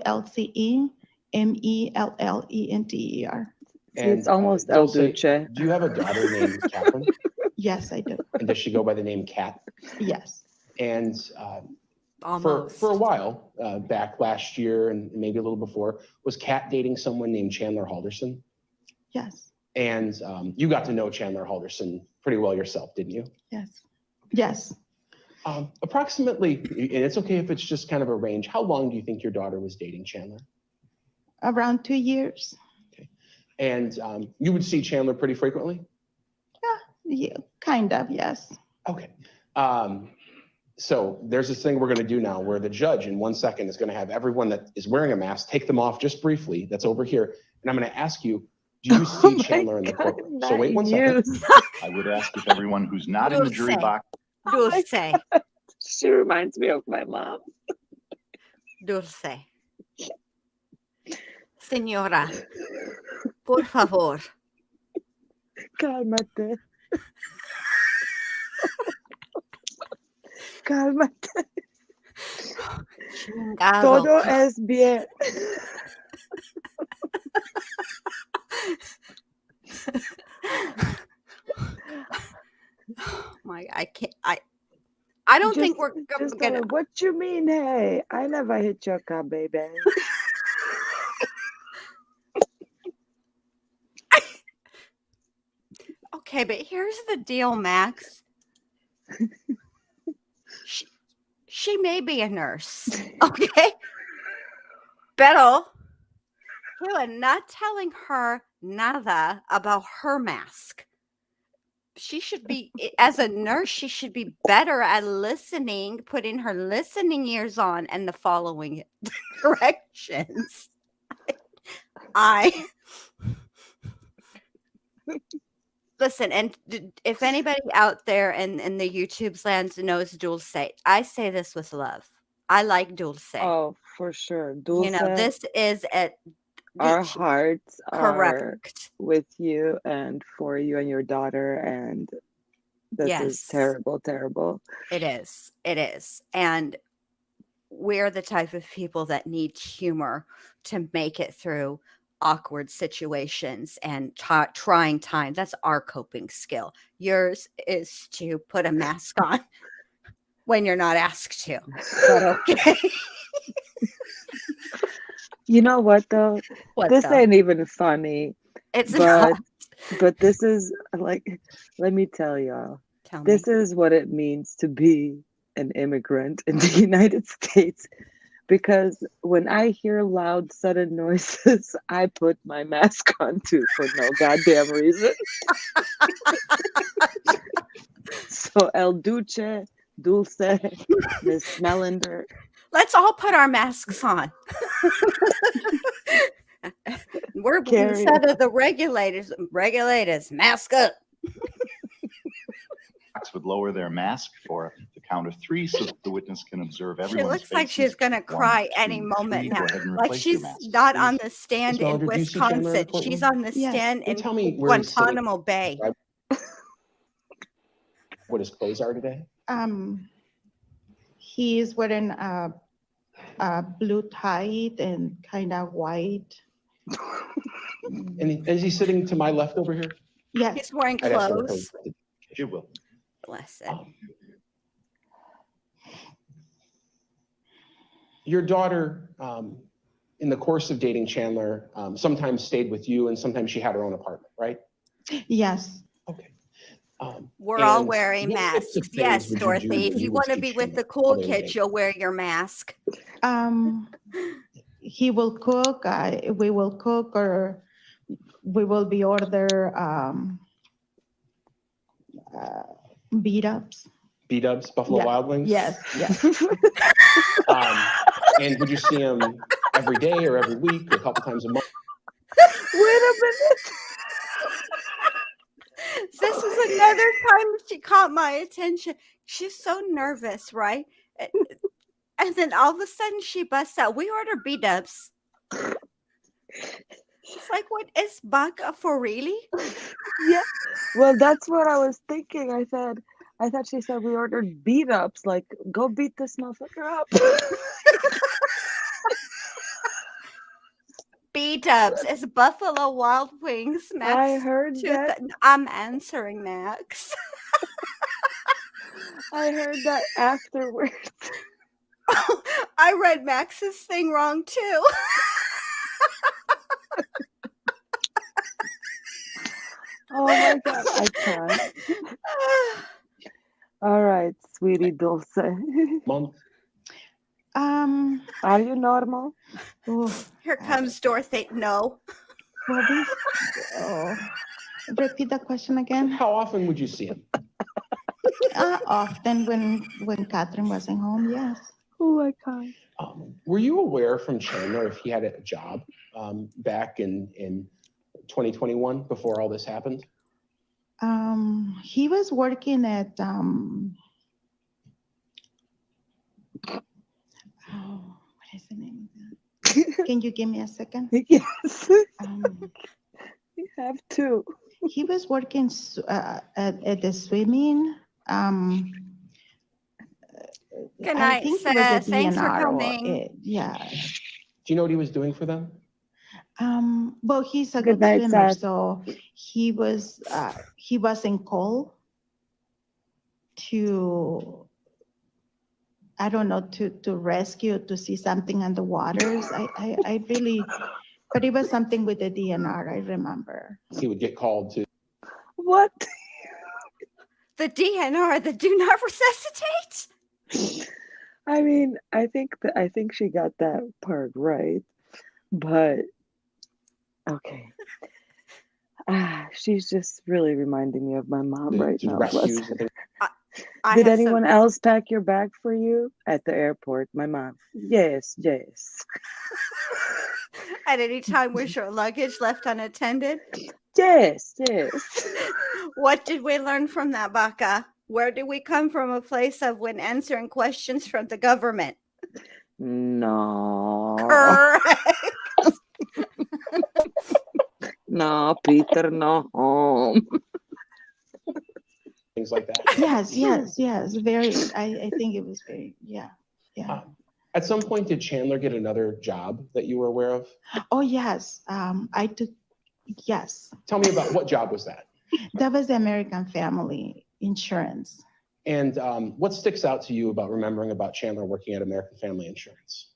Mellenter. See, it's almost El Dulce, Duce. do you have a daughter named Catherine? Yes, I do. And does she go by the name Kat? Yes. And Almost. for a while, back last year and maybe a little before, was Kat dating someone named Chandler Halderson? Yes. And you got to know Chandler Halderson pretty well yourself, didn't you? Yes. Yes. Approximately, and it's okay if it's just kind of a range, how long do you think your daughter was dating Chandler? Around 2 years. Okay. And you would see Chandler pretty frequently? Yeah, kind of, yes. Okay. So there's this thing we're going to do now where the judge in 1 second is going to have everyone that is wearing a mask take them off just briefly. That's over here. And I'm going to ask you, do you see Chandler in the courtroom? So wait 1 second. I would ask if everyone who's not in the jury Dulce. box. Dulce. She reminds me of my mom. Dulce. Señora, por favor. Cálmate. Cálmate. Chingado. Todo es bien. I can't. I don't think we're Just gonna. tell her, what you mean, hey? I never hit your car, baby. Okay, but here's the deal, Max. She may be a nurse, okay? Pero you are not telling her nada about her mask. She should be, as a nurse, she should be better at listening, putting her listening ears on and the following directions. Listen, and if anybody out there in the YouTube lands knows Dulce, I say this with love. I like Dulce. Oh, for sure. Dulce, You know, this is at our hearts are correct. with you and for you and your daughter. And this is Yes. terrible, terrible. It is. It is. And we're the type of people that need humor to make it through awkward situations and trying times. That's our coping skill. Yours is to put a mask on when you're not asked to. But okay. You know what, though? What This though? ain't even funny. It's but not. but this is like, let me tell y'all, Tell me. this is what it means to be an immigrant in the United States. Because when I hear loud, sudden noises, I put my mask on too for no goddamn reason. So El Duce, Dulce, Miss Mellander. Let's all put our masks on. We're Carrie. instead of the regulators, mask up. Would lower their mask for the count of 3 so that the witness can observe She everyone's looks like she's faces. going to 1, cry 2, any moment 3. now. Go ahead and Like replace your she's masks, not please. on the stand Ms. in Mellander, do you see Chandler in the Wisconsin. courtroom? She's on the Yes. stand Can in you tell me where he's sitting? Guantanamo Bay. What his clothes are today? He's wearing a blue tie and kind of white. And is he sitting to my left over here? Yes. He's wearing I'd ask her clothes. You will. Bless it. Your daughter, in the course of dating Chandler, sometimes stayed with you and sometimes she had her own apartment, right? Yes. Okay. We're all and wearing what types masks. of things Yes, would you do Dorothy. when If you would want to see be with Chandler the cool while they were kids, dating? you'll wear your mask. He will cook. We will cook, or we will be order beat-ups. B-Dubs, Buffalo Yeah. Wild Wings? Yes, yes. And would you see him every day or every week or a couple times a month? Wait a minute. Another time she caught my attention. She's so nervous, right? And then all of a sudden she busts out, "We order B-dubs." It's like, what is vodka for really? Yeah. Well, that's what I was thinking. I thought she said we ordered beat ups, like go beat this motherfucker up. B-dubs is Buffalo Wild Wings. I Max, heard that. I'm answering Max. I heard that afterwards. I read Max's thing wrong too. Oh my god, I can't. All right, sweetie Dulce. Month. Are you normal? Oh, Here comes Dorothy. No. repeat the question again. How often would you see him? Often when Catherine wasn't home, yes. Oh my god. Were you aware from Chandler if he had a job back in 2021 before all this happened? He was working at what is the name of that? Can you give me a second? Yes. Um, You have to. he was working at the swimming. Good I night, think it was a Seth. Thanks for DNR or coming. yeah. Do you know what he was doing for them? Well, he's a Good good night, swimmer, Seth. so he wasn't called to, I don't know, to rescue, to see something on the waters. I really, but it was something with the DNR, I remember. He would get called to. What? The DNR, the do not resuscitate. I mean, I think she got that part right, but okay. She's just really reminding me of my mom right to now. Bless rescues her. and things. I Did have anyone some, else pack your bag for you at the airport? My mom. Yes, yes. at any time was your luggage left unattended? Yes, yes. What did we learn from that, Baka? Where did we come from? A place of when answering questions from the government. No. Correct. No, Peter, no home. Things like that. Yes. Very, I think it was very, yeah. At some point, did Chandler get another job that you were aware of? Oh, yes. I took, yes. Tell me about what job was that? That was the American Family Insurance. And what sticks out to you about remembering about Chandler working at American Family Insurance?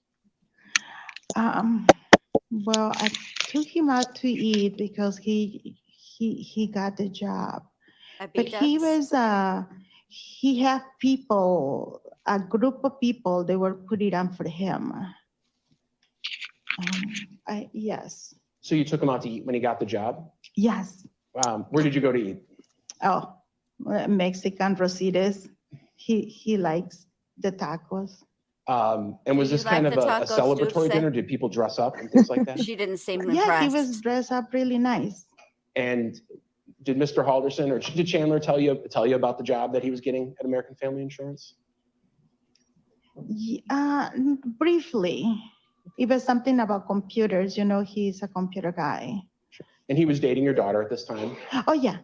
Well, I took him out to eat because he got the job. But he was he had people, a group of people, they were putting on for him. Yes. So you took him out to eat when he got the job? Yes. Where did you go to eat? Oh, Mexican Rositas. He likes the tacos. And was Do you this kind like of the a tacos, celebratory Dulce? dinner? Did people dress up and things like that? She didn't seem Yeah, impressed. he was dressed up really nice. And did Mr. Halderson or did Chandler tell you about the job that he was getting at American Family Insurance? Briefly. It was something about computers. You know, he's a computer guy. And he was dating your daughter at this time? Oh, yeah.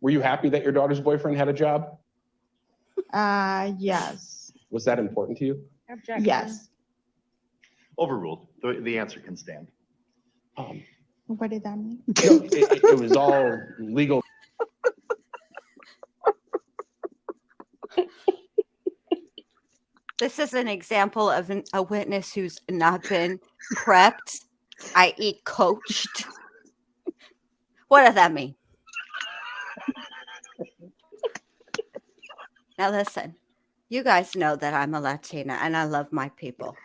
Were you happy that your daughter's boyfriend had a job? Yes. Was that important to you? Objection. Yes. Overruled. The answer can stand. What did that mean? No, it was all legal. This is an example of a witness who's not been prepped, i.e. coached. What does that mean? Now listen, you guys know that I'm a Latina and I love my people,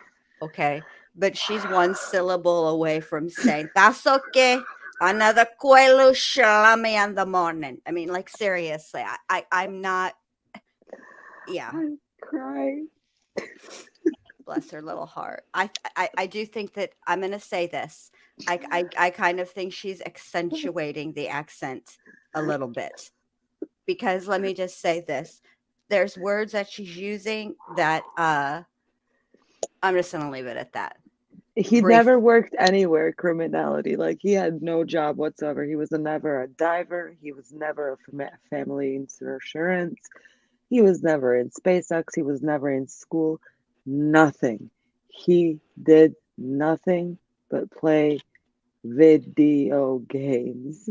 okay? But she's one syllable away from saying, that's okay, another quail salami in the morning. I mean, like, seriously, I'm not, yeah. I'm crying. Bless her little heart. I do think that I'm going to say this. I kind of think she's accentuating the accent a little bit. Because let me just say this. There's words that she's using that I'm just going to leave it at that. He Brief. never worked anywhere criminality. Like he had no job whatsoever. He was never a diver. He was never a family insurance. He was never in SpaceX. He was never in school. Nothing. He did nothing but play video games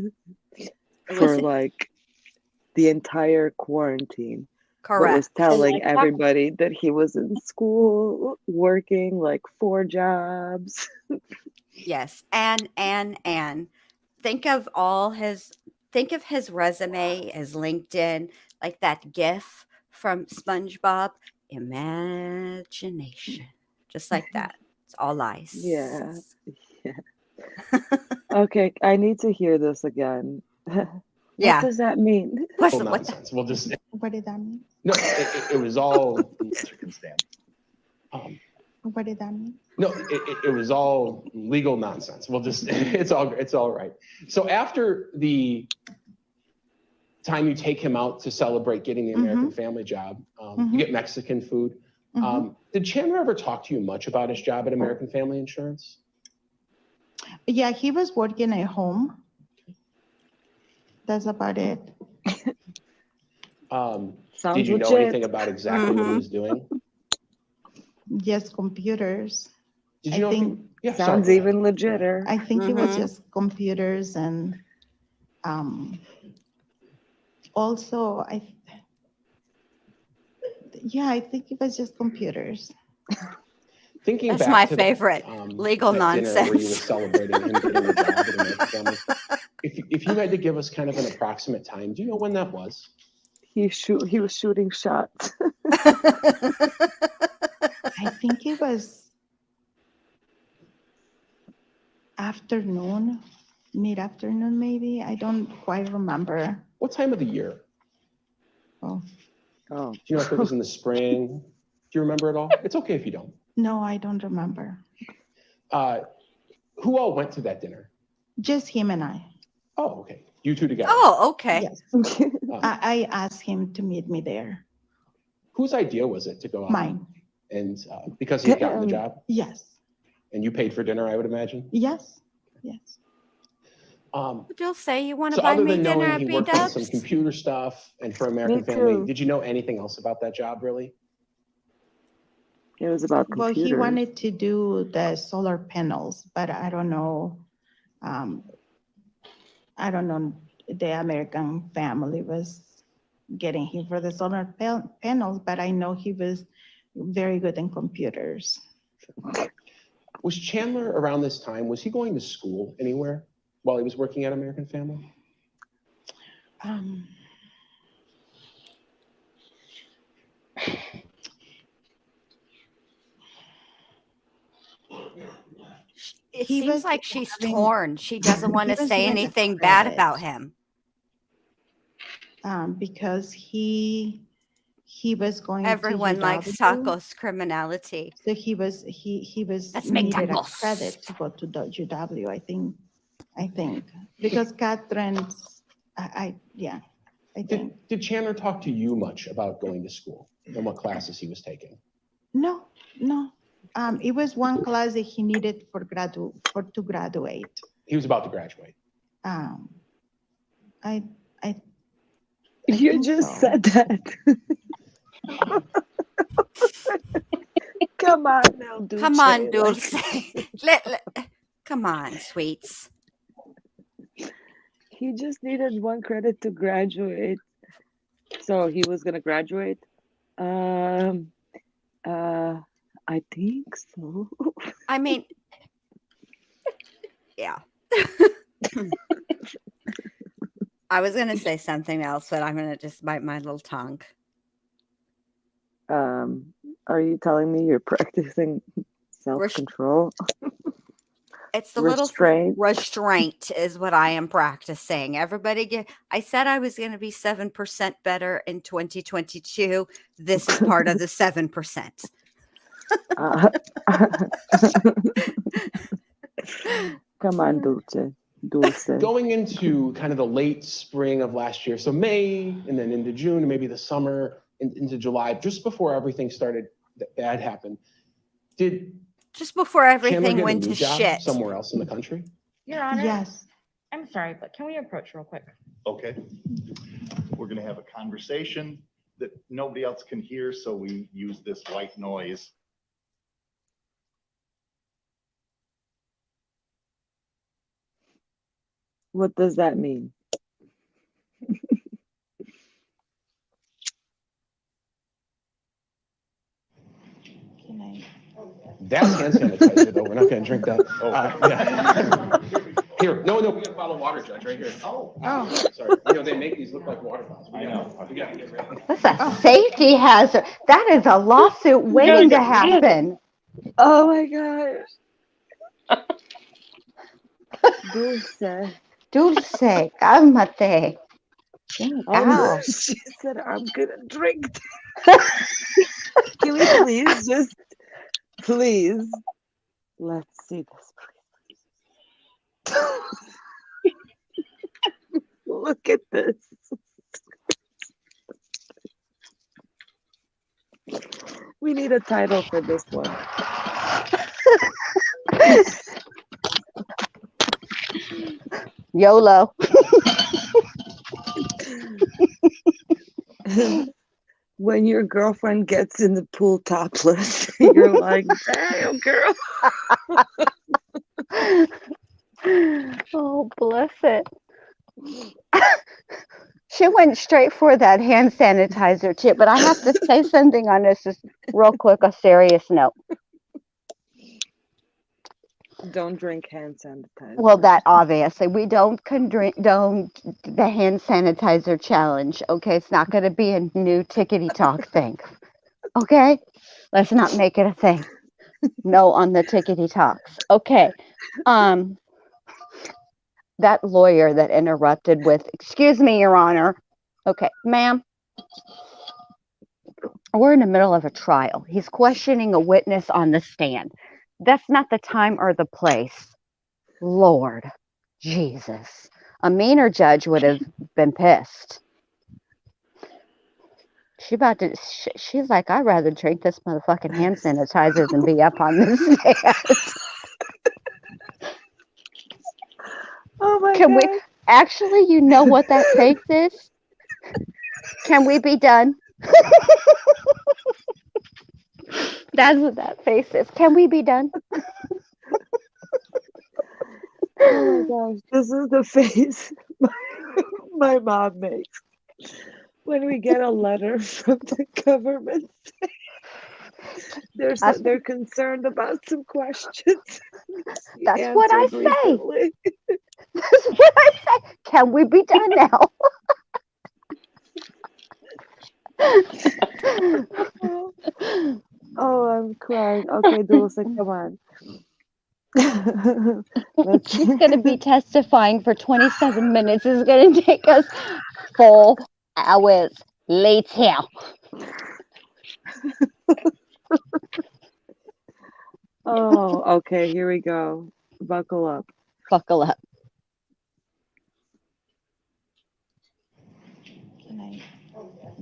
for like the entire quarantine. But was Correct. telling everybody that he was in school working like 4 jobs. Yes. And think of his resume, his LinkedIn, like that GIF from SpongeBob. Imagination. Just like that. It's all lies. Yeah. Okay, I need to hear this again. What does that mean? Nonsense. We'll just. What did that mean? No, it was all. What did that mean? No, it was all legal nonsense. We'll just. It's all right. So after the time you take him out to celebrate getting the American Family job, you get Mexican food. Did Chandler ever talk to you much about his job at American Family Insurance? Yeah, he was working at home. That's about it. Did you know anything about exactly what he was doing? Yes, computers. Did you know? Yeah, sounds even legitter. I think it was just computers and also I think it was just computers. Thinking That's back my to favorite legal nonsense. Dinner where you were celebrating him getting the job at American Family. If you had to give us kind of an approximate time, do you know when that was? He was shooting shots. I think it was afternoon, mid-afternoon maybe. I don't quite remember. What time of the year? Oh. Do you know if it was in the spring? Do you remember it all? It's okay if you don't. No, I don't remember. Who all went to that dinner? Just him and I. Oh, okay. You two together. Oh, okay. Yes. I asked him to meet me there. Whose idea was it to go out? Mine. And because he had gotten the job? Yes. And you paid for dinner, I would imagine? Yes. Yes. You'll say you want to So buy other me than dinner knowing at he worked on some B-Dubs? computer stuff and for American Family, did you know anything else about that job, really? It was about computers. Well, he wanted to do the solar panels, but I don't know. I don't know. The American Family was getting him for the solar panels, but I know he was very good in computers. Was Chandler around this time, was he going to school anywhere while he was working at American Family? It seems like she's torn. She doesn't want to say anything bad about him. Because he was going Everyone to likes tacos criminality. So he was needed a credit to go to UW, I think. Because Catherine's I think. Did Chandler talk to you much about going to school and what classes he was taking? No. It was one class that he needed to graduate. He was about to graduate. You just said that. Come on now, Dulce. Come on, Dulce. Come on, sweets. He just needed one credit to graduate. So he was gonna graduate? I think so. I mean, yeah. I was gonna say something else, but I'm gonna just bite my little tongue. Are you telling me you're practicing self-control? It's the restraint. Little restraint is what I am practicing. I said I was going to be 7% better in 2022. This is part of the 7%. Come on, Dulce. Dulce. Going into kind of the late spring of last year, so May and then into June and maybe the summer into July, just before everything started, that bad happened, did Just before Chandler everything get a went new to job shit. somewhere else in the country? Your Honor, Yes. I'm sorry, but can we approach real quick? Okay. We're going to have a conversation that nobody else can hear, so we use this white noise. What does that mean? Can I? That's hand sanitizer, though. We're not going to drink that. Yeah. Here, no, we have a bottle of water, Judge, right here. Oh. Sorry. You know, they make these look like water bottles. I know. We got to get rid of it. That's a safety hazard. That is a lawsuit waiting to happen. Oh my gosh. Dulce. Dulce, cálmate. Ow. She said, I'm gonna drink. Can we please please, let's see this, please. Look at this. We need a title for this one. YOLO. When your girlfriend gets in the pool topless, you're like, damn, girl. Oh, bless it. She went straight for that hand sanitizer too, but I have to say something on this just real quick, a serious note. Don't drink hand sanitizer. Well, that obviously we don't condone the hand sanitizer challenge. Okay, it's not going to be a new tickety talk thing. Okay, let's not make it a thing. No on the tickety talks. Okay, that lawyer that interrupted with, "Excuse me, Your Honor." Okay, ma'am. We're in the middle of a trial. He's questioning a witness on the stand. That's not the time or the place. Lord Jesus. A meaner judge would have been pissed. She's like, I'd rather drink this motherfucking hand sanitizer than be up on this stand. Oh my Can God. we actually, you know what that face is? Can we be done? That's what that face is. Can we be done? Oh my gosh. This is the face my mom makes when we get a letter from the government. They're concerned about some questions. That's what I answered say. recently. That's what I say. Can we be done now? Oh, I'm crying. Okay, Dulce, come on. She's going to be testifying for 27 minutes. It's going to take us 4 hours later. Oh, okay, here we go. Buckle up. Buckle up. Can I?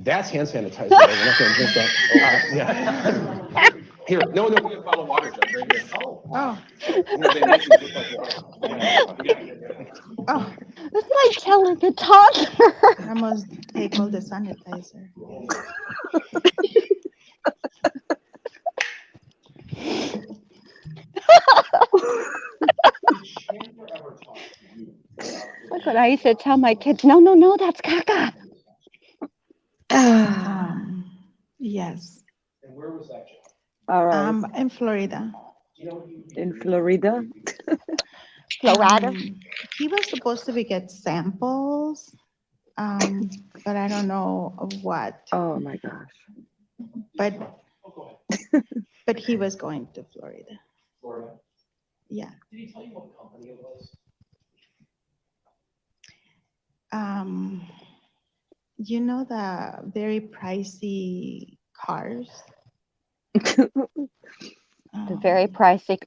That's hand sanitizer. Though. We're not going to drink that. Yeah. Here, no, we have a bottle of water, Judge, right here. Oh. You know, they make these look like water bottles. We got to get rid of it. Oh. It's like telling the toddler. I must take all the sanitizer. That's what I used to tell my kids. No, that's caca. Yes. And where was that job? All right. In Florida. In Florida? Florida. He was supposed to get samples, but I don't know of what. Oh my gosh. But he was going to Florida. Florida. Yeah. Did he tell you what company it was? You know the very pricey cars? The very pricey.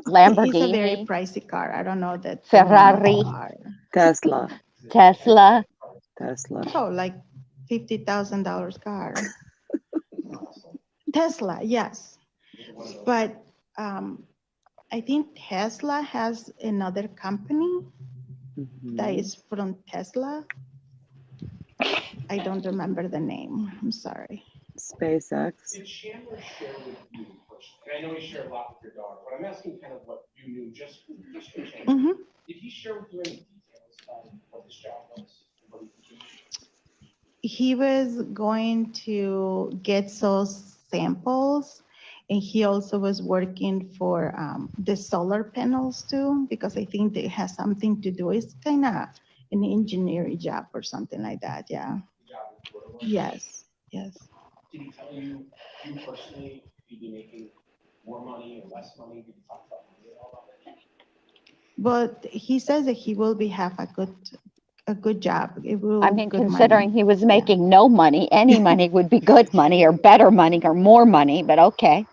It's a very Lamborghini, pricey car. I don't know the name of the Ferrari, car. Tesla. Tesla. Tesla. Oh, like $50,000 car. Tesla, yes. But I think Tesla has another company that Mhm. is from Tesla. I don't remember the name. I'm sorry. SpaceX. Did Chandler share with you personally? And I know he shared a lot with your daughter, but I'm asking kind of what you knew just from Chandler. Mhm. Did he share with you any details about what his job was? And what he was doing? He was going to get those samples, and he also was working for the solar panels too, because I think it has something to do. It's kind of an engineering job or something like that. Yeah. The job with what it was? Yes. Yes. Did he tell you, you personally, you'd be making more money or less money? Did you talk about money at all about that? But he says that he will have a good job. It will I mean, good considering money. he was Yeah. making no money, any money would be good money or better money or more money, but okay.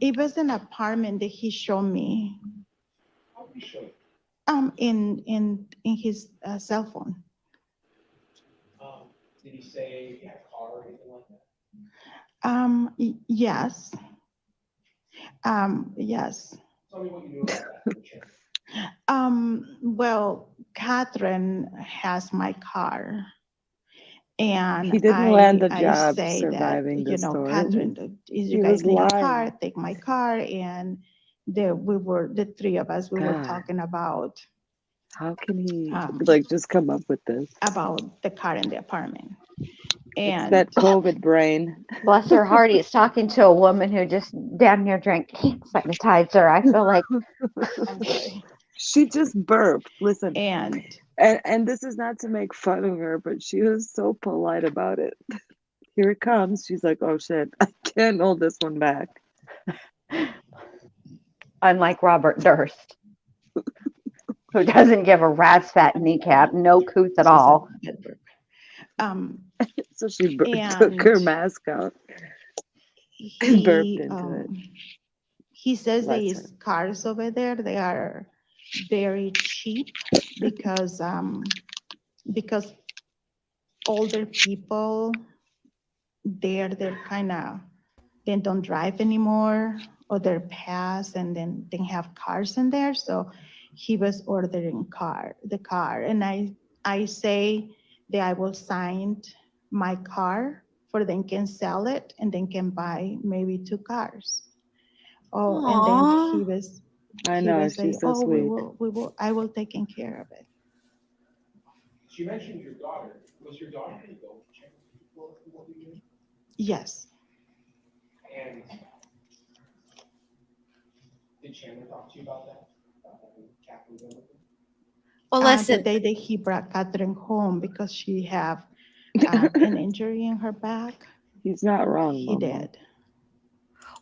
It was an apartment that he showed me. How did he show you? In his cell phone. Did he say he had a car or anything like that? Yes. Yes. Tell me what you knew about that. for Chandler. Well, Catherine has my car. And He didn't land the I job say that, surviving the storm. Catherine, is He you guys was need a lying. car, take my car. And the three of us, we were God. talking about How can he Um, just come up with this? the car in the apartment. It's And that COVID brain. Bless her heart, he's talking to a woman who just damn near drank hand sanitizer. I feel like I'm sorry. She just burped. Listen, And and this is not to make fun of her, but she was so polite about it. Here it comes. She's like, "Oh shit, I can't hold this one back." unlike Robert Durst, who doesn't give a rat's fat kneecap, no coots at she's a all. good burp. Um, So she took and her mask out and burped he into it. he says Bless these cars over there, they are very cheap because older people they're kind of they don't drive anymore, or they're past, and then they have cars in there. So he was ordering the car, and I say that I will sign my car for them can sell it and then can buy maybe 2 cars. Oh, and then Aw. I he know, was saying, she's so oh, sweet. I will take care of it. She mentioned your daughter. Was your daughter going to go to Chandler before what we did? Yes. And did Chandler talk to you about that? About having Catherine go with him? Well, The listen, day that he brought Catherine home because she have an injury in her back, He's not wrong, he Mama. did.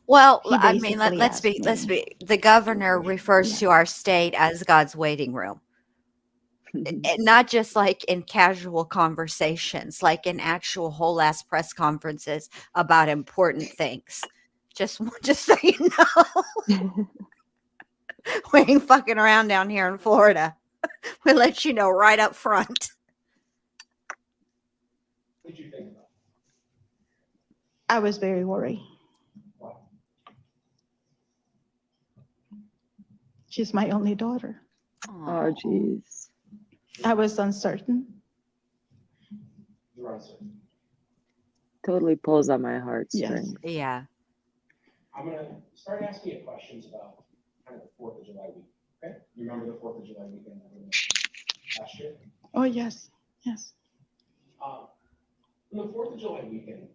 well, He I mean, basically let's asked be, me. the governor refers Yeah. to our state as God's waiting room. And not just like in casual conversations, like in actual whole ass press conferences about important things. Just so you know, we ain't fucking around down here in Florida. We let you know right up front. What did you think about I was very worried. Why? She's my only daughter. Oh, jeez. I was uncertain. You're uncertain. Totally pulls on my Yes. heartstrings. Yeah. I'm going to start asking you questions about kind of the 4th of July week. Okay? You remember the 4th of July weekend last year? Oh, yes. Yes. On the 4th of July weekend,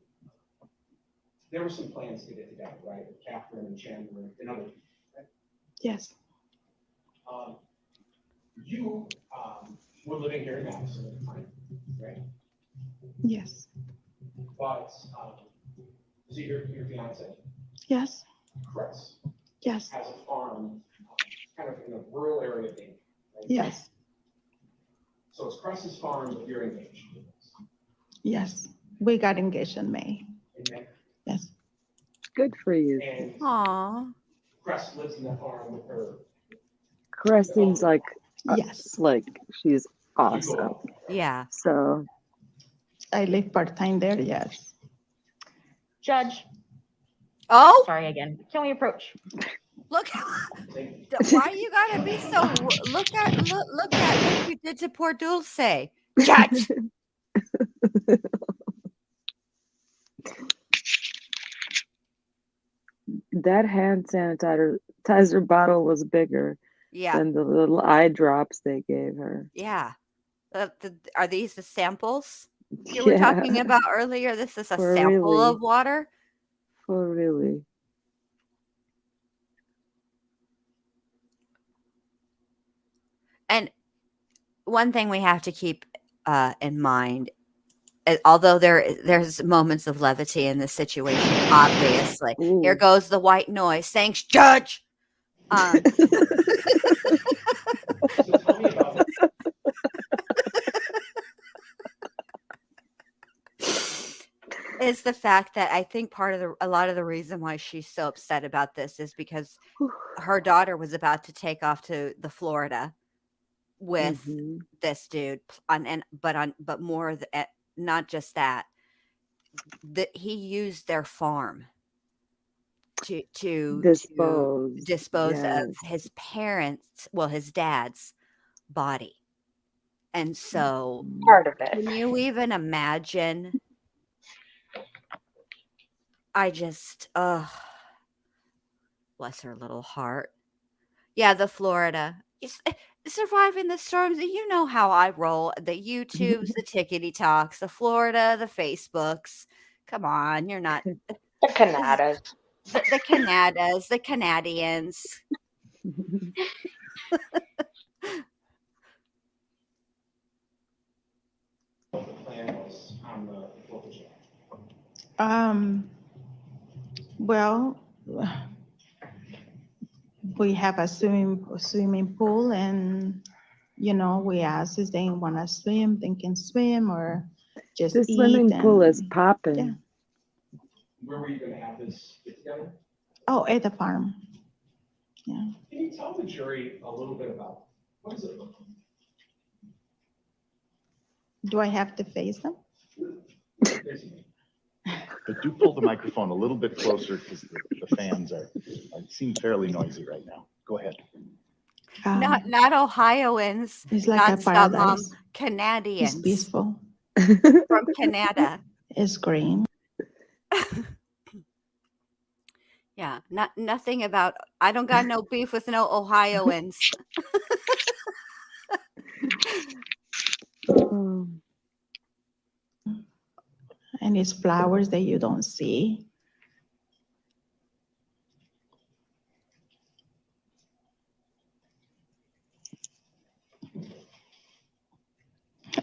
there were some plans to get together, right? With Catherine and Chandler and other people, right? Yes. You were living here in Madison at the time, right? Yes. But was he your fiance? Yes. Chris Yes. has a farm kind of in a rural area of Dayton, right? Yes. So it's Chris's farm, but you're engaged. Yes. We got engaged in May. In May? Yes. Good for you. And Aw. Cress lives in that farm with her. Cress seems like Yes, she's awesome. Yeah. So I live part-time there, yes. Judge, Oh, sorry again. Can we approach? look. Why you gotta be so? Look at what you did to poor Dulce. Judge. that hand sanitizer bottle was bigger Yeah. than the little eye drops they gave her. Yeah. Are these the samples you were talking Yeah, about earlier? This is a for sample really, of water. for really. And one thing we have to keep in mind, although there's moments of levity in this situation, obviously. Here Ooh. goes the white noise. Thanks, Judge. So tell me about is the fact that I think a lot of the reason why she's so upset about this is because her daughter was about to take off to the Florida with Mhm. this dude but more not just that he used their farm to Dispose. dispose of Yes. his parents, well, his dad's body. And so Part of it. can you even imagine? I just, bless her little heart. Yeah, the Florida. Surviving the storms. You know how I roll. The YouTubes, the tickety talks, the Florida, the Facebooks. Come on, you're not The Canadas. the Canadas, the Canadians. what the plan was on the 4th of July. Well, we have a swimming pool, and we ask if they want to swim, they can swim, or just The eat. swimming pool is And popping. yeah. Where were you going to have this get together? Oh, at the farm. Yeah. Can you tell the jury a little bit about what does it look like? Do I have to face them? But do pull the microphone a little bit closer because the fans seem fairly noisy right now. Go ahead. Not Ohioans. It's like not a stepmom, paradise. It's Canadians peaceful. from Canada. It's green. Yeah, nothing about. I don't got no beef with no Ohioans. Oh. And it's flowers that you don't see.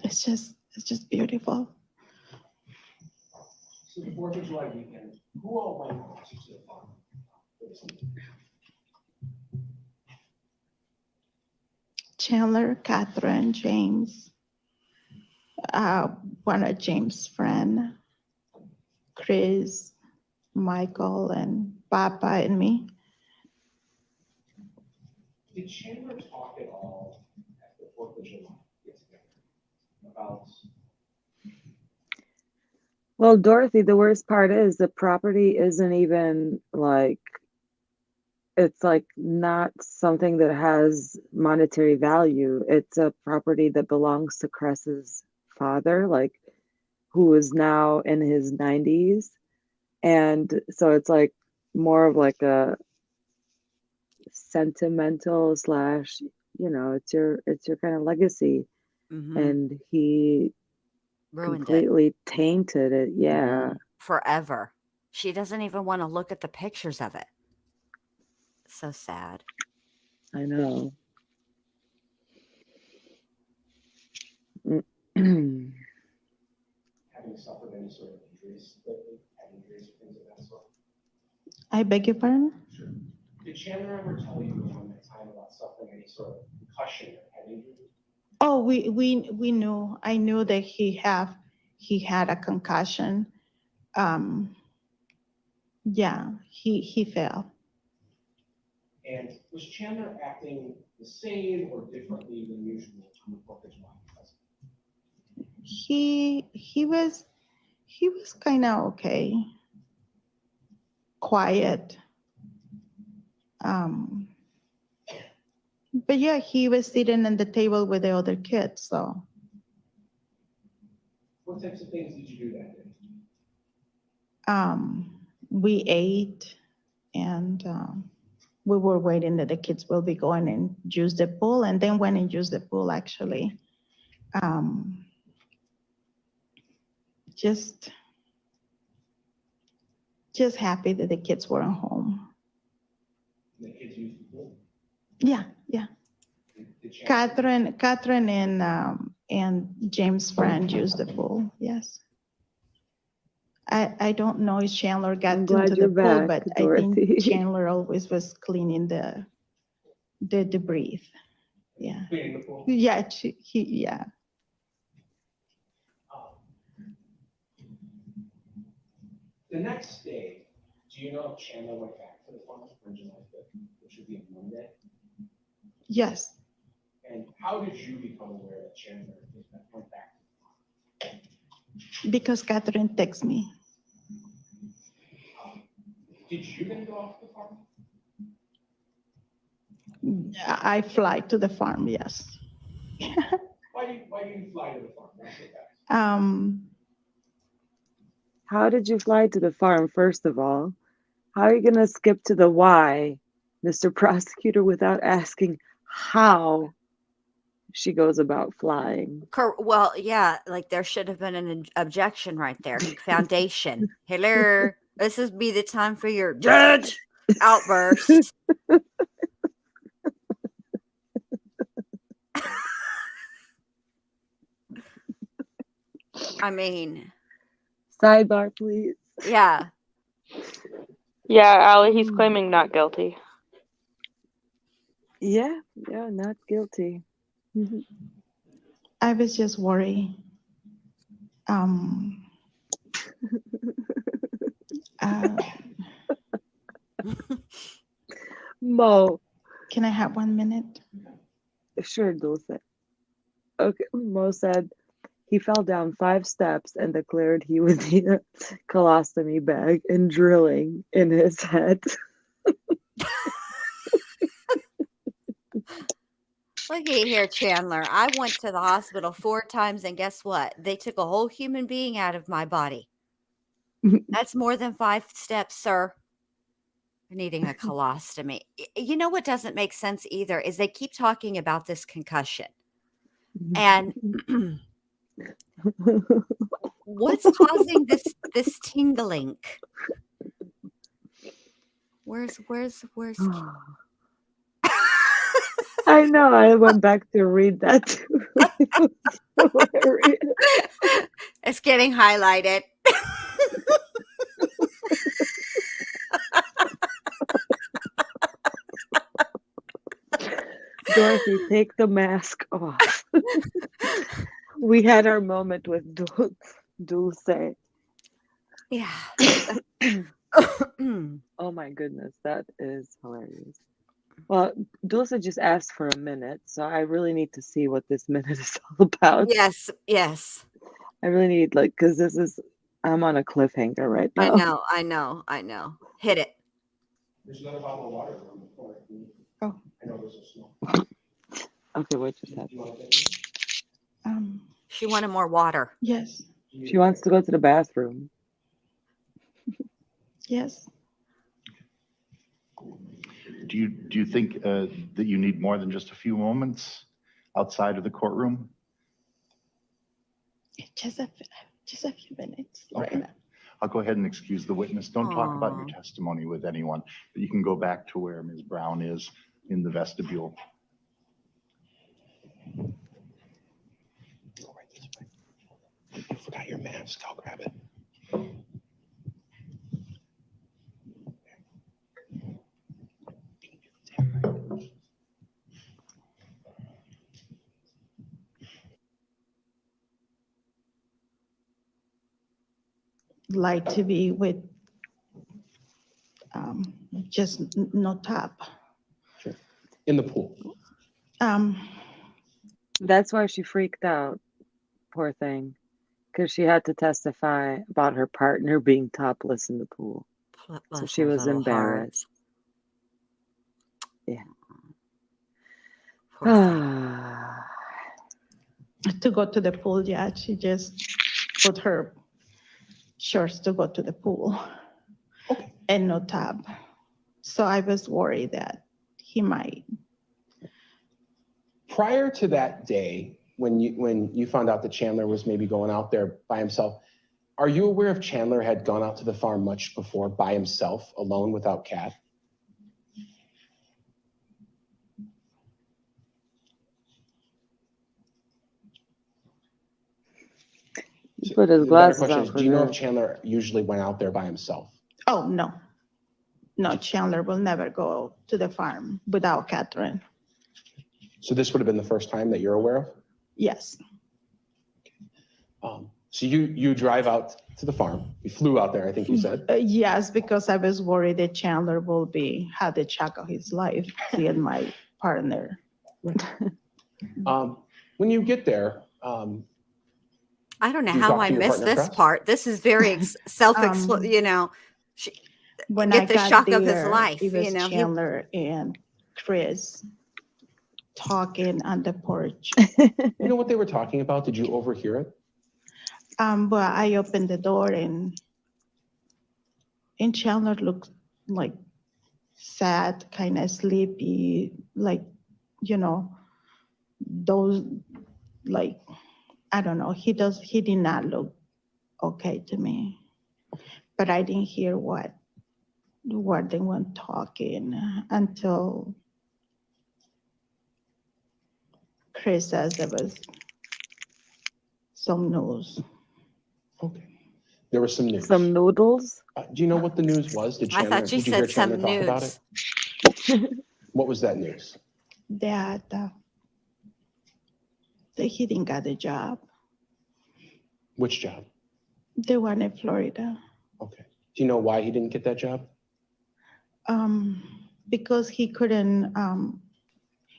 It's just beautiful. So the 4th of July weekend, who all went to the farm? Chandler, Catherine, James, one of James' friend, Chris, Michael, and Papa, and me. Did Chandler talk at all at the 4th of July about? Well, Dorothy, the worst part is the property isn't even it's not something that has monetary value. It's a property that belongs to Cress's father, who is now in his 90s. And so it's more of a sentimental slash, it's your kind of legacy. Mm-hmm. And he ruined completely tainted it. Yeah. Forever. She doesn't even want to look at the pictures of it. So sad. I know. Having suffered any sort of injuries, head injuries, or things of that sort? I beg your pardon? Sure. Did Chandler ever tell you around that time about suffering any sort of concussion or head injury? Oh, we knew. I knew that he had a concussion. Yeah, he fell. And was Chandler acting the same or differently than usual on the 4th of July? He was kind of okay, quiet. But yeah, he was sitting at the table with the other kids. So What types of things did you do that day? we ate, and we were waiting that the kids will be going and use the pool, and then went and used the pool actually. Just happy that the kids weren't home. The kids used the pool? Yeah. Did Chandler- Catherine and James' friend used the pool. Yes. I don't know if Chandler got I'm into glad the you're pool, back, but I Dorothy. think Chandler always was cleaning the debris. Yeah. Cleaning the pool? Yeah. Yeah. The next day, do you know if Chandler went back to the farm on July 5th, which would be a Monday? Yes. And how did you become aware that Chandler went back? Because Catherine texted me. Did you then go off the farm? I fly to the farm. Yes. Why do you fly to the farm? That's okay. How did you fly to the farm, first of all? How are you going to skip to the why, Mr. Prosecutor, without asking how she goes about flying? Well, yeah, like there should have been an objection right there. Foundation. Hello, this is be the time for your judge outburst. I mean, Sidebar, please. yeah. Yeah, Allie, he's claiming not guilty. Yeah, not guilty. I was just worried. Mo. Can I have 1 minute? Sure, Dulce. Okay, Mo said he fell down 5 steps and declared he would need a colostomy bag and drilling in his head. Looky here, Chandler. I went to the hospital 4 times, and guess what? They took a whole human being out of my body. That's more than 5 steps, sir. Needing a colostomy. You know what doesn't make sense either is they keep talking about this concussion. And what's causing this tingling? Where's I know. I went back to read that too. It was hilarious. It's getting highlighted. Dorothy, take the mask off. We had our moment with Dulce. Yeah. Oh my goodness, that is hilarious. Well, Dulce just asked for a minute, so I really need to see what this minute is all about. Yes. I really need, because I'm on a cliffhanger right now. I know. Hit it. There's another bottle of water on the floor. Oh. I know there's a small. Okay, what just happened? She wanted more water. Yes. She wants to go to the bathroom. Yes. Do you think that you need more than just a few moments outside of the courtroom? Just a few minutes. Okay. Right. I'll go ahead and excuse the witness. Don't talk about your testimony with anyone, but you can go back to where Ms. Brown is in the vestibule. Go right this way. You forgot your mask. I'll grab it. Like to be with just no tub. Sure. In the pool. That's why she freaked out, poor thing, because she had to testify about her partner being topless in the pool. So Bless she their was little embarrassed. hearts. Yeah. Poor thing. To go to the pool, yeah, she just put her shorts to go to the pool. Okay. And no tub. So I was worried that he might. Prior to that day, when you found out that Chandler was maybe going out there by himself, are you aware if Chandler had gone out to the farm much before by himself, alone, without Kat? He put his The better glasses question on is, for do you know if good. Chandler usually went out there by himself? Oh, no. No, Chandler will never go to the farm without Catherine. So this would have been the first time that you're aware of? Yes. So you drive out to the farm. You flew out there, I think you said. Yes, because I was worried that Chandler will have the shock of his life seeing my partner. When you get there, I don't know do you how talk I to your missed partner, this Chris? part. This is very self-explanatory, you know. When Get I the got shock there, of his life, it was you know. Chandler and Chris talking on the porch. You know what they were talking about? Did you overhear it? But I opened the door and Chandler looked like sad, kind of sleepy, like, you know, those, like, I don't know. He did not look okay to me, but I didn't hear what they were talking until Chris says there was some news. Okay. There was some news. Some noodles. Do you know what the news was? Did I thought you did you hear said Chandler some talk about nudes. it? What was that news? That he didn't get a job. Which job? The one in Florida. Okay. Do you know why he didn't get that job? Because he couldn't.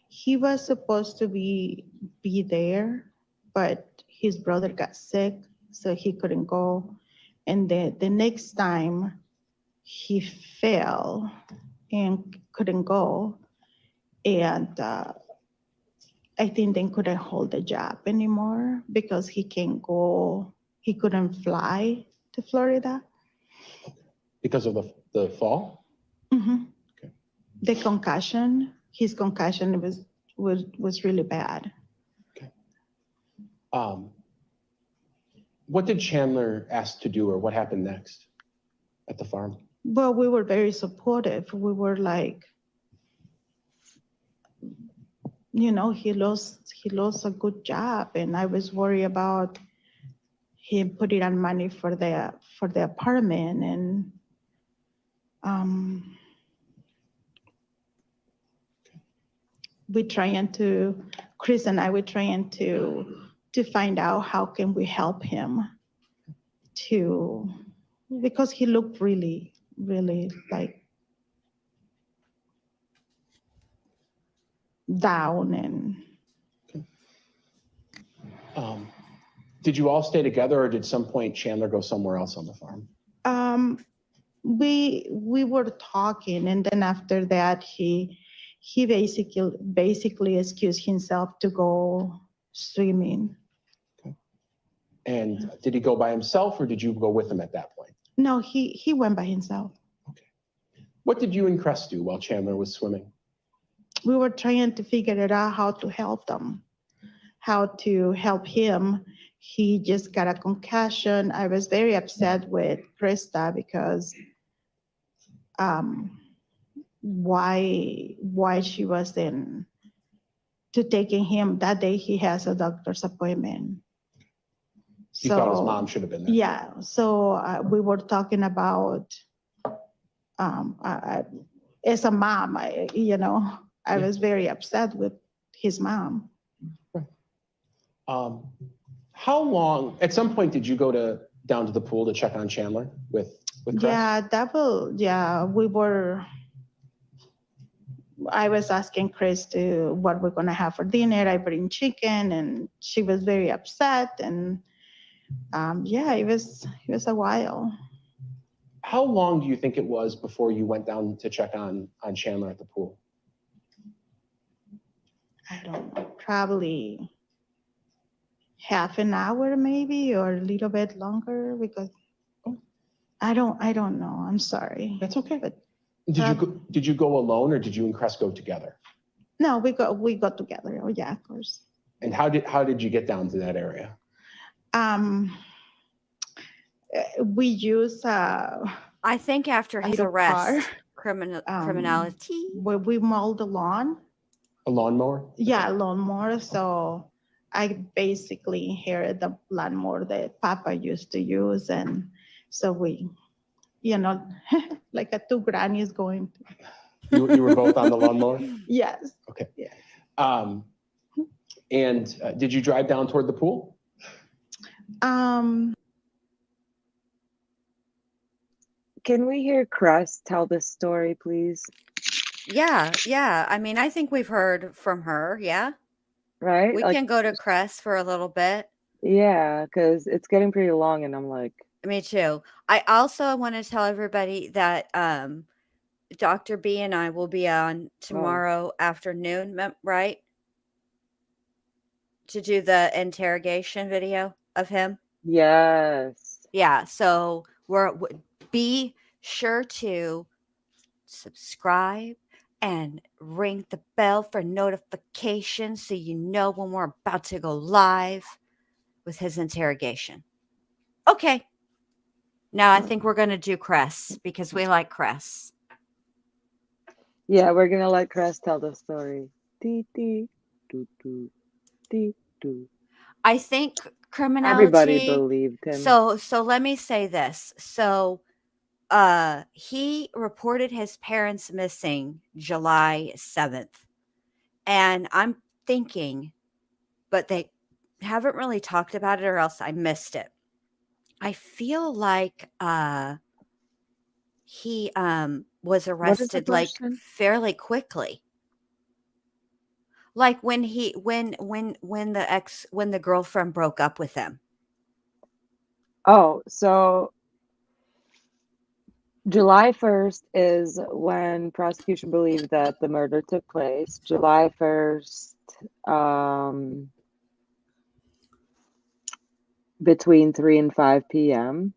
He was supposed to be there, but his brother got sick, so he couldn't go. And the next time he fell and couldn't go, and I think they couldn't hold the job anymore because he can't go. He couldn't fly to Florida. Because of the fall? Mm-hmm. Okay. The concussion, his concussion was really bad. Okay. What did Chandler ask to do, or what happened next at the farm? Well, we were very supportive. We were like, you know, he lost a good job, and I was worried about him putting on money for the apartment, and Chris and I were trying to find out how can we help him because he looked really, really like down. And did you all stay together, or did some point Chandler go somewhere else on the farm? We were talking, and then after that he basically excused himself to go swimming. Okay. And did he go by himself, or did you go with him at that point? No, he went by himself. Okay. What did you and Cress do while Chandler was swimming? We were trying to figure it out how to help them, how to help him. He just got a concussion. I was very upset with Krista because why she wasn't to taking him that day. He has a doctor's appointment. You thought his mom should have been there? Yeah. So we were talking about as a mom, I was very upset with his mom. How long, at some point, did you go down to the pool to check on Chandler with with Chris? Yeah, I was asking Chris to what we're gonna have for dinner. I bring chicken, and she was very upset. And it was a while. How long do you think it was before you went down to check on Chandler at the pool? I don't know, probably half an hour maybe, or a little bit longer, because I don't know. I'm sorry. That's okay. But Did you go alone, or did you and Chris go together? no, we got together. Oh yeah, of course. And how did you get down to that area? We use I think after his little car. arrest, criminality. Where we mowed the lawn. A lawnmower? Yeah, lawnmower. So I basically inherited the lawnmower that Papa used to use, and so we, like a two grannies going. You were both on the lawnmower? Yes. Okay. Yeah. And did you drive down toward the pool? Can we hear Cress tell this story, please? Yeah. I mean, I think we've heard from her. Yeah. Right? We can go to Cress for a little bit. Yeah, because it's getting pretty long, and I'm like, me too. I also want to tell everybody that Dr. B and I will be on tomorrow afternoon, right? To do the interrogation video of him. yes. Yeah. So be sure to subscribe and ring the bell for notifications so you know when we're about to go live with his interrogation. Okay. Now I think we're going to do Cress because we like Cress. Yeah, we're going to let Cress tell the story. Dee, dee, doo, doo, dee, doo. I think criminality. Everybody believed him. So let me say this. So he reported his parents missing July 7th. And I'm thinking, but they haven't really talked about it, or else I missed it. I feel like he was arrested like fairly quickly. Like when the girlfriend broke up with him. Oh, so July 1st is when prosecution believed that the murder took place. July 1st, between 3 and 5 p.m.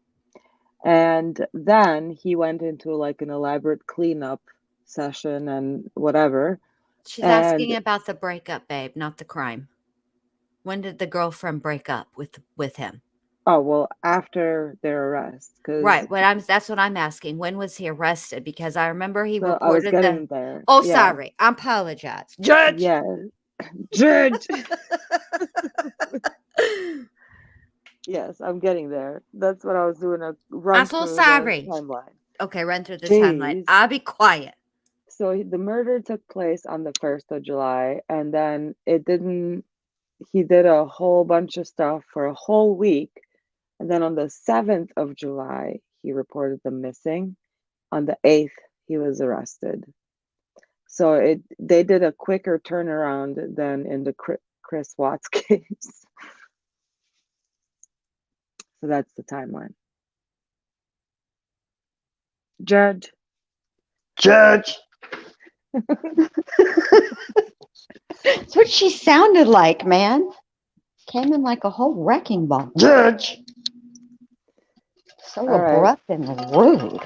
And then he went into like an elaborate cleanup session and whatever. She's asking about the breakup, babe, not the crime. When did the girlfriend break up with him? Oh, well, after their arrest. Right. That's what I'm asking. When was he arrested? Because I remember he reported I was getting there. Oh, yeah. Sorry. I apologize. Judge. Yeah. Judge. Yes, I'm getting there. That's what I was doing, a run I'm so through sorry. the timeline. Okay, run through the timeline. I'll be quiet. So the murder took place on the 1st of July, and then he did a whole bunch of stuff for a whole week. And then on the 7th of July, he reported them missing. On the 8th, he was arrested. So they did a quicker turnaround than in the Chris Watts case. So that's the timeline. Judge. That's what she sounded like, man. Came in like a whole wrecking ball. Judge. So abrupt and rude.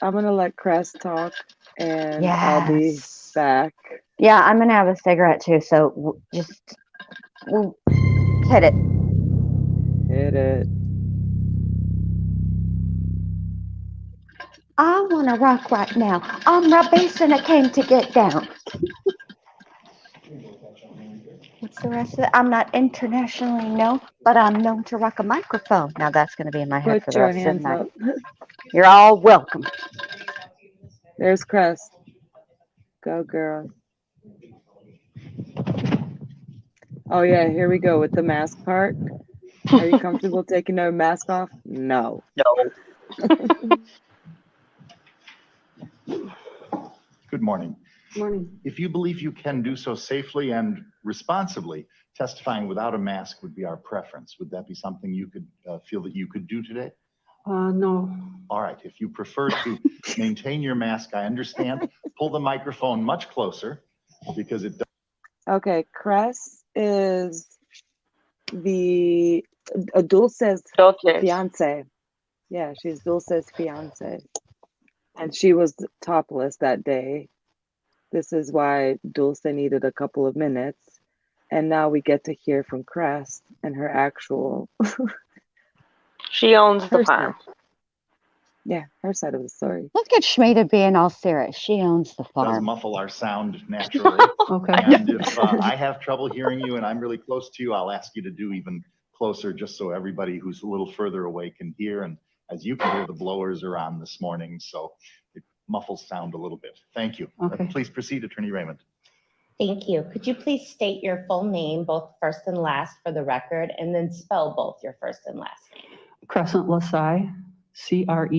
I'm going to let Cress talk, and I'll be back. Yeah, I'm going to have a cigarette too, so we'll hit it. Hit it. I want to rock right now. I'm the basin I came to get down. What's the rest of it? I'm not internationally known, but I'm known to rock a microphone. Now that's going to be in my head for the rest of the night. You're all welcome. There's Cress. Go, girl. Oh, yeah, here we go with the mask part. Are you comfortable taking no mask off? No. Good morning. Morning. If you believe you can do so safely and responsibly, testifying without a mask would be our preference. Would that be something you could feel that you could do today? No. All right. If you prefer to maintain your mask, I understand. Pull the microphone much closer because it does. Okay, Cress is the Dulce's Dulce. fiance. Yeah, she's Dulce's fiance. And she was topless that day. This is why Dulce needed a couple of minutes. And now we get to hear from Cress and her actual She owns the her farm. side. Yeah, her side of the story. Look at Schmida being all serious. She owns the Does farm. muffle our sound naturally. Okay. And if I have trouble hearing you and I'm really close to you, I'll ask you to do even closer just so everybody who's a little further away can hear. And as you can hear, the blowers are on this morning, so it muffles sound a little bit. Thank you. Okay. Please proceed, Attorney Raymond. Thank you. Could you please state your full name, both first and last for the record, and then spell both your first and last name? Crescent Lasai, CRESENT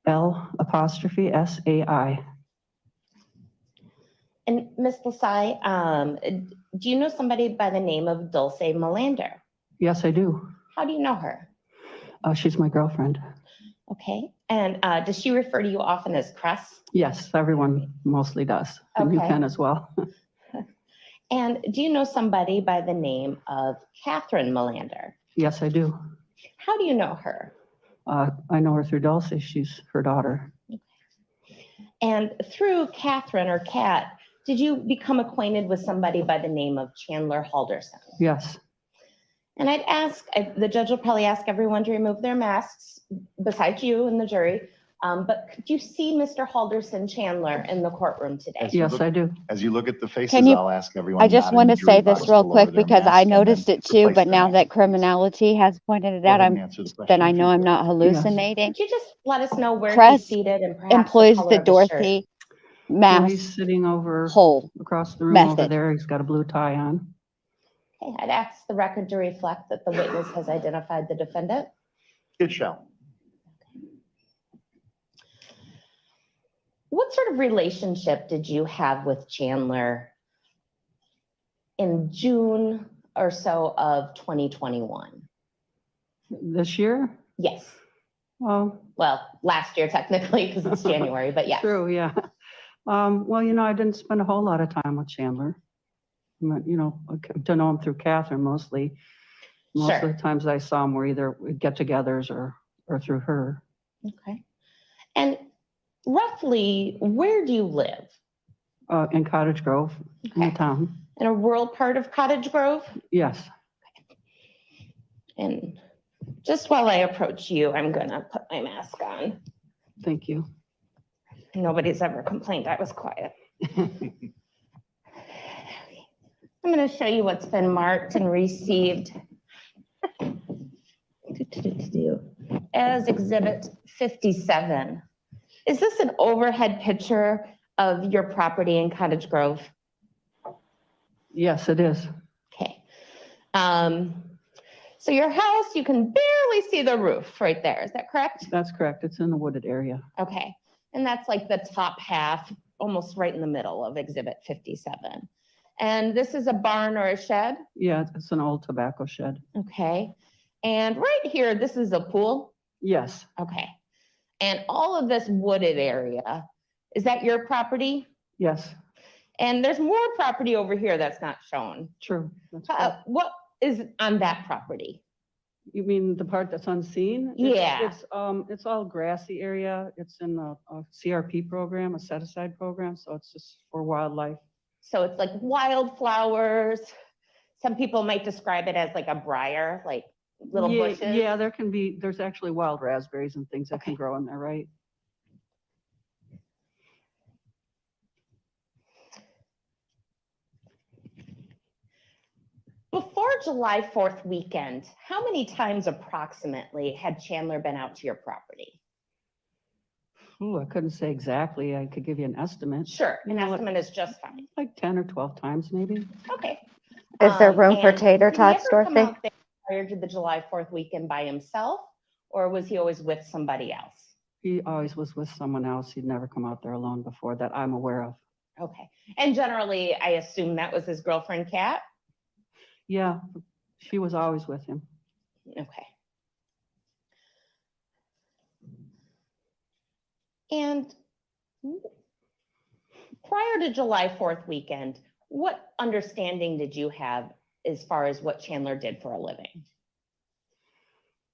L''SAI. And Ms. Lasai, do you know somebody by the name of Dulce Mellander? Yes, I do. How do you know her? She's my girlfriend. Okay. And does she refer to you often as Cress? Yes, everyone mostly does. And you Okay. can as well. And do you know somebody by the name of Catherine Mellander? Yes, I do. How do you know her? I know her through Dulce. She's her daughter. And through Catherine or Kat, did you become acquainted with somebody by the name of Chandler Halderson? Yes. And I'd ask, the judge will probably ask everyone to remove their masks besides you and the jury. But could you see Mr. Halderson Chandler in the courtroom today? Yes, I do. As you look at the faces, Can you- I'll ask everyone. I just not in want the to jury say this box real to lower quick their because mask I and then noticed it too, replace but their now mask, that please. criminality has pointed it Go out, ahead and answer the question then I if you know I'm would. not hallucinating. Could you just let us know where Cress he's seated and perhaps the employs color the of his shirt? Dorothy No, mask he's sitting over hole across the room over method. there. He's got a blue tie on. Okay, I'd ask the record to reflect that the witness has identified the defendant. It shall. What sort of relationship did you have with Chandler in June or so of 2021? This year? Yes. Well, Last year technically because it's January, but yes. true, yeah. Well, I didn't spend a whole lot of time with Chandler. To know him through Catherine mostly. Most Sure. of the times I saw him were either get-togethers or through her. Okay. And roughly, where do you live? In Cottage Grove, in the Okay. town. In a rural part of Cottage Grove? Yes. And just while I approach you, I'm gonna put my mask on. Thank you. Nobody's ever complained I was quiet. I'm gonna show you what's been marked and received as Exhibit 57. Is this an overhead picture of your property in Cottage Grove? Yes, it is. Okay. So your house, you can barely see the roof right there. Is that correct? That's correct. It's in the wooded area. Okay. And that's like the top half, almost right in the middle of Exhibit 57. And this is a barn or a shed? Yeah, it's an old tobacco shed. Okay. And right here, this is a pool? Yes, Okay. And all of this wooded area, is that your property? yes, And there's more property over here that's not shown. true. That's correct. What is on that property? You mean the part that's unseen? Yeah. It's all grassy area. It's in a CRP program, a set-aside program, so it's just for wildlife. So it's like wildflowers. Some people might describe it as like a briar, like little bushes. Yeah, there's actually wild raspberries and things that can grow in there, right? Before July 4th weekend, how many times approximately had Chandler been out to your property? Ooh, I couldn't say exactly. I could give you an estimate. Sure, an You know what? estimate is just fine. Like 10 or 12 times maybe. Okay. Is there room for And tater did he ever tots, come Dorothy? out there prior to the July 4th weekend by himself, or was he always with somebody else? He always was with someone else. He'd never come out there alone before that I'm aware of. Okay. And generally, I assume that was his girlfriend, Kat? Yeah, she was always with him. Okay. And prior to July 4th weekend, what understanding did you have as far as what Chandler did for a living?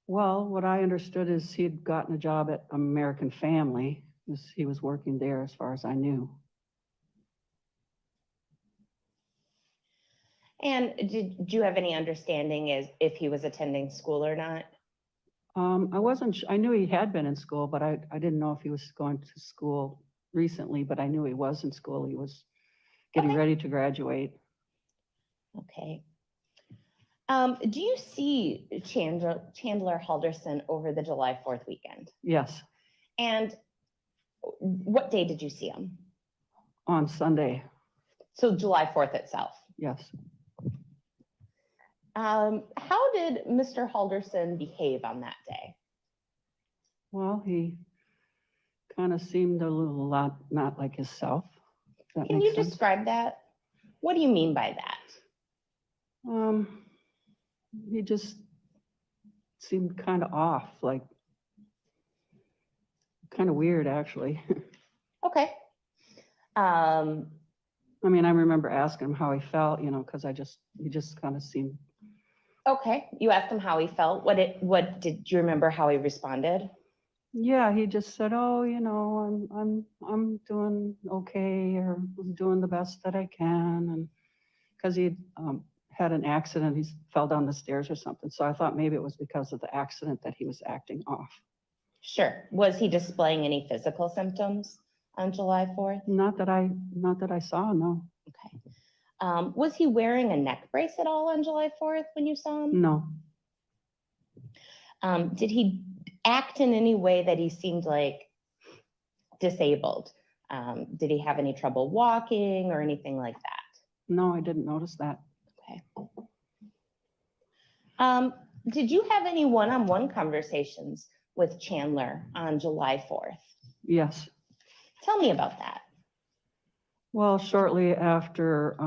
Well, what I understood is he'd gotten a job at American Family. He was working there as far as I knew. And did you have any understanding as if he was attending school or not? I knew he had been in school, but I didn't know if he was going to school recently, but I knew he was in school. He was getting ready to graduate. Okay. Do you see Chandler Halderson over the July 4th weekend? Yes. And what day did you see him? On Sunday. So July 4th itself? Yes. How did Mr. Halderson behave on that day? Well, he kind of seemed a lot not like himself. Can you describe that? What do you mean by that? He just seemed kind of off, like kind of weird, actually. Okay. I mean, I remember asking him how he felt, because he just kind of seemed. Okay. You asked him how he felt. What did you remember how he responded? Yeah, he just said, "Oh, I'm doing okay, or I'm doing the best that I can," and because he had an accident, he fell down the stairs or something. So I thought maybe it was because of the accident that he was acting off. Sure. Was he displaying any physical symptoms on July 4th? Not that I saw, no. Okay. Was he wearing a neck brace at all on July 4th when you saw him? No. Did he act in any way that he seemed like disabled? Did he have any trouble walking or anything like that? No, I didn't notice that. Okay. Did you have any one-on-one conversations with Chandler on July 4th? Yes. Tell me about that. Well, shortly after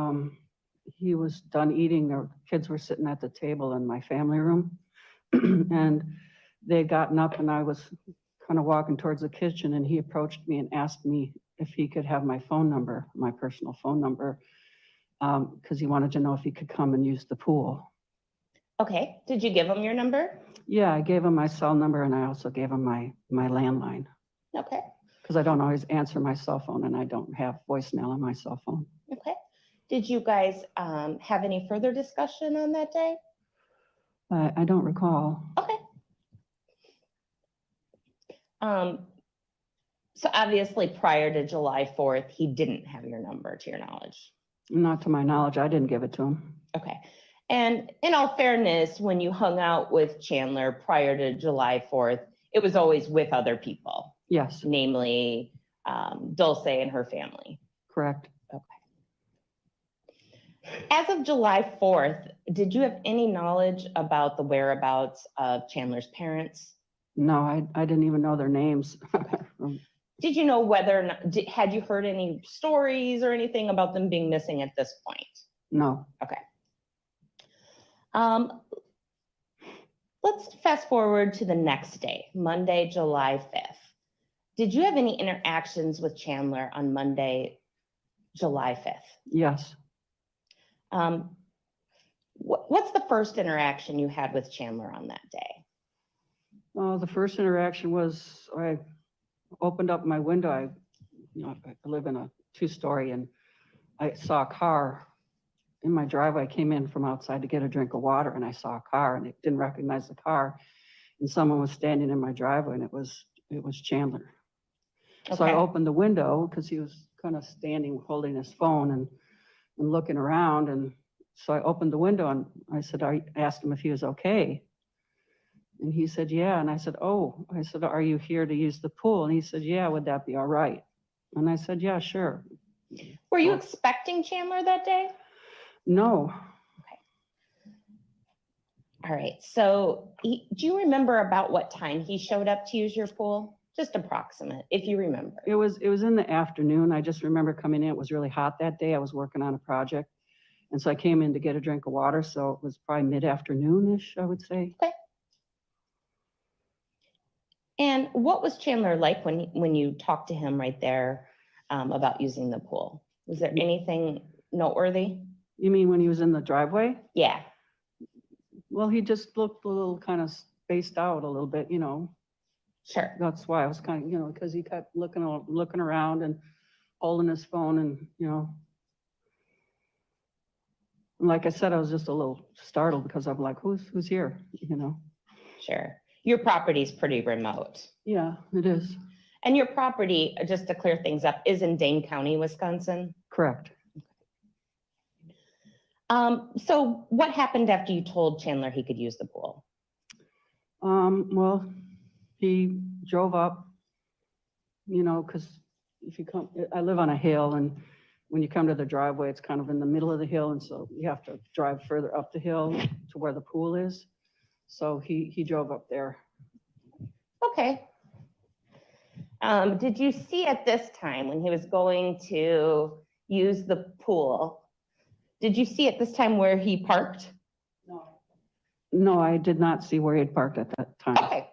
he was done eating, the kids were sitting at the table in my family room, and they'd gotten up, and I was kind of walking towards the kitchen, and he approached me and asked me if he could have my phone number, my personal phone number, because he wanted to know if he could come and use the pool. Okay. Did you give him your number? Yeah, I gave him my cell number, and I also gave him my landline. Okay. Because I don't always answer my cell phone, and I don't have voicemail on my cell phone. Okay. Did you guys have any further discussion on that day? I don't recall. Okay. So obviously prior to July 4th, he didn't have your number to your knowledge. Not to my knowledge, I didn't give it to him. Okay. And in all fairness, when you hung out with Chandler prior to July 4th, it was always with other people. Yes. Namely, Dulce and her family. Correct. Okay. As of July 4th, did you have any knowledge about the whereabouts of Chandler's parents? No, I didn't even know their names. Okay. Did you know whether or not, had you heard any stories or anything about them being missing at this point? No. Okay. Let's fast forward to the next day, Monday, July 5th. Did you have any interactions with Chandler on Monday, July 5th? Yes. What's the first interaction you had with Chandler on that day? Well, the first interaction was I opened up my window. I live in a two-story, and I saw a car in my driveway. I came in from outside to get a drink of water, and I saw a car, and I didn't recognize the car. And someone was standing in my driveway, and it was Chandler. Okay. So I opened the window because he was kind of standing holding his phone and looking around. And so I opened the window, and I asked him if he was okay. And he said, yeah. And I said, oh, are you here to use the pool? And he said, yeah, would that be all right? And I said, yeah, sure. Were you expecting Chandler that day? No. All right. So do you remember about what time he showed up to use your pool? Just approximate, if you remember. It was in the afternoon. I just remember coming in. It was really hot that day. I was working on a project. And so I came in to get a drink of water. So it was probably mid-afternoon-ish, I would say. Okay. And what was Chandler like when you talked to him right there about using the pool? Was there anything noteworthy? You mean when he was in the driveway? Yeah. Well, he just looked a little kind of spaced out a little bit, you know. Sure. That's why I was kind of, you know, because he kept looking around and holding his phone and, you know. And like I said, I was just a little startled because I'm like, who's here, you know? Sure. Your property's pretty remote. Yeah, it is. And your property, just to clear things up, is in Dane County, Wisconsin? Correct. So what happened after you told Chandler he could use the pool? Well, he drove up, you know, because if you come, I live on a hill, and when you come to the driveway, it's kind of in the middle of the hill, and so you have to drive further up the hill to where the pool is. So he drove up there. Okay. Did you see at this time when he was going to use the pool, did you see at this time where he parked? No, I did not see where he had parked at that time. Okay.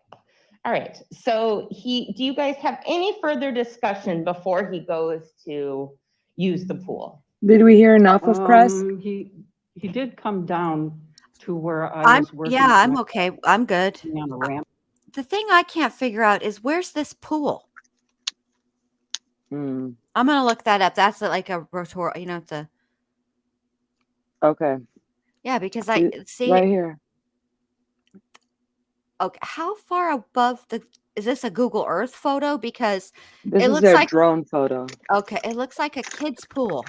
All right. So do you guys have any further discussion before he goes to use the pool? Did we hear enough of Cress? He did come down to where I was working. Yeah, I'm okay. I'm good. On the ramp. The thing I can't figure out is where's this pool? I'm gonna look that up. That's like a rotor, you know, the Okay. yeah, because I see right here. Okay, how far above is this a Google Earth photo? Because This it is looks their like drone photo. okay, it looks like a kid's pool.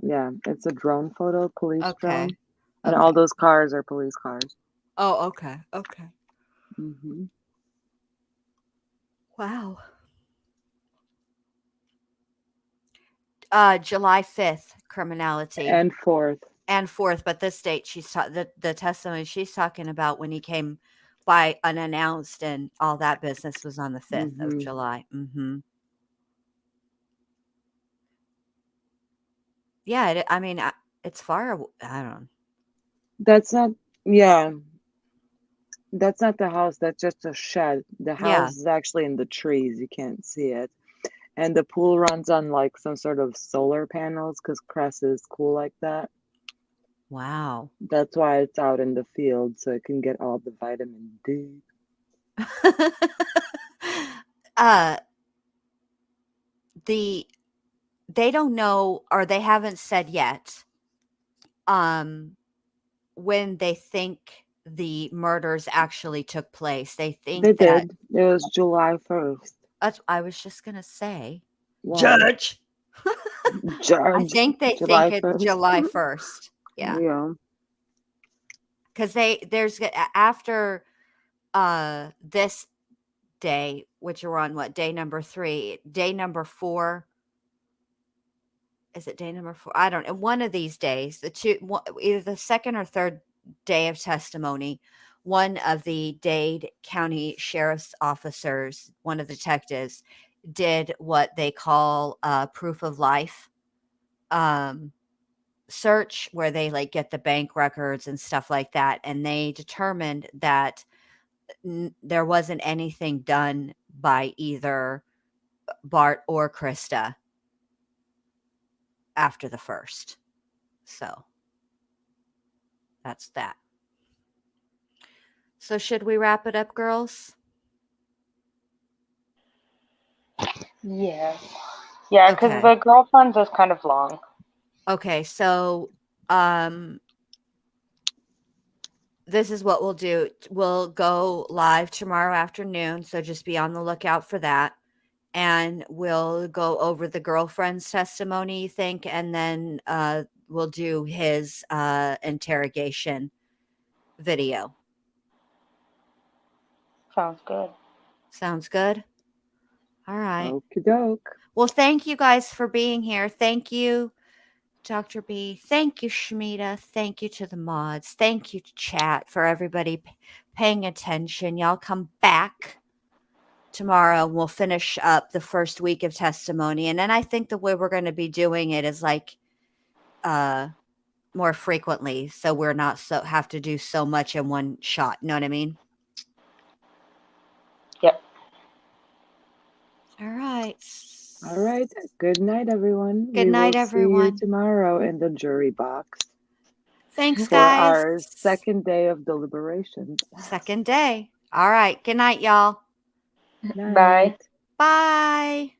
Yeah, it's a drone photo, police Okay. drone. And all those cars are police cars. Oh, okay. Okay. Mm-hmm. Wow. July 5th, criminality. And 4th. But this date the testimony she's talking about when he came by unannounced and all that business was on the 5th of July. Yeah, I mean, it's far. I don't know. That's not, yeah. That's not the house. That's just a shed. The house is actually in the trees. You can't see it. And the pool runs on like some sort of solar panels because Cress is cool like that. Wow. That's why it's out in the field so it can get all the vitamin D. They don't know, or they haven't said yet when they think the murders actually took place. They think they did. It was July 1st. I was just gonna say, What? Judge. I Judge. think they July think 1st. it's July 1st. Yeah. Yeah. Because there's after this day, which are on what, day number 3, day number 4. Is it day number 4? I don't know. One of these days, either the second or third day of testimony, one of the Dade County Sheriff's officers, one of the detectives, did what they call proof of life search, where they like get the bank records and stuff like that. And they determined that there wasn't anything done by either Bart or Krista after the 1st. So that's that. So should we wrap it up, girls? Yeah. Yeah, because the girlfriends is kind of long. Okay, so this is what we'll do. We'll go live tomorrow afternoon, so just be on the lookout for that. And we'll go over the girlfriend's testimony, you think, and then we'll do his interrogation video. Sounds good. Sounds good? All right. Okie doke. Well, thank you guys for being here. Thank you Dr. B. Thank you, Shmita. Thank you to the mods. Thank you, chat, for everybody paying attention. Y'all come back tomorrow. We'll finish up the first week of testimony. And then I think the way we're going to be doing it is like more frequently. So we're not have to do so much in one shot. You know what I mean? Yep. All right. All right. Good night, everyone. Good night, everyone. See you tomorrow in the jury box. Thanks, for guys. our second day of deliberations. Second day. All right. Good night, y'all. Night. Bye. Bye.